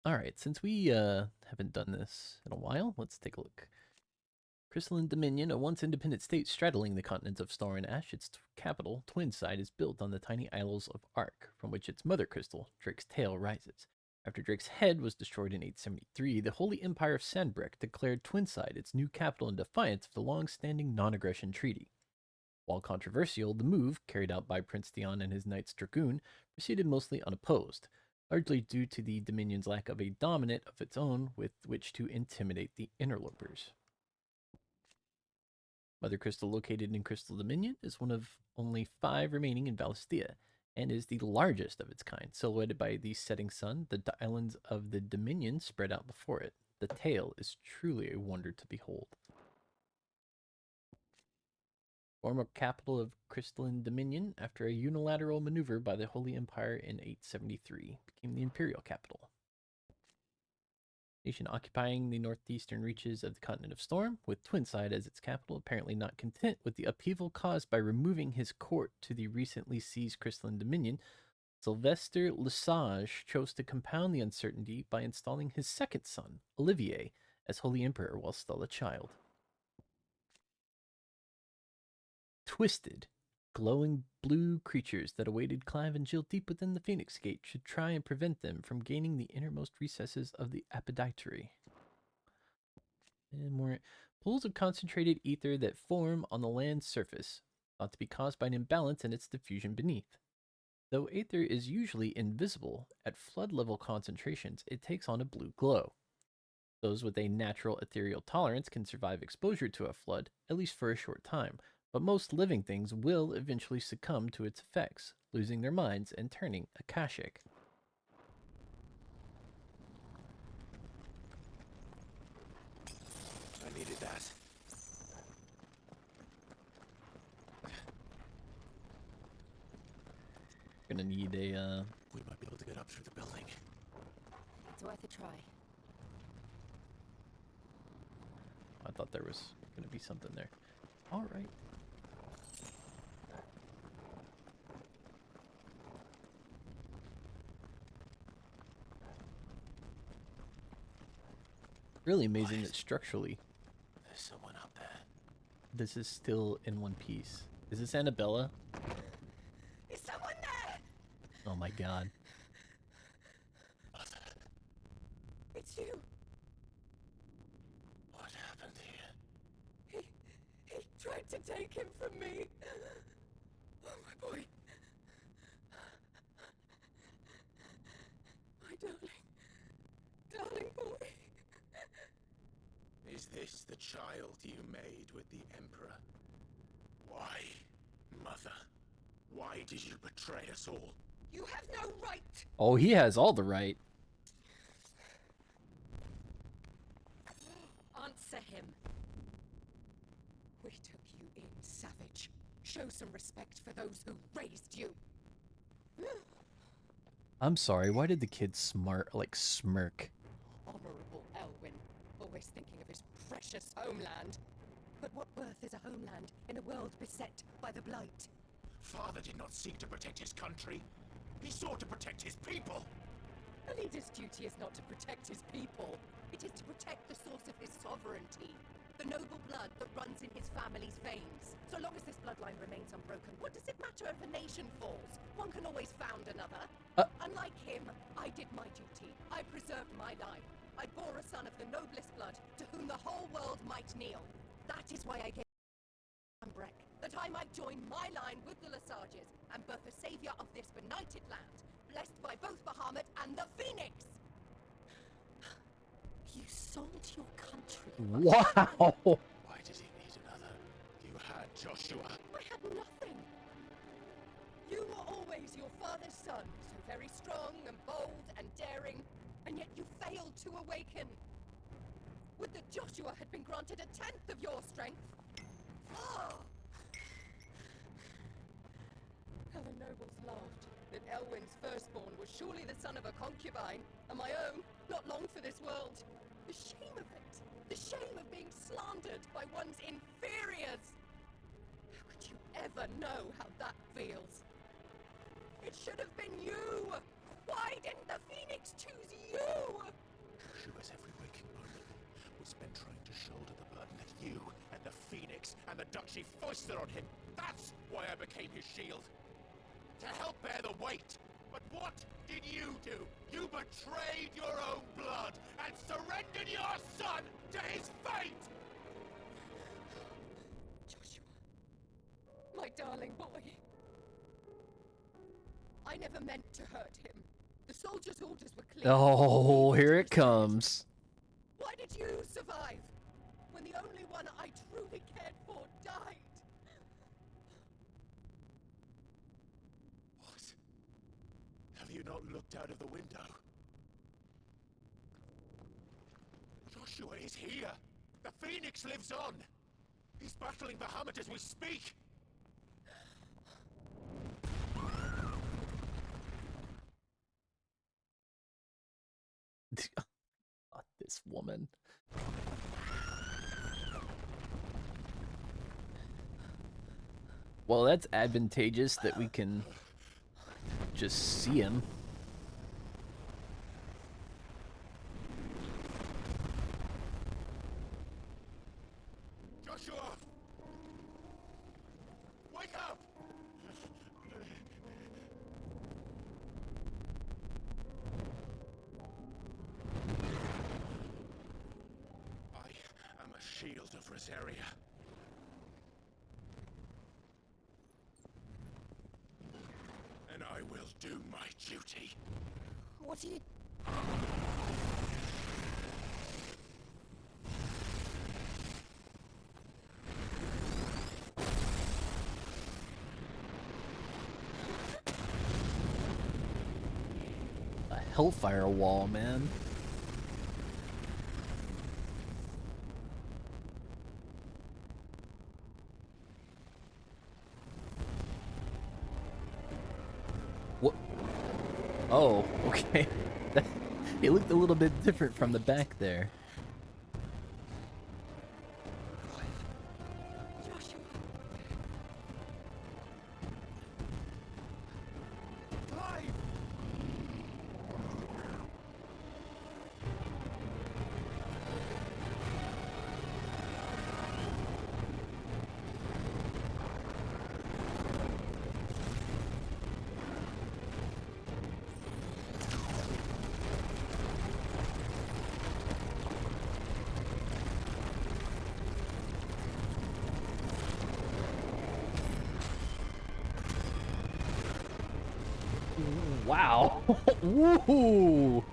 Alright, since we haven't done this in a while, let's take a look. Crystalline Dominion, a once independent state straddling the continents of Star and Ash, its capital, Twinside, is built on the tiny isles of Ark, from which its mother crystal, Drake's tail, rises. After Drake's head was destroyed in 873, the Holy Empire of Sanbreque declared Twinside its new capital in defiance of the long-standing non-aggression treaty. While controversial, the move, carried out by Prince Theon and his Knights Dragoon, proceeded mostly unopposed, largely due to the Dominion's lack of a dominant of its own with which to intimidate the interlopers. Mother Crystal, located in Crystal Dominion, is one of only 5 remaining in Valisthea, and is the largest of its kind, silhouetted by the setting sun, the islands of the Dominion spread out before it. The tail is truly a wonder to behold. Former capital of Crystalline Dominion, after a unilateral maneuver by the Holy Empire in 873, became the imperial capital. Nation occupying the northeastern reaches of the continent of Storm, with Twinside as its capital, apparently not content with the upheaval caused by removing his court to the recently seized Crystalline Dominion, Sylvester Lesage chose to compound the uncertainty by installing his second son, Olivier, as Holy Emperor while still a child. Twisted, glowing blue creatures that awaited Clive and Jill deep within the Phoenix Gate should try and prevent them from gaining the innermost recesses of the Apodictory. And more pools of concentrated ether that form on the land's surface, thought to be caused by an imbalance in its diffusion beneath. Though ether is usually invisible, at flood level concentrations it takes on a blue glow. Those with a natural ethereal tolerance can survive exposure to a flood, at least for a short time, but most living things will eventually succumb to its effects, losing their minds and turning akashic. I needed that. Gonna need a, We might be able to get up through the building. It's worth a try. I thought there was gonna be something there. Alright. Really amazing that structurally There's someone up there. this is still in one piece. Is this Annabella? Is someone there? Oh my god. It's you. What happened here? He tried to take him from me. Oh, my boy. My darling boy. Is this the child you made with the Emperor? Why, Mother? Why did you betray us all? You have no right. Oh, he has all the right. Answer him. We took you in, savage. Show some respect for those who raised you. I'm sorry, why did the kid smirk? Honorable Elwyn, always thinking of his precious homeland. But what worth is a homeland in a world beset by the Blight? Father did not seek to protect his country. He sought to protect his people. A leader's duty is not to protect his people. It is to protect the source of his sovereignty. The noble blood that runs in his family's veins. So long as this bloodline remains unbroken, what does it matter if a nation falls? One can always found another. Unlike him, I did my duty. I preserved my life. I bore a son of the noblest blood, to whom the whole world might kneel. That is why I gave Breck, that I might join my line with the Lesages and birth a savior of this benighted land, blessed by both Bahamut and the Phoenix. You sold your country. Wow. Why did he need another? You had Joshua. I had nothing. You were always your father's son, so very strong and bold and daring, and yet you failed to awaken. Would that Joshua had been granted 1/10 of your strength. Ah! How the nobles laughed that Elwyn's firstborn was surely the son of a concubine, and my own, not long for this world. The shame of it! The shame of being slandered by one's inferiors! How could you ever know how that feels? It should have been you! Why didn't the Phoenix choose you? Joshua's every waking moment was spent trying to shoulder the burden that you and the Phoenix and the Duchy foisted on him. That's why I became his shield. To help bear the weight. But what did you do? You betrayed your own blood and surrendered your son to his fate! Joshua, my darling boy. I never meant to hurt him. The soldiers' orders were clear. Oh, here it comes. Why did you survive when the only one I truly cared for died? What? Have you not looked out of the window? Joshua is here! The Phoenix lives on! He's battling Bahamut as we speak! This woman. Well, that's advantageous that we can just see him. Joshua! Wake up! I am a shield of Rosaria. And I will do my duty. What are you... A hellfire wall, man. What? Oh, okay. It looked a little bit different from the back there. Wow. Woohoo!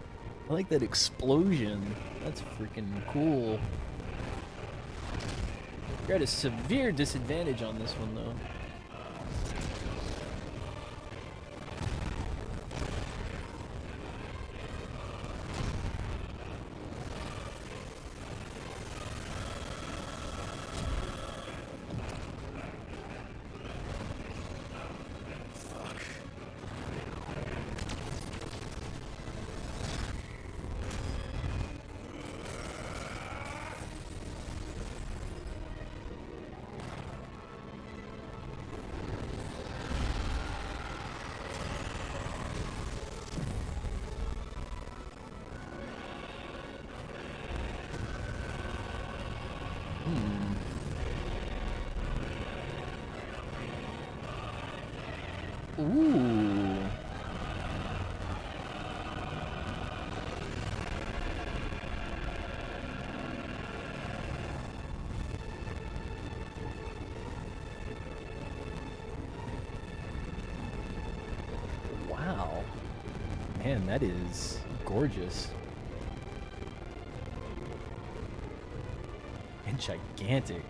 I like that explosion. That's freaking cool. You're at a severe disadvantage on this one, though. Ooh. Wow. Man, that is gorgeous. And gigantic.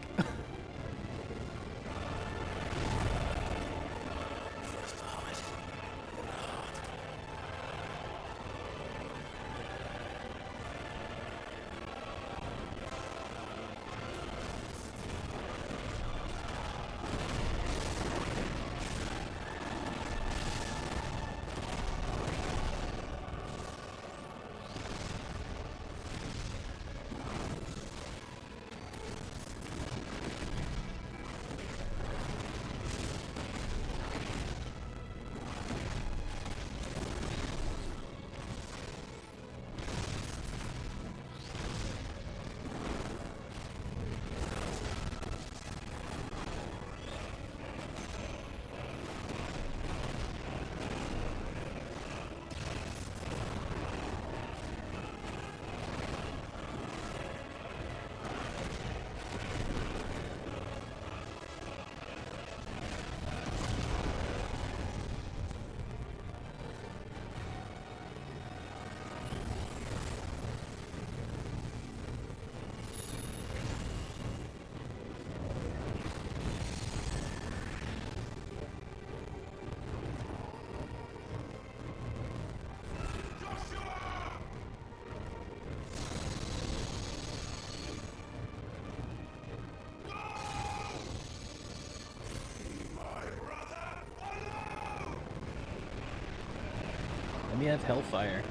Let me have Hellfire.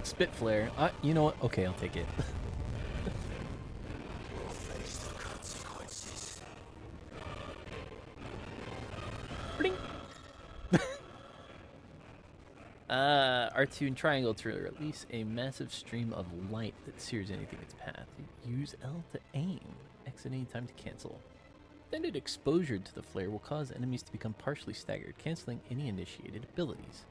Spitflare. You know what? Okay, I'll take it. Bling. R2 and triangle to release a massive stream of light that sears anything in its path. Use L to aim. X at any time to cancel. Extended exposure to the flare will cause enemies to become partially staggered, canceling any initiated abilities.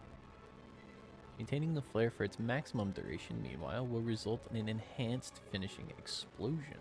Maintaining the flare for its maximum duration, meanwhile, will result in an enhanced finishing explosion.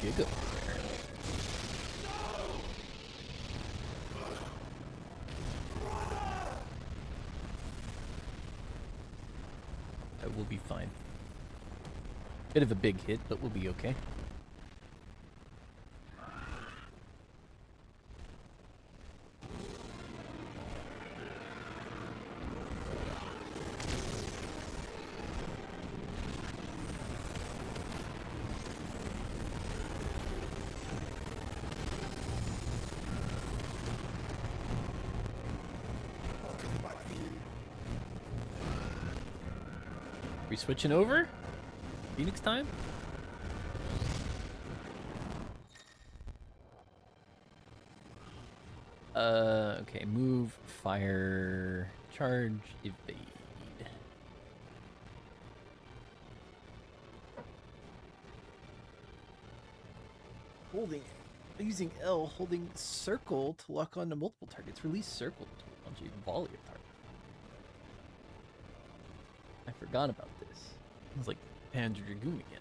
Giga. That will be fine. Bit of a big hit, but we'll be okay. We switching over? Phoenix time? Okay, move, fire, charge, evade. Holding using L, holding circle to lock onto multiple targets. Release circle to launch a volley of targets. I forgot about this. It's like Panzer Dragoon again.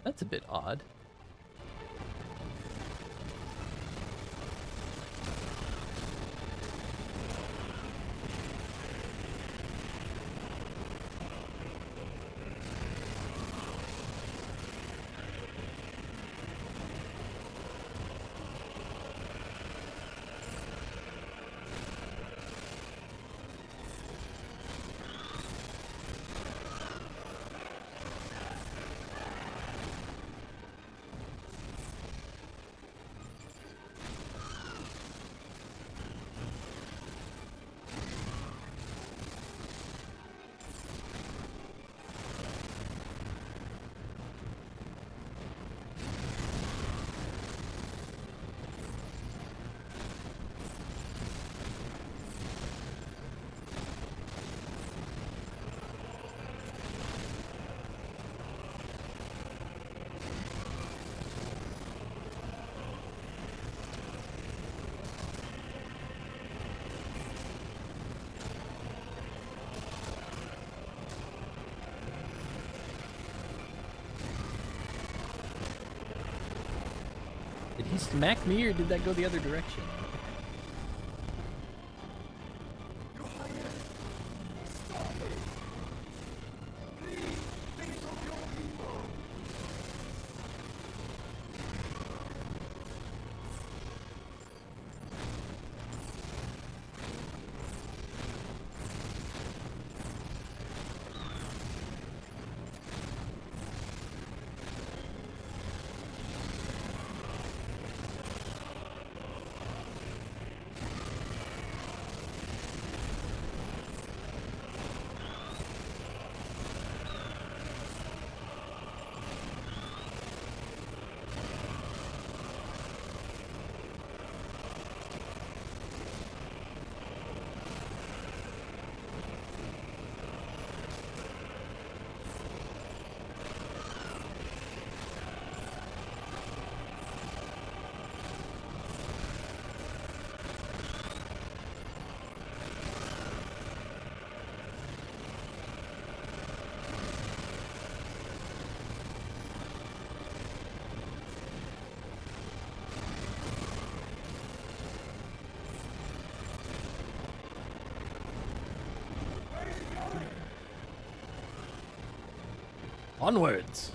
That's a bit odd. Did he smack me or did that go the other direction? Onwards!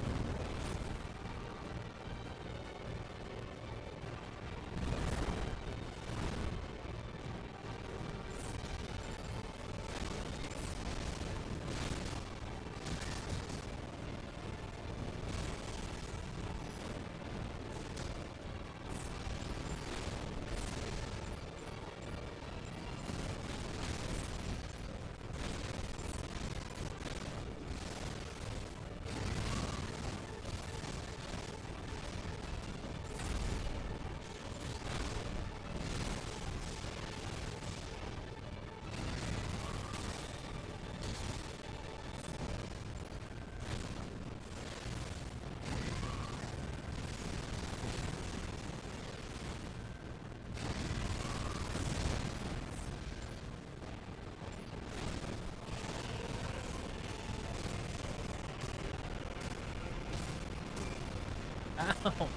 Ow!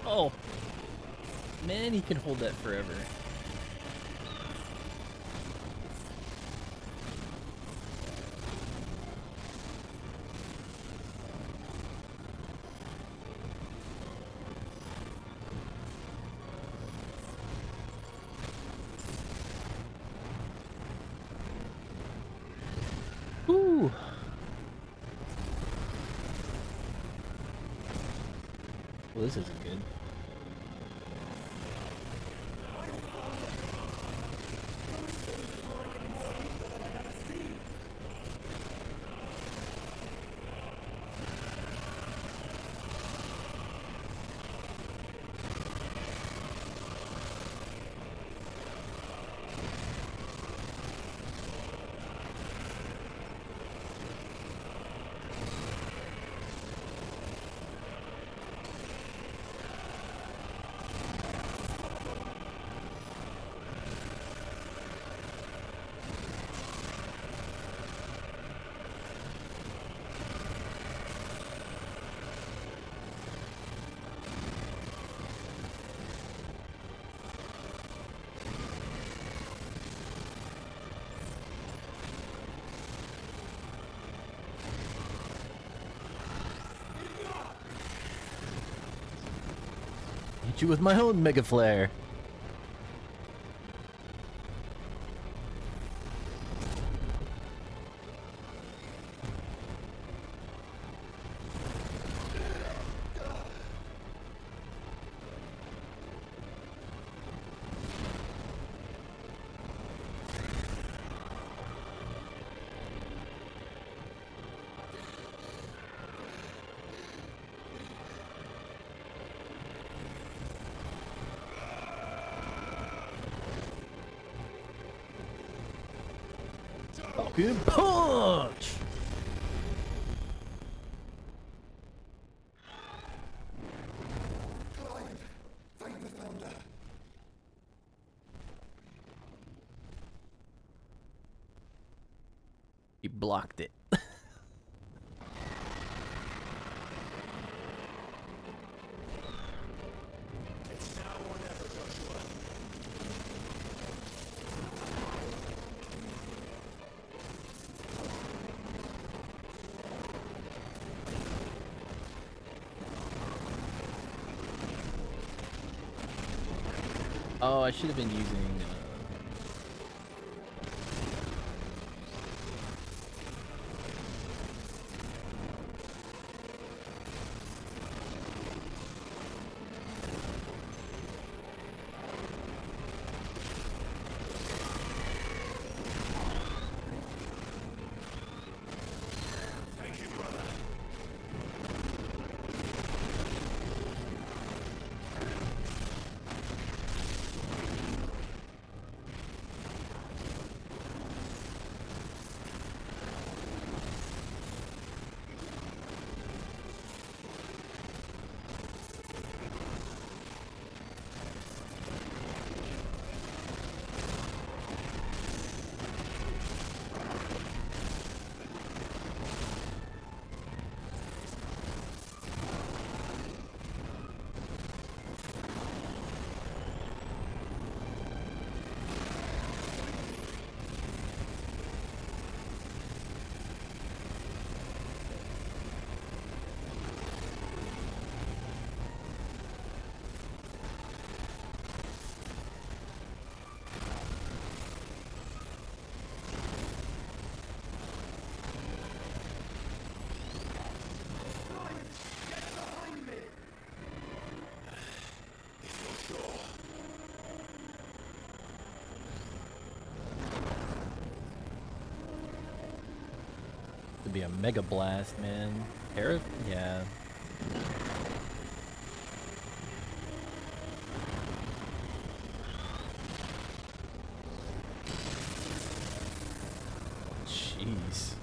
Ow! Man, he can hold that forever. Ooh. Well, this isn't good. Hit you with my own Mega Flare. Falcon Punch! Find the thunder. He blocked it. It's now or never, Joshua. Oh, I should have been using. Thank you, brother. To be a Mega Blast, man. Terra? Yeah. Jeez.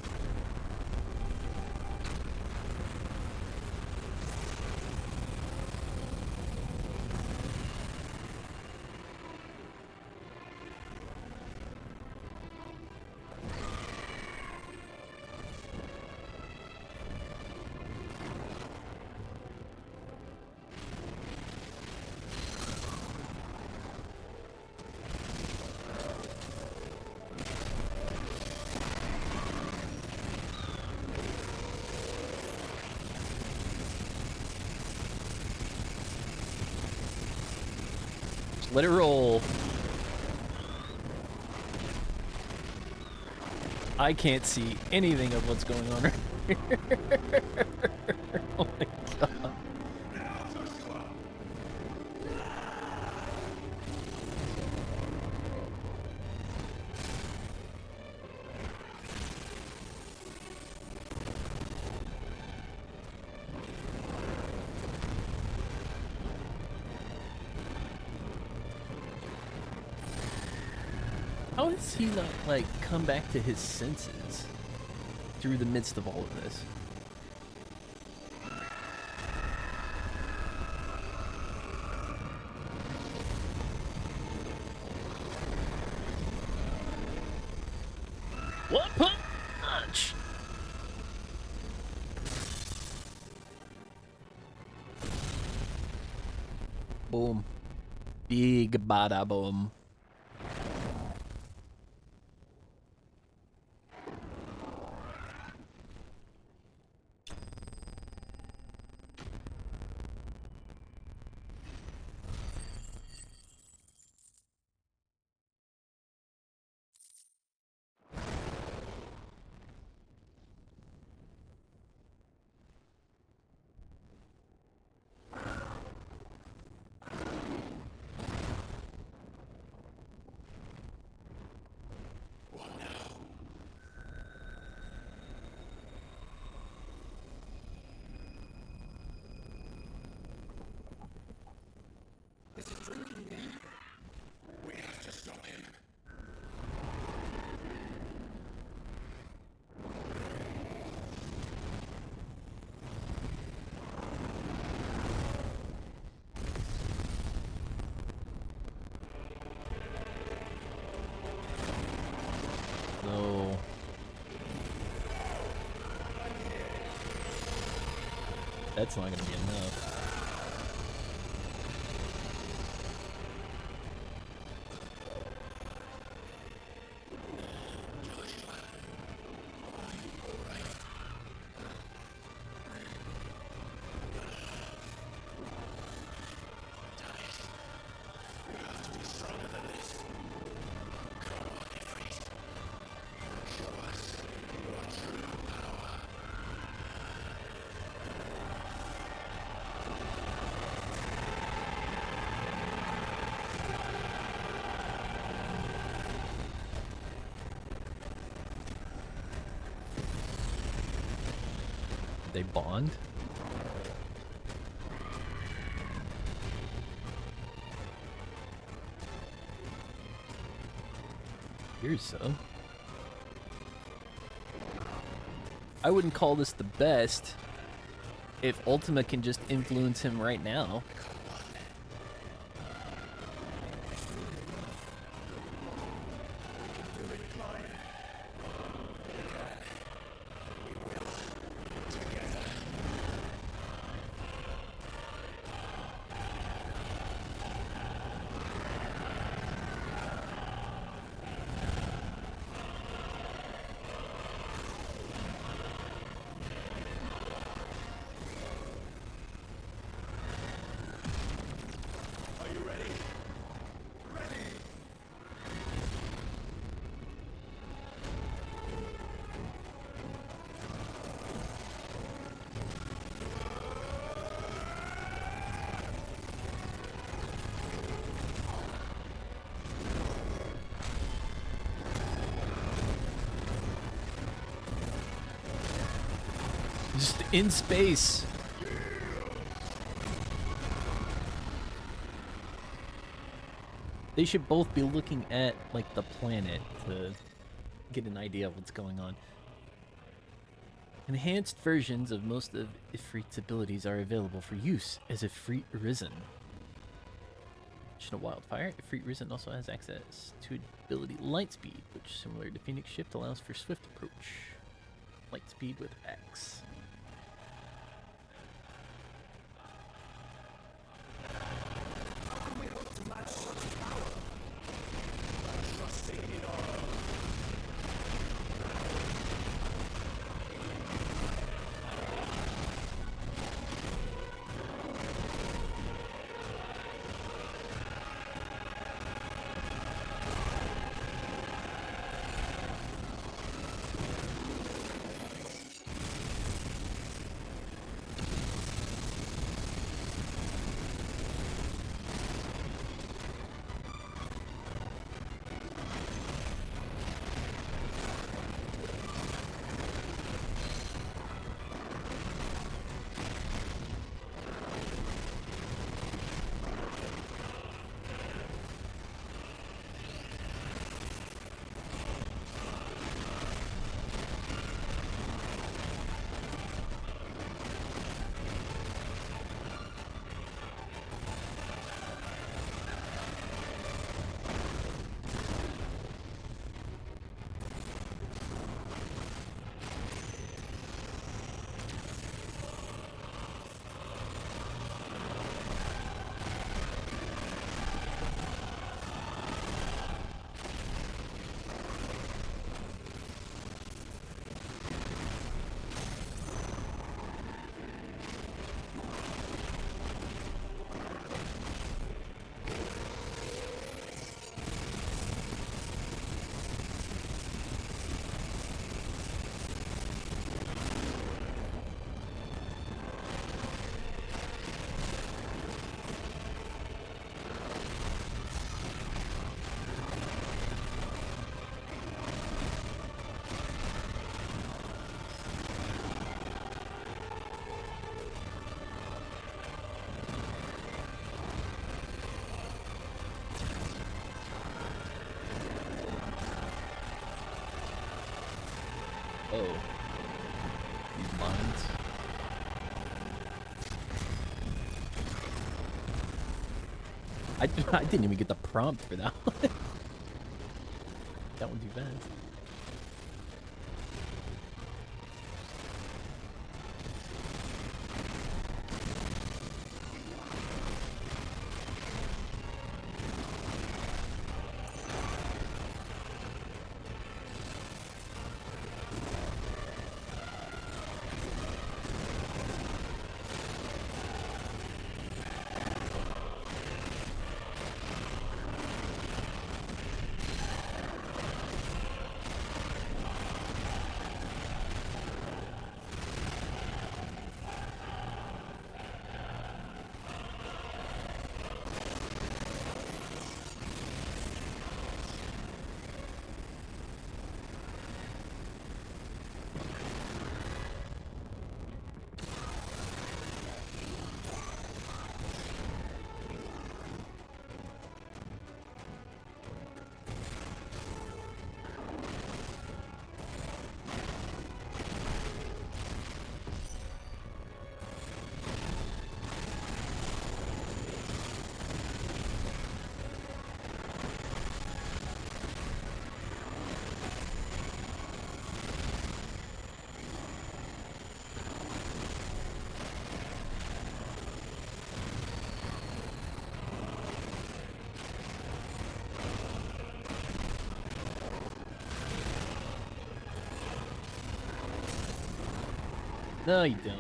Let it roll. I can't see anything of what's going on right here. Oh my god. How does he not, like, come back to his senses through the midst of all of this? What punch? Boom. Big bada boom. That's not gonna be enough. They bond? Here's so. I wouldn't call this the best if Ultima can just influence him right now. Just in space. They should both be looking at, like, the planet to get an idea of what's going on. Enhanced versions of most of Ifrit's abilities are available for use as Ifrit Risen. Additional Wildfire, Ifrit Risen also has access to ability Lightspeed, which, similar to Phoenix Shift, allows for swift approach. Lightspeed with X. Oh. These mines. I didn't even get the prompt for that one. That one too fast. No, you don't.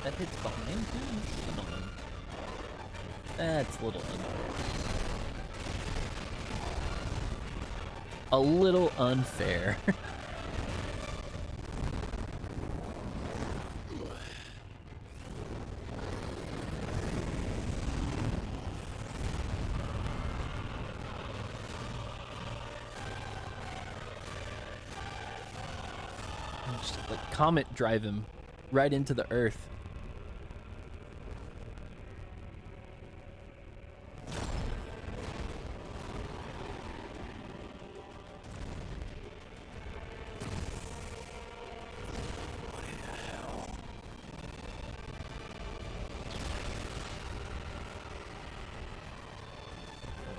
That hits behind him? Annoying. That's a little unfair. A little unfair. Just like comet drive him right into the earth.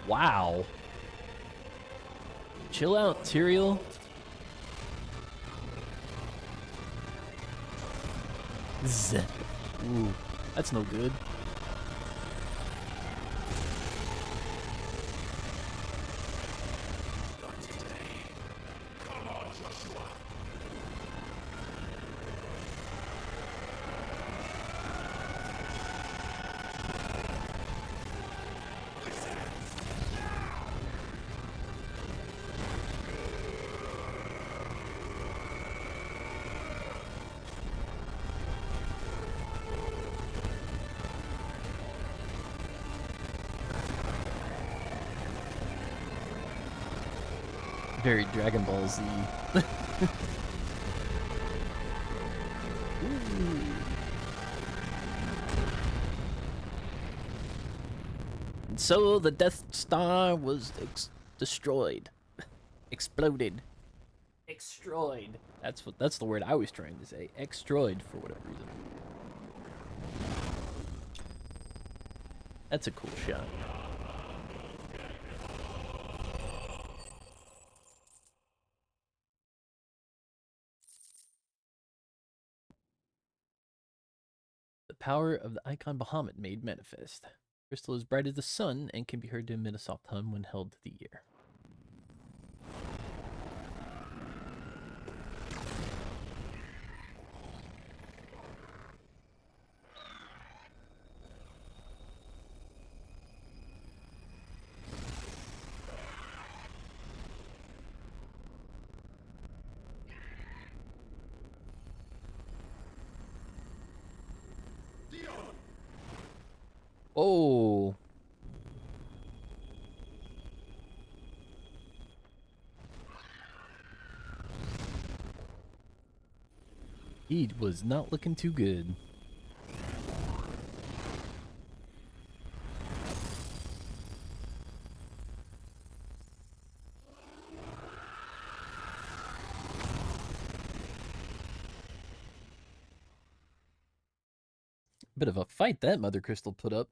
Wow. Chill out, Tyrael. Zzz. Ooh, that's no good. Very Dragon Ball Z. And so the Death Star was destroyed. Exploded. Extroid. That's the word I was trying to say. Extroid for whatever reason. That's a cool shot. The power of the icon Bahamut made manifest. Crystal is bright as the sun and can be heard to emit a soft hum when held to the ear. Oh. He was not looking too good. Bit of a fight that Mother Crystal put up.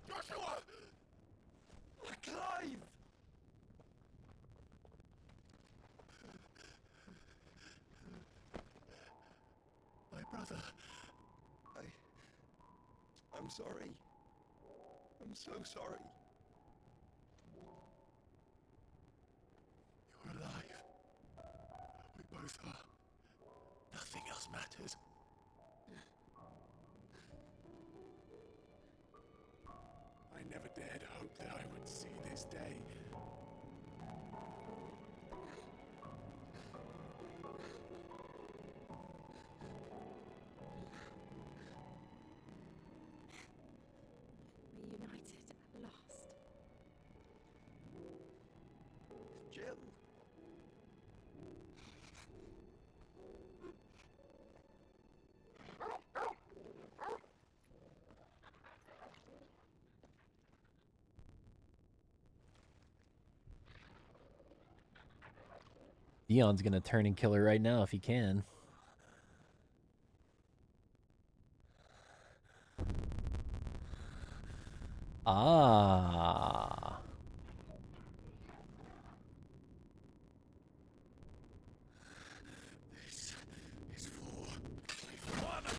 Joshua! Clive! My brother. I'm sorry. I'm so sorry. both are. Nothing else matters. I never dared hope that I would see this day. Reunited at last. Jill. Dion's gonna turn and kill her right now if he can. Ah. This is for my father.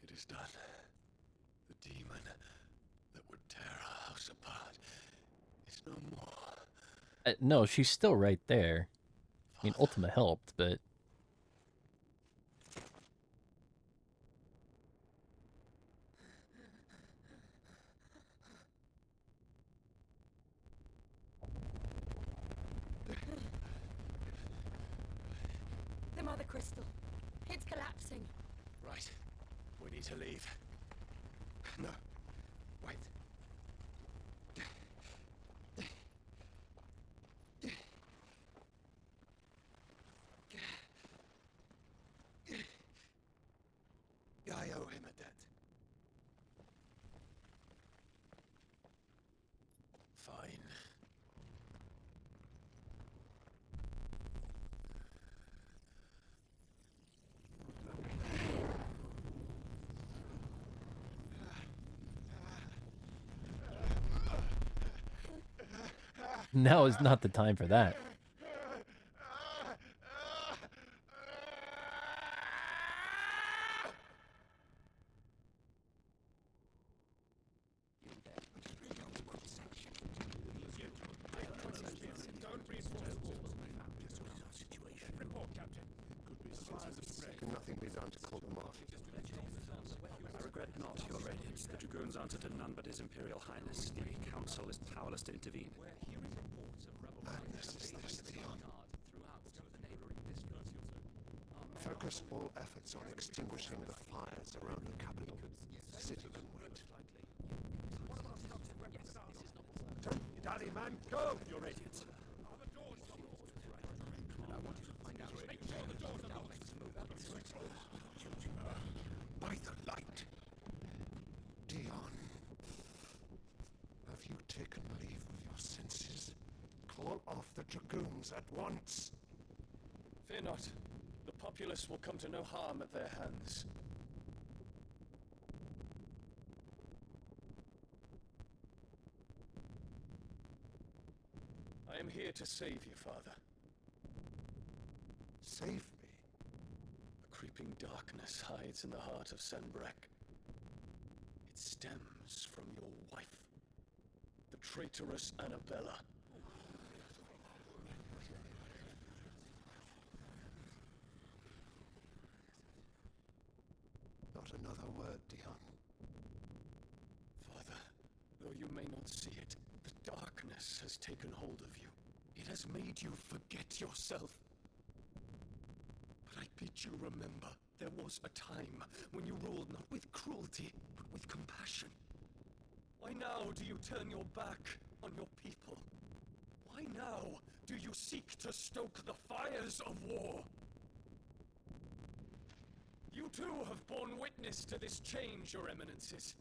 It is done. The demon that would tear our house apart is no more. No, she's still right there. I mean, Ultima helped, but... The Mother Crystal. It's collapsing. Right. We need to leave. No. Wait. I owe him a debt. Fine. Now is not the time for that. Can nothing be done to call them off? I regret not, Your Radiance. The Dragoons answer to none but His Imperial Highness. The Council is powerless to intervene. Madness is this, Theon. Focus all efforts on extinguishing the fires around the capital. The city can wait. Daddy, man, go! Your Radiance. By the light. Dion. Have you taken leave of your senses? Call off the Dragoons at once. Fear not. The populace will come to no harm at their hands. I am here to save you, Father. Save me? A creeping darkness hides in the heart of Sanbrek. It stems from your wife, the traitorous Annabella. Not another word, Dion. Father, though you may not see it, the darkness has taken hold of you. It has made you forget yourself. But I bid you remember, there was a time when you ruled not with cruelty, but with compassion. Why now do you turn your back on your people? Why now do you seek to stoke the fires of war? too have borne witness to this change, your eminences.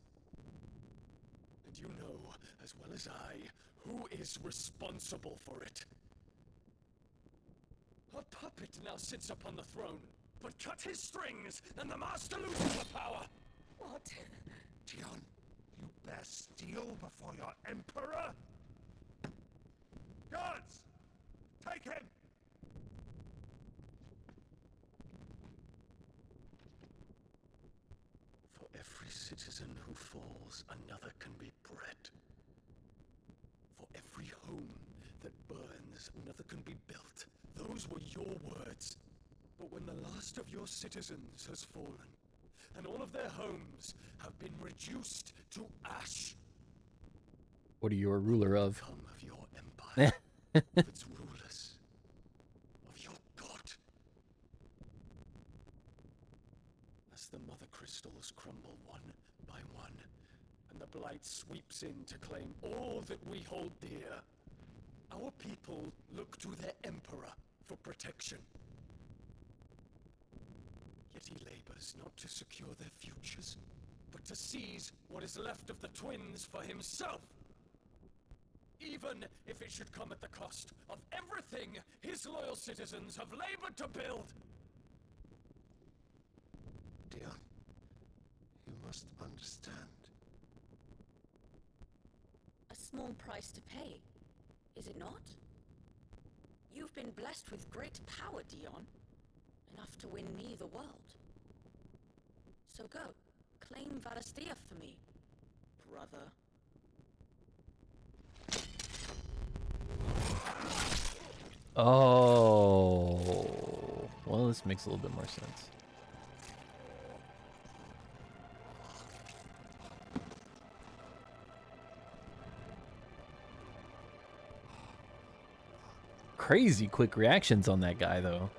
And you know, as well as I, who is responsible for it. A puppet now sits upon the throne, but cut his strings, and the master loses the power! What? Dion, you bear steel before your emperor? Guards! Take him! For every citizen who falls, another can be bred. For every home that burns, another can be built. Those were your words. But when the last of your citizens has fallen, and all of their homes have been reduced to ash, What are you a ruler of? come of your empire, of its rulers, of your god. As the mother crystals crumble one by one, and the blight sweeps in to claim all that we hold dear, our people look to their emperor for protection. Yet he labors not to secure their futures, but to seize what is left of the twins for himself. Even if it should come at the cost of everything his loyal citizens have labored to build. Dion, you must understand. A small price to pay, is it not? You've been blessed with great power, Dion. Enough to win me the world. So go, claim Valisthea for me, brother. Oh, well, this makes a little bit more sense. Crazy quick reactions on that guy, though.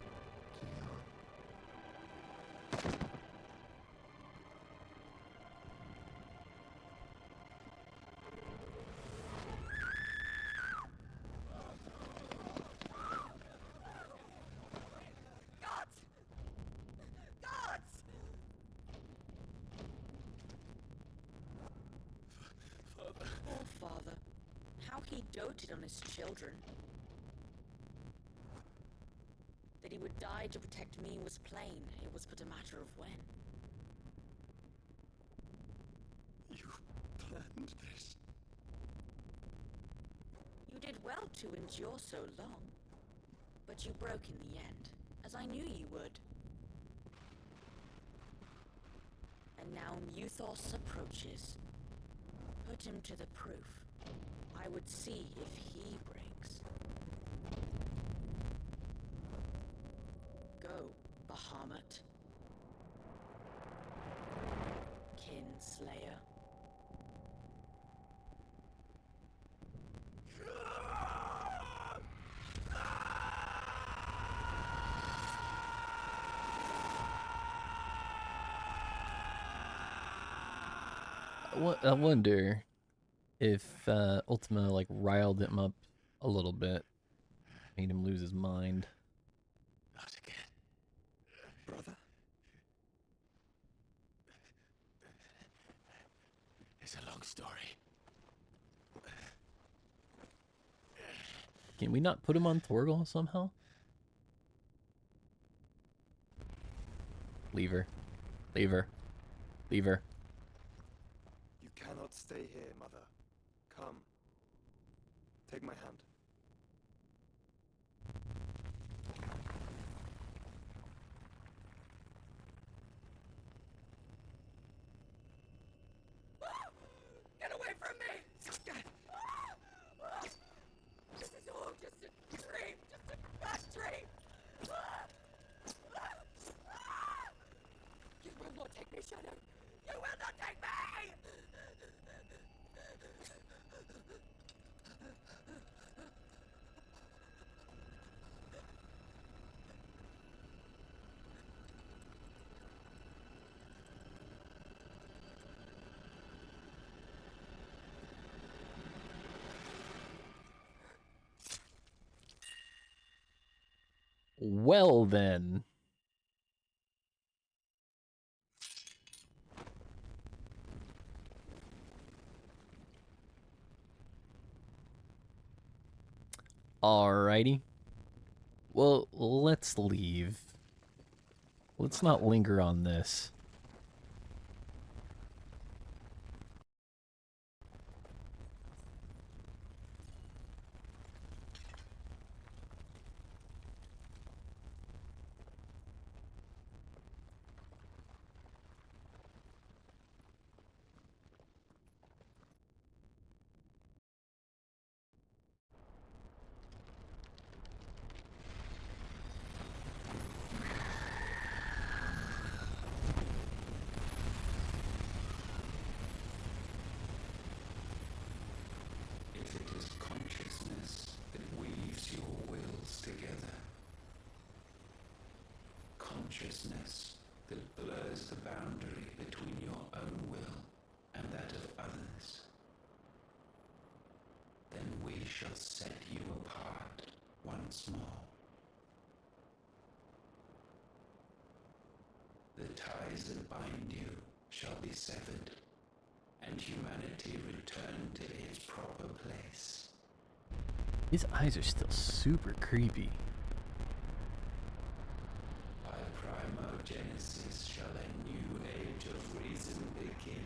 Poor father. How he doted on his children. That he would die to protect me was plain. It was but a matter of when. You planned this? You did well to endure so long. But you broke in the end, as I knew you would. And now Muthos approaches. Put him to the proof. I would see if he breaks. Go, Bahamut. Kinslayer. I wonder if Ultima like riled him up a little bit, made him lose his mind. Not again, brother. It's a long story. Can we not put him on Thorgal somehow? Leave her. Leave her. Leave her. You cannot stay here, Mother. Come. Take my hand. Get away from me! This is all just a dream, just a bad dream! You will not take me, Shadow! You will not take me! Well then. Alrighty. Well, let's leave. Let's not linger on this. If it is consciousness that weaves your wills together, consciousness that blurs the boundary between your own will and that of others, then we shall set you apart once more. The ties that bind you shall be severed, and humanity return to its proper place. His eyes are still super creepy. By primogenesis shall a new age of reason begin.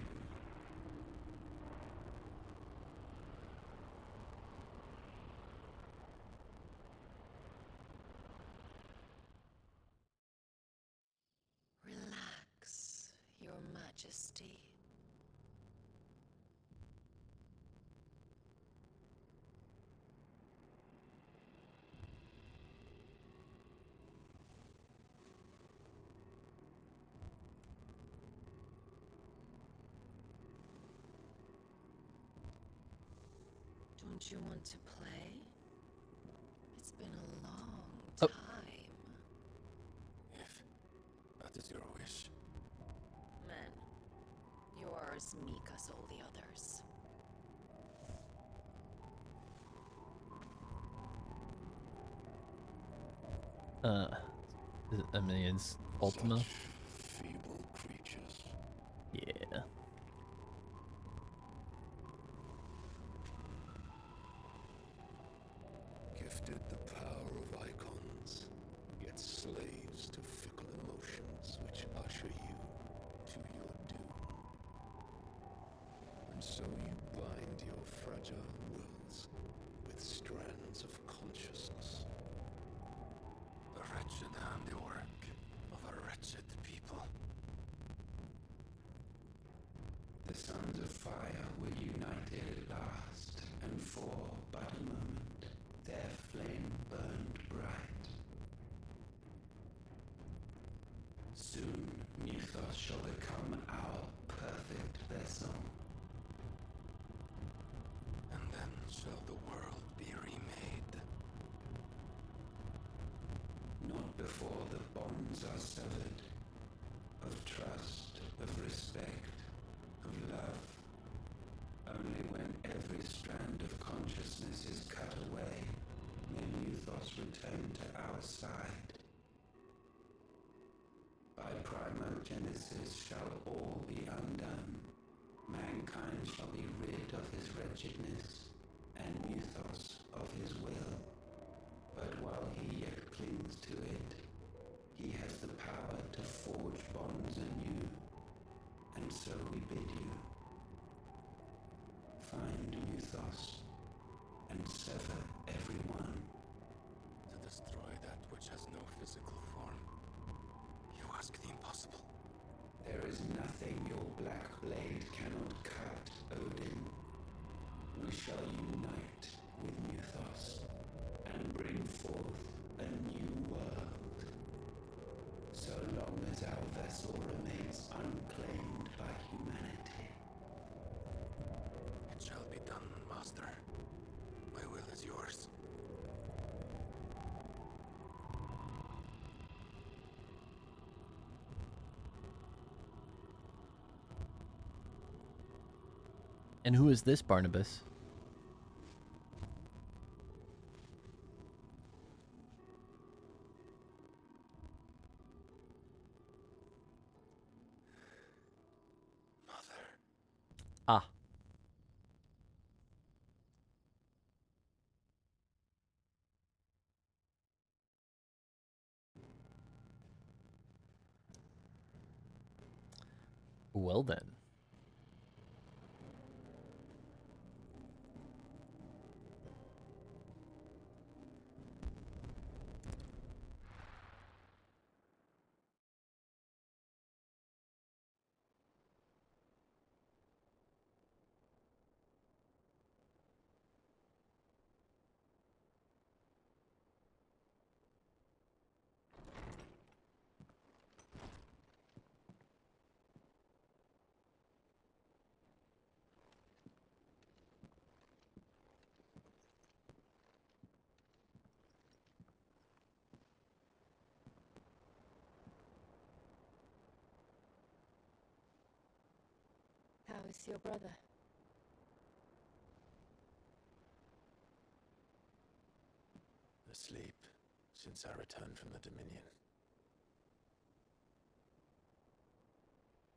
Relax, Your Majesty. Don't you want to play? It's been a long time. If that is your wish. Men, you are as meek as all the others. I mean, it's Ultima. Such feeble creatures. Yeah. Gifted the power of icons, yet slaves to fickle emotions which usher you to your doom. And so you bind your fragile wills with strands of consciousness. A wretched handiwork of a wretched people. The sons of fire were united at last, and for but a moment their flame burned bright. Soon Mythos shall become our perfect vessel. And then shall the world be remade. Not before the bonds are severed, of trust, of respect, of love. Only when every strand of consciousness is cut away may Mythos return to our side. By primogenesis shall all be undone. Mankind shall be rid of his wretchedness, and Mythos of his will. But while he yet clings to it, he has the power to forge bonds anew. And so we bid you, find Mythos and sever everyone. To destroy that which has no physical form. You ask the impossible. There is nothing your black blade cannot cut, Odin. We shall unite with Mythos and bring forth a new world. So long as our vessel remains unclaimed by humanity. It shall be done, Master. My will is yours. And who is this Barnabas? Mother. Ah. Well then. How is your brother? Asleep since I returned from the Dominion.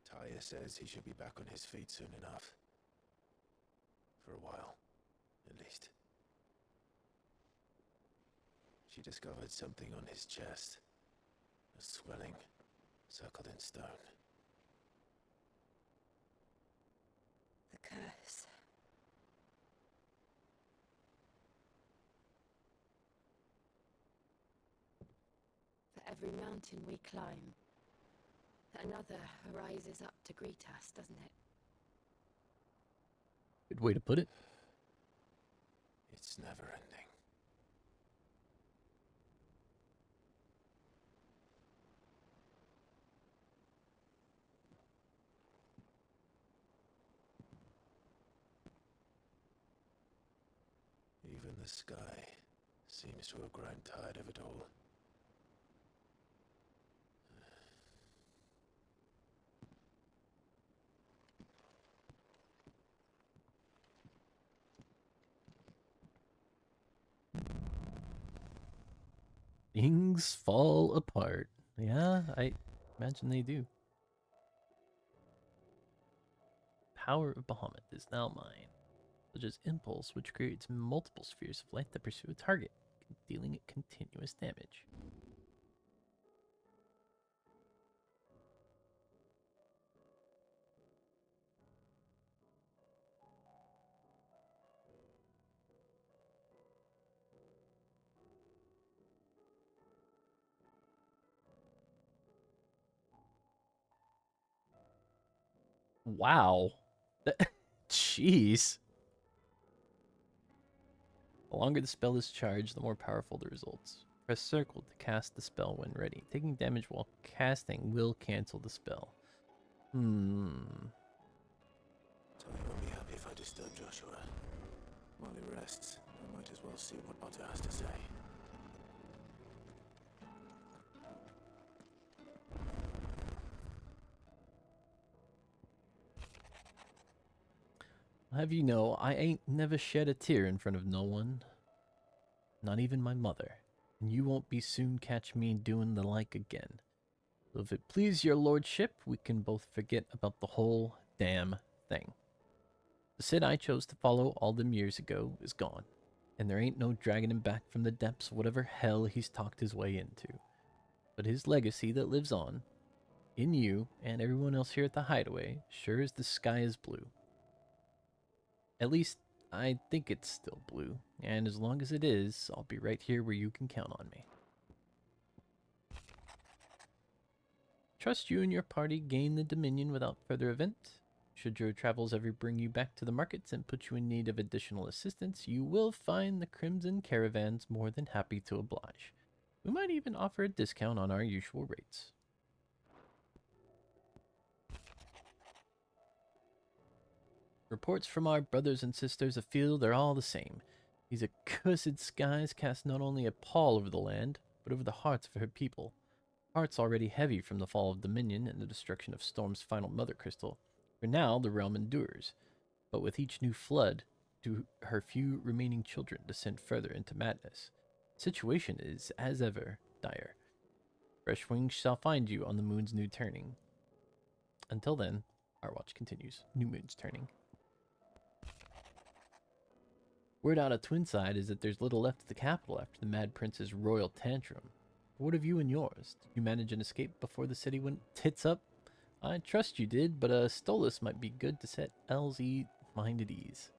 Taya says he should be back on his feet soon enough. For a while, at least. She discovered something on his chest. A swelling, circled in stone. The curse. For every mountain we climb, another rises up to greet us, doesn't it? Good way to put it. It's never ending. Even the sky seems to have grown tired of it all. Things fall apart. Yeah, I imagine they do. Power of Bahamut is now mine. Such as Impulse, which creates multiple spheres of light that pursue a target, dealing it continuous damage. Wow. Jeez. The longer the spell is charged, the more powerful the results. Press circle to cast the spell when ready. Taking damage while casting will cancel the spell. So you won't be happy if I disturb Joshua. While he rests, I might as well see what Otter has to say. I'll have you know, I ain't never shed a tear in front of no one. Not even my mother. And you won't be soon catch me doing the like again. So if it please your lordship, we can both forget about the whole damn thing. The Cid I chose to follow all them years ago is gone. And there ain't no dragging him back from the depths of whatever hell he's talked his way into. But his legacy that lives on, in you and everyone else here at the Hideaway, sure as the sky is blue. At least, I think it's still blue, and as long as it is, I'll be right here where you can count on me. Trust you and your party gain the Dominion without further event. Should your travels ever bring you back to the markets and put you in need of additional assistance, you will find the Crimson Caravans more than happy to oblige. We might even offer a discount on our usual rates. Reports from our brothers and sisters afield are all the same. These accursed skies cast not only a pall over the land, but over the hearts of her people. Hearts already heavy from the fall of Dominion and the destruction of Storm's final mother crystal. For now, the realm endures, but with each new flood, do her few remaining children descend further into madness. The situation is, as ever, dire. Fresh wings shall find you on the moon's new turning. Until then, our watch continues. New moon's turning. Word out of Twinside is that there's little left of the capital after the Mad Prince's royal tantrum. What of you and yours? Did you manage an escape before the city went tits up? I trust you did, but Stolas might be good to set LZ mind at ease.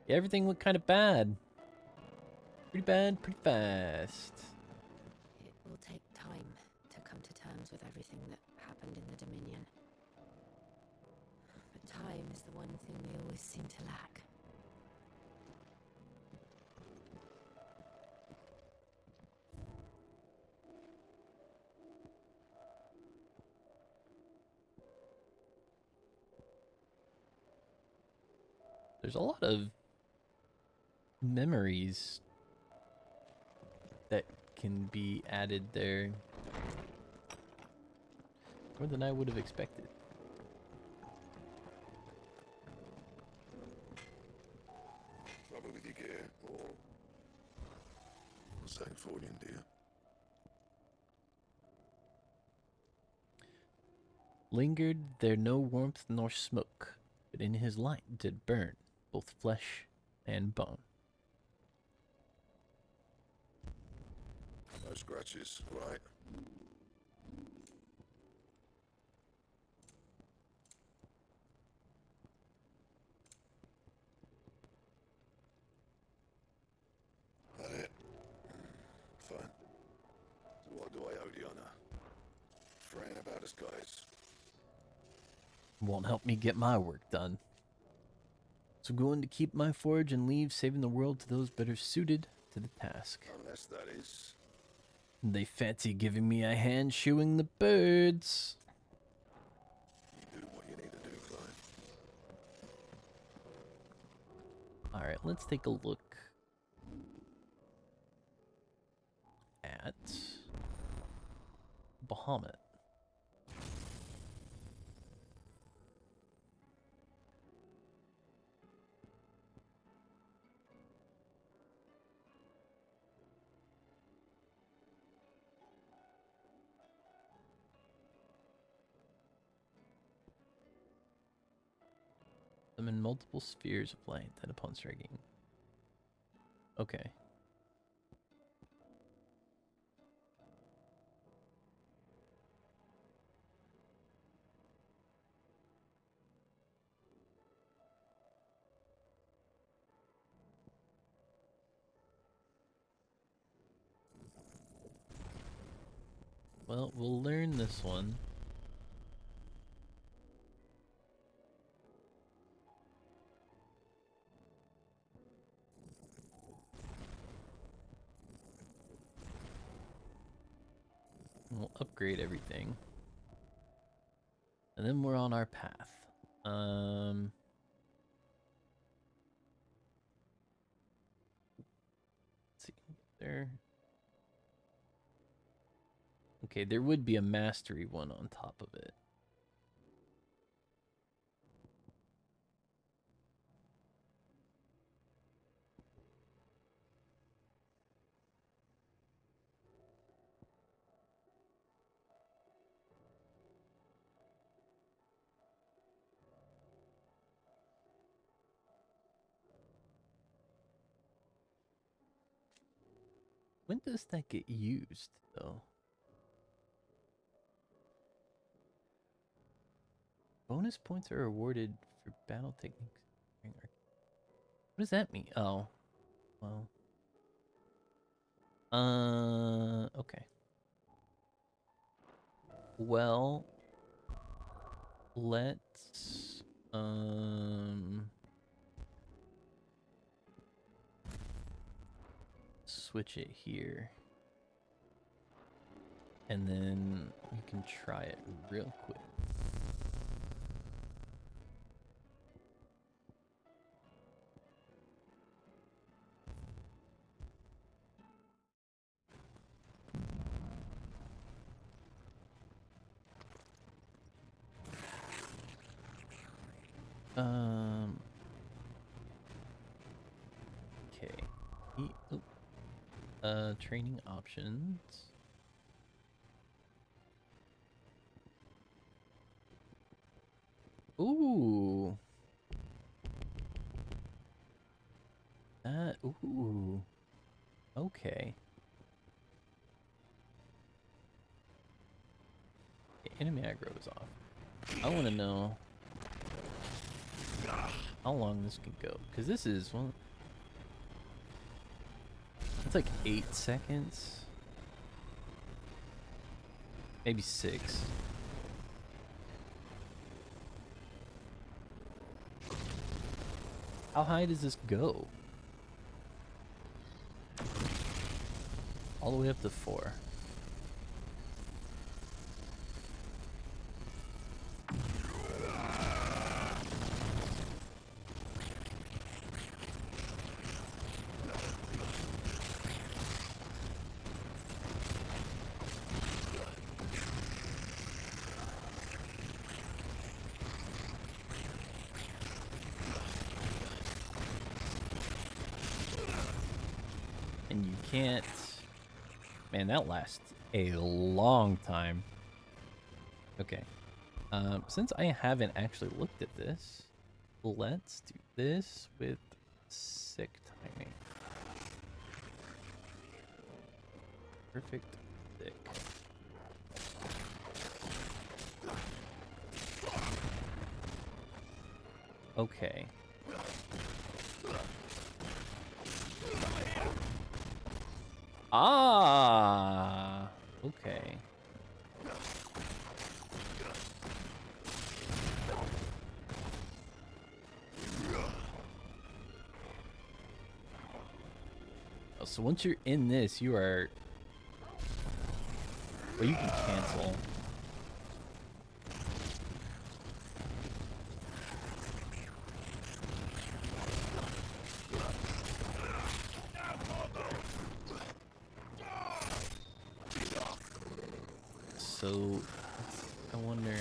Yeah, everything went kind of bad. Pretty bad, pretty fast. It will take time to come to terms with everything that happened in the Dominion. But time is the one thing we always seem to lack. There's a lot of memories that can be added there. More than I would have expected. Trouble with your gear, or Zangfordian, dear? Lingered there no warmth nor smoke, but in his light did burn both flesh and bone. No scratches, right? That it? Fine. So what do I owe the honor? Fraying about us, guys. Won't help me get my work done. So going to keep my forge and leave, saving the world to those better suited to the task. Unless that is... They fancy giving me a hand shoeing the birds. You do what you need to do, Clive. Alright, let's take a look at Bahamut. Summon multiple spheres of light, then upon striking. Okay. Well, we'll learn this one. We'll upgrade everything. And then we're on our path. Let's see. There. Okay, there would be a mastery one on top of it. When does that get used, though? Bonus points are awarded for battle techniques. What does that mean? Oh. Well. Okay. Well, let's switch it here. And then we can try it real quick. Okay. Training options. Ooh. Ooh. Okay. Enemy aggro is off. I want to know how long this can go, because this is one. It's like 8 seconds, maybe 6. How high does this go? All the way up to 4. And you can't... Man, that lasts a long time. Okay. Since I haven't actually looked at this, let's do this with sick timing. Perfect sick. Okay. Ah, okay. Oh, so once you're in this, you are... Well, you can cancel. So, I wonder...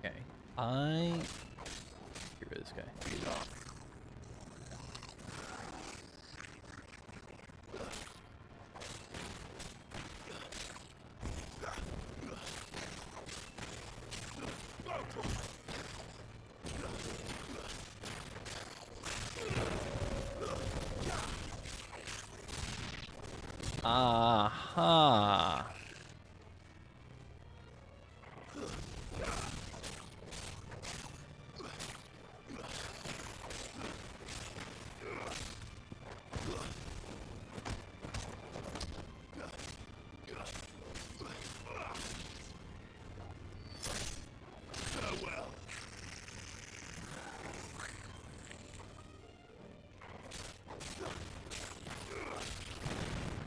Okay, get rid of this guy. Aha!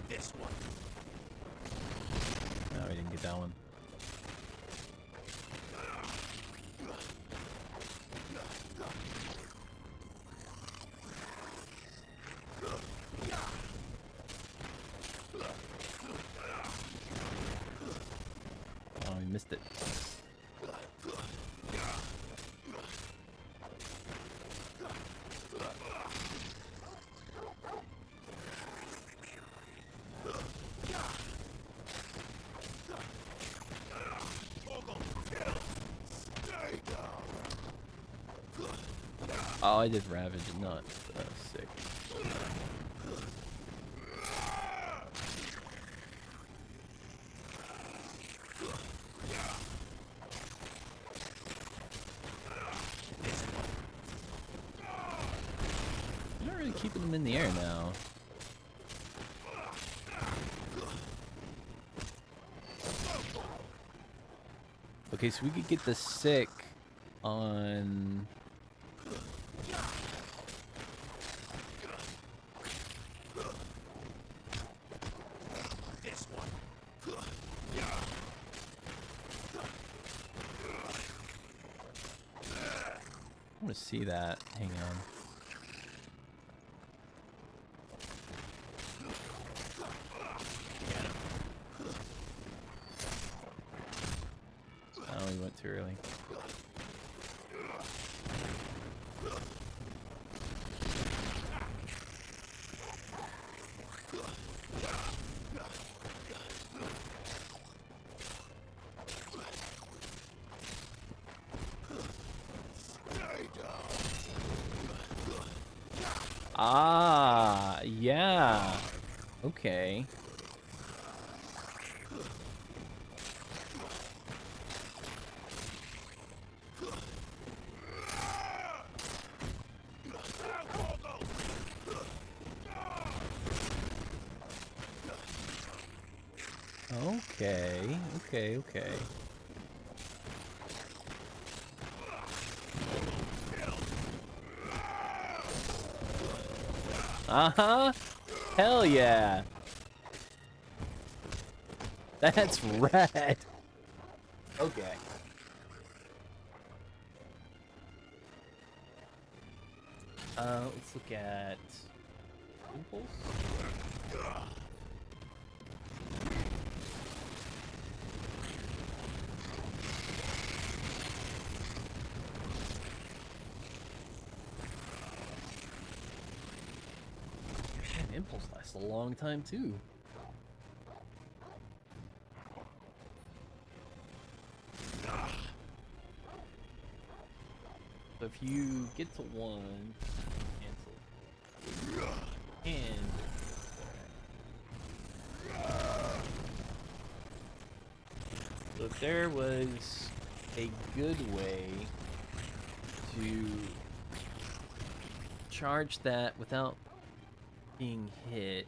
This one. No, we didn't get that one. Oh, we missed it. Oh, I did Ravage and not sick. You're not really keeping them in the air now. Okay, so we could get the sick on... This one. I want to see that. Hang on. too early. Ah, yeah. Okay. Okay, okay. Uh-huh. Hell yeah. That's rad. Okay. Let's look at impulse. Man, impulse lasts a long time too. So if you get to 1, cancel. And so if there was a good way to charge that without being hit.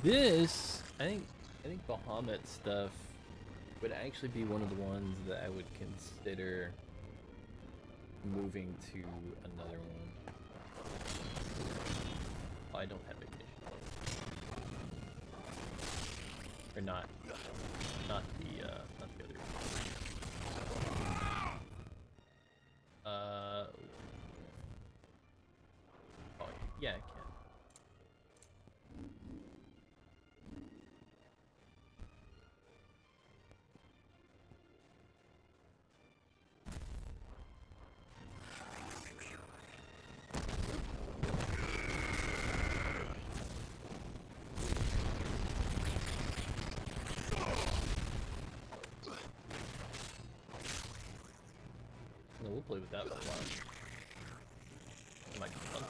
This, I think Bahamut stuff would actually be one of the ones that I would consider moving to another one. Oh, I don't have ignition. Or not the not the other one. Oh yeah, I can. No, we'll play with that for a while. It might be fun.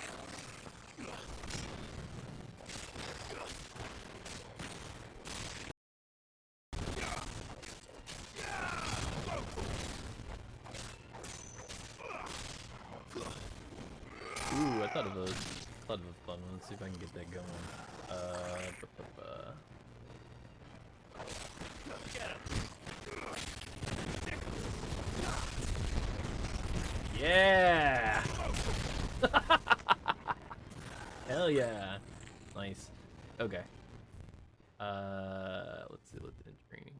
Ooh, I thought of a fun one. Let's see if I can get that going. Yeah! Hell yeah! Nice. Okay. Let's see. Let's training.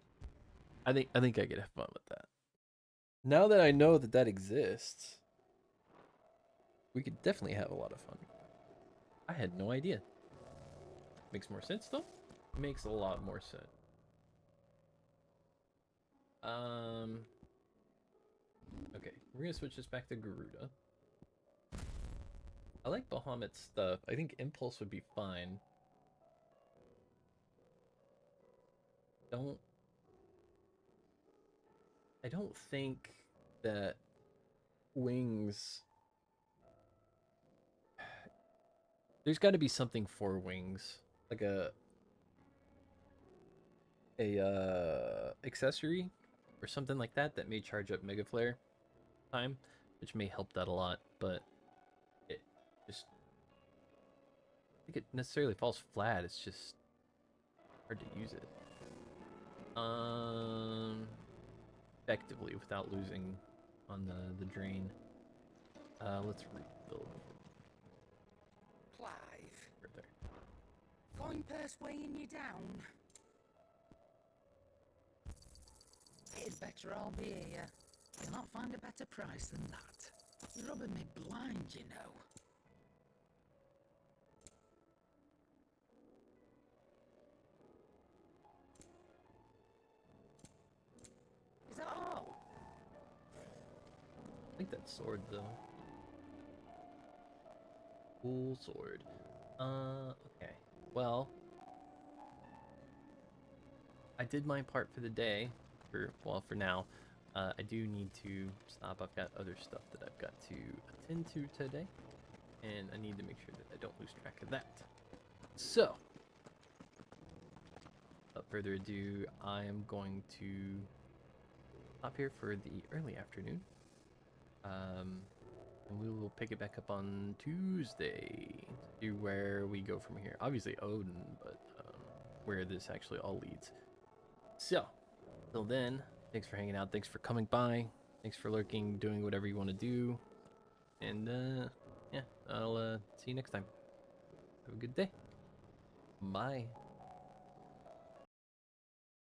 I think I could have fun with that. Now that I know that exists, we could definitely have a lot of fun. I had no idea. Makes more sense though. Makes a lot more sense. Okay, we're gonna switch this back to Garuda. I like Bahamut stuff. I think Impulse would be fine. I don't think that Wings There's got to be something for wings, like a accessory or something like that that may charge up Mega Flare time, which may help that a lot. But it just, I think it necessarily falls flat. It's just hard to use it effectively without losing on the drain. Let's rebuild. Clive. Right there. Fine purse weighing you down. It's better I'll be here. You'll not find a better price than that. You're rubbing me blind, you know. Is that all? I think that's sword though. Cool sword. Okay. Well, I did my part for the day. For now. I do need to stop. I've got other stuff that I've got to attend to today, and I need to make sure that I don't lose track of that. So, without further ado, I am going to stop here for the early afternoon. And we will pick it back up on Tuesday to see where we go from here. Obviously Odin, but where this actually all leads. So, till then, thanks for hanging out. Thanks for coming by. Thanks for lurking, doing whatever you want to do. And, yeah, I'll see you next time. Have a good day. Bye.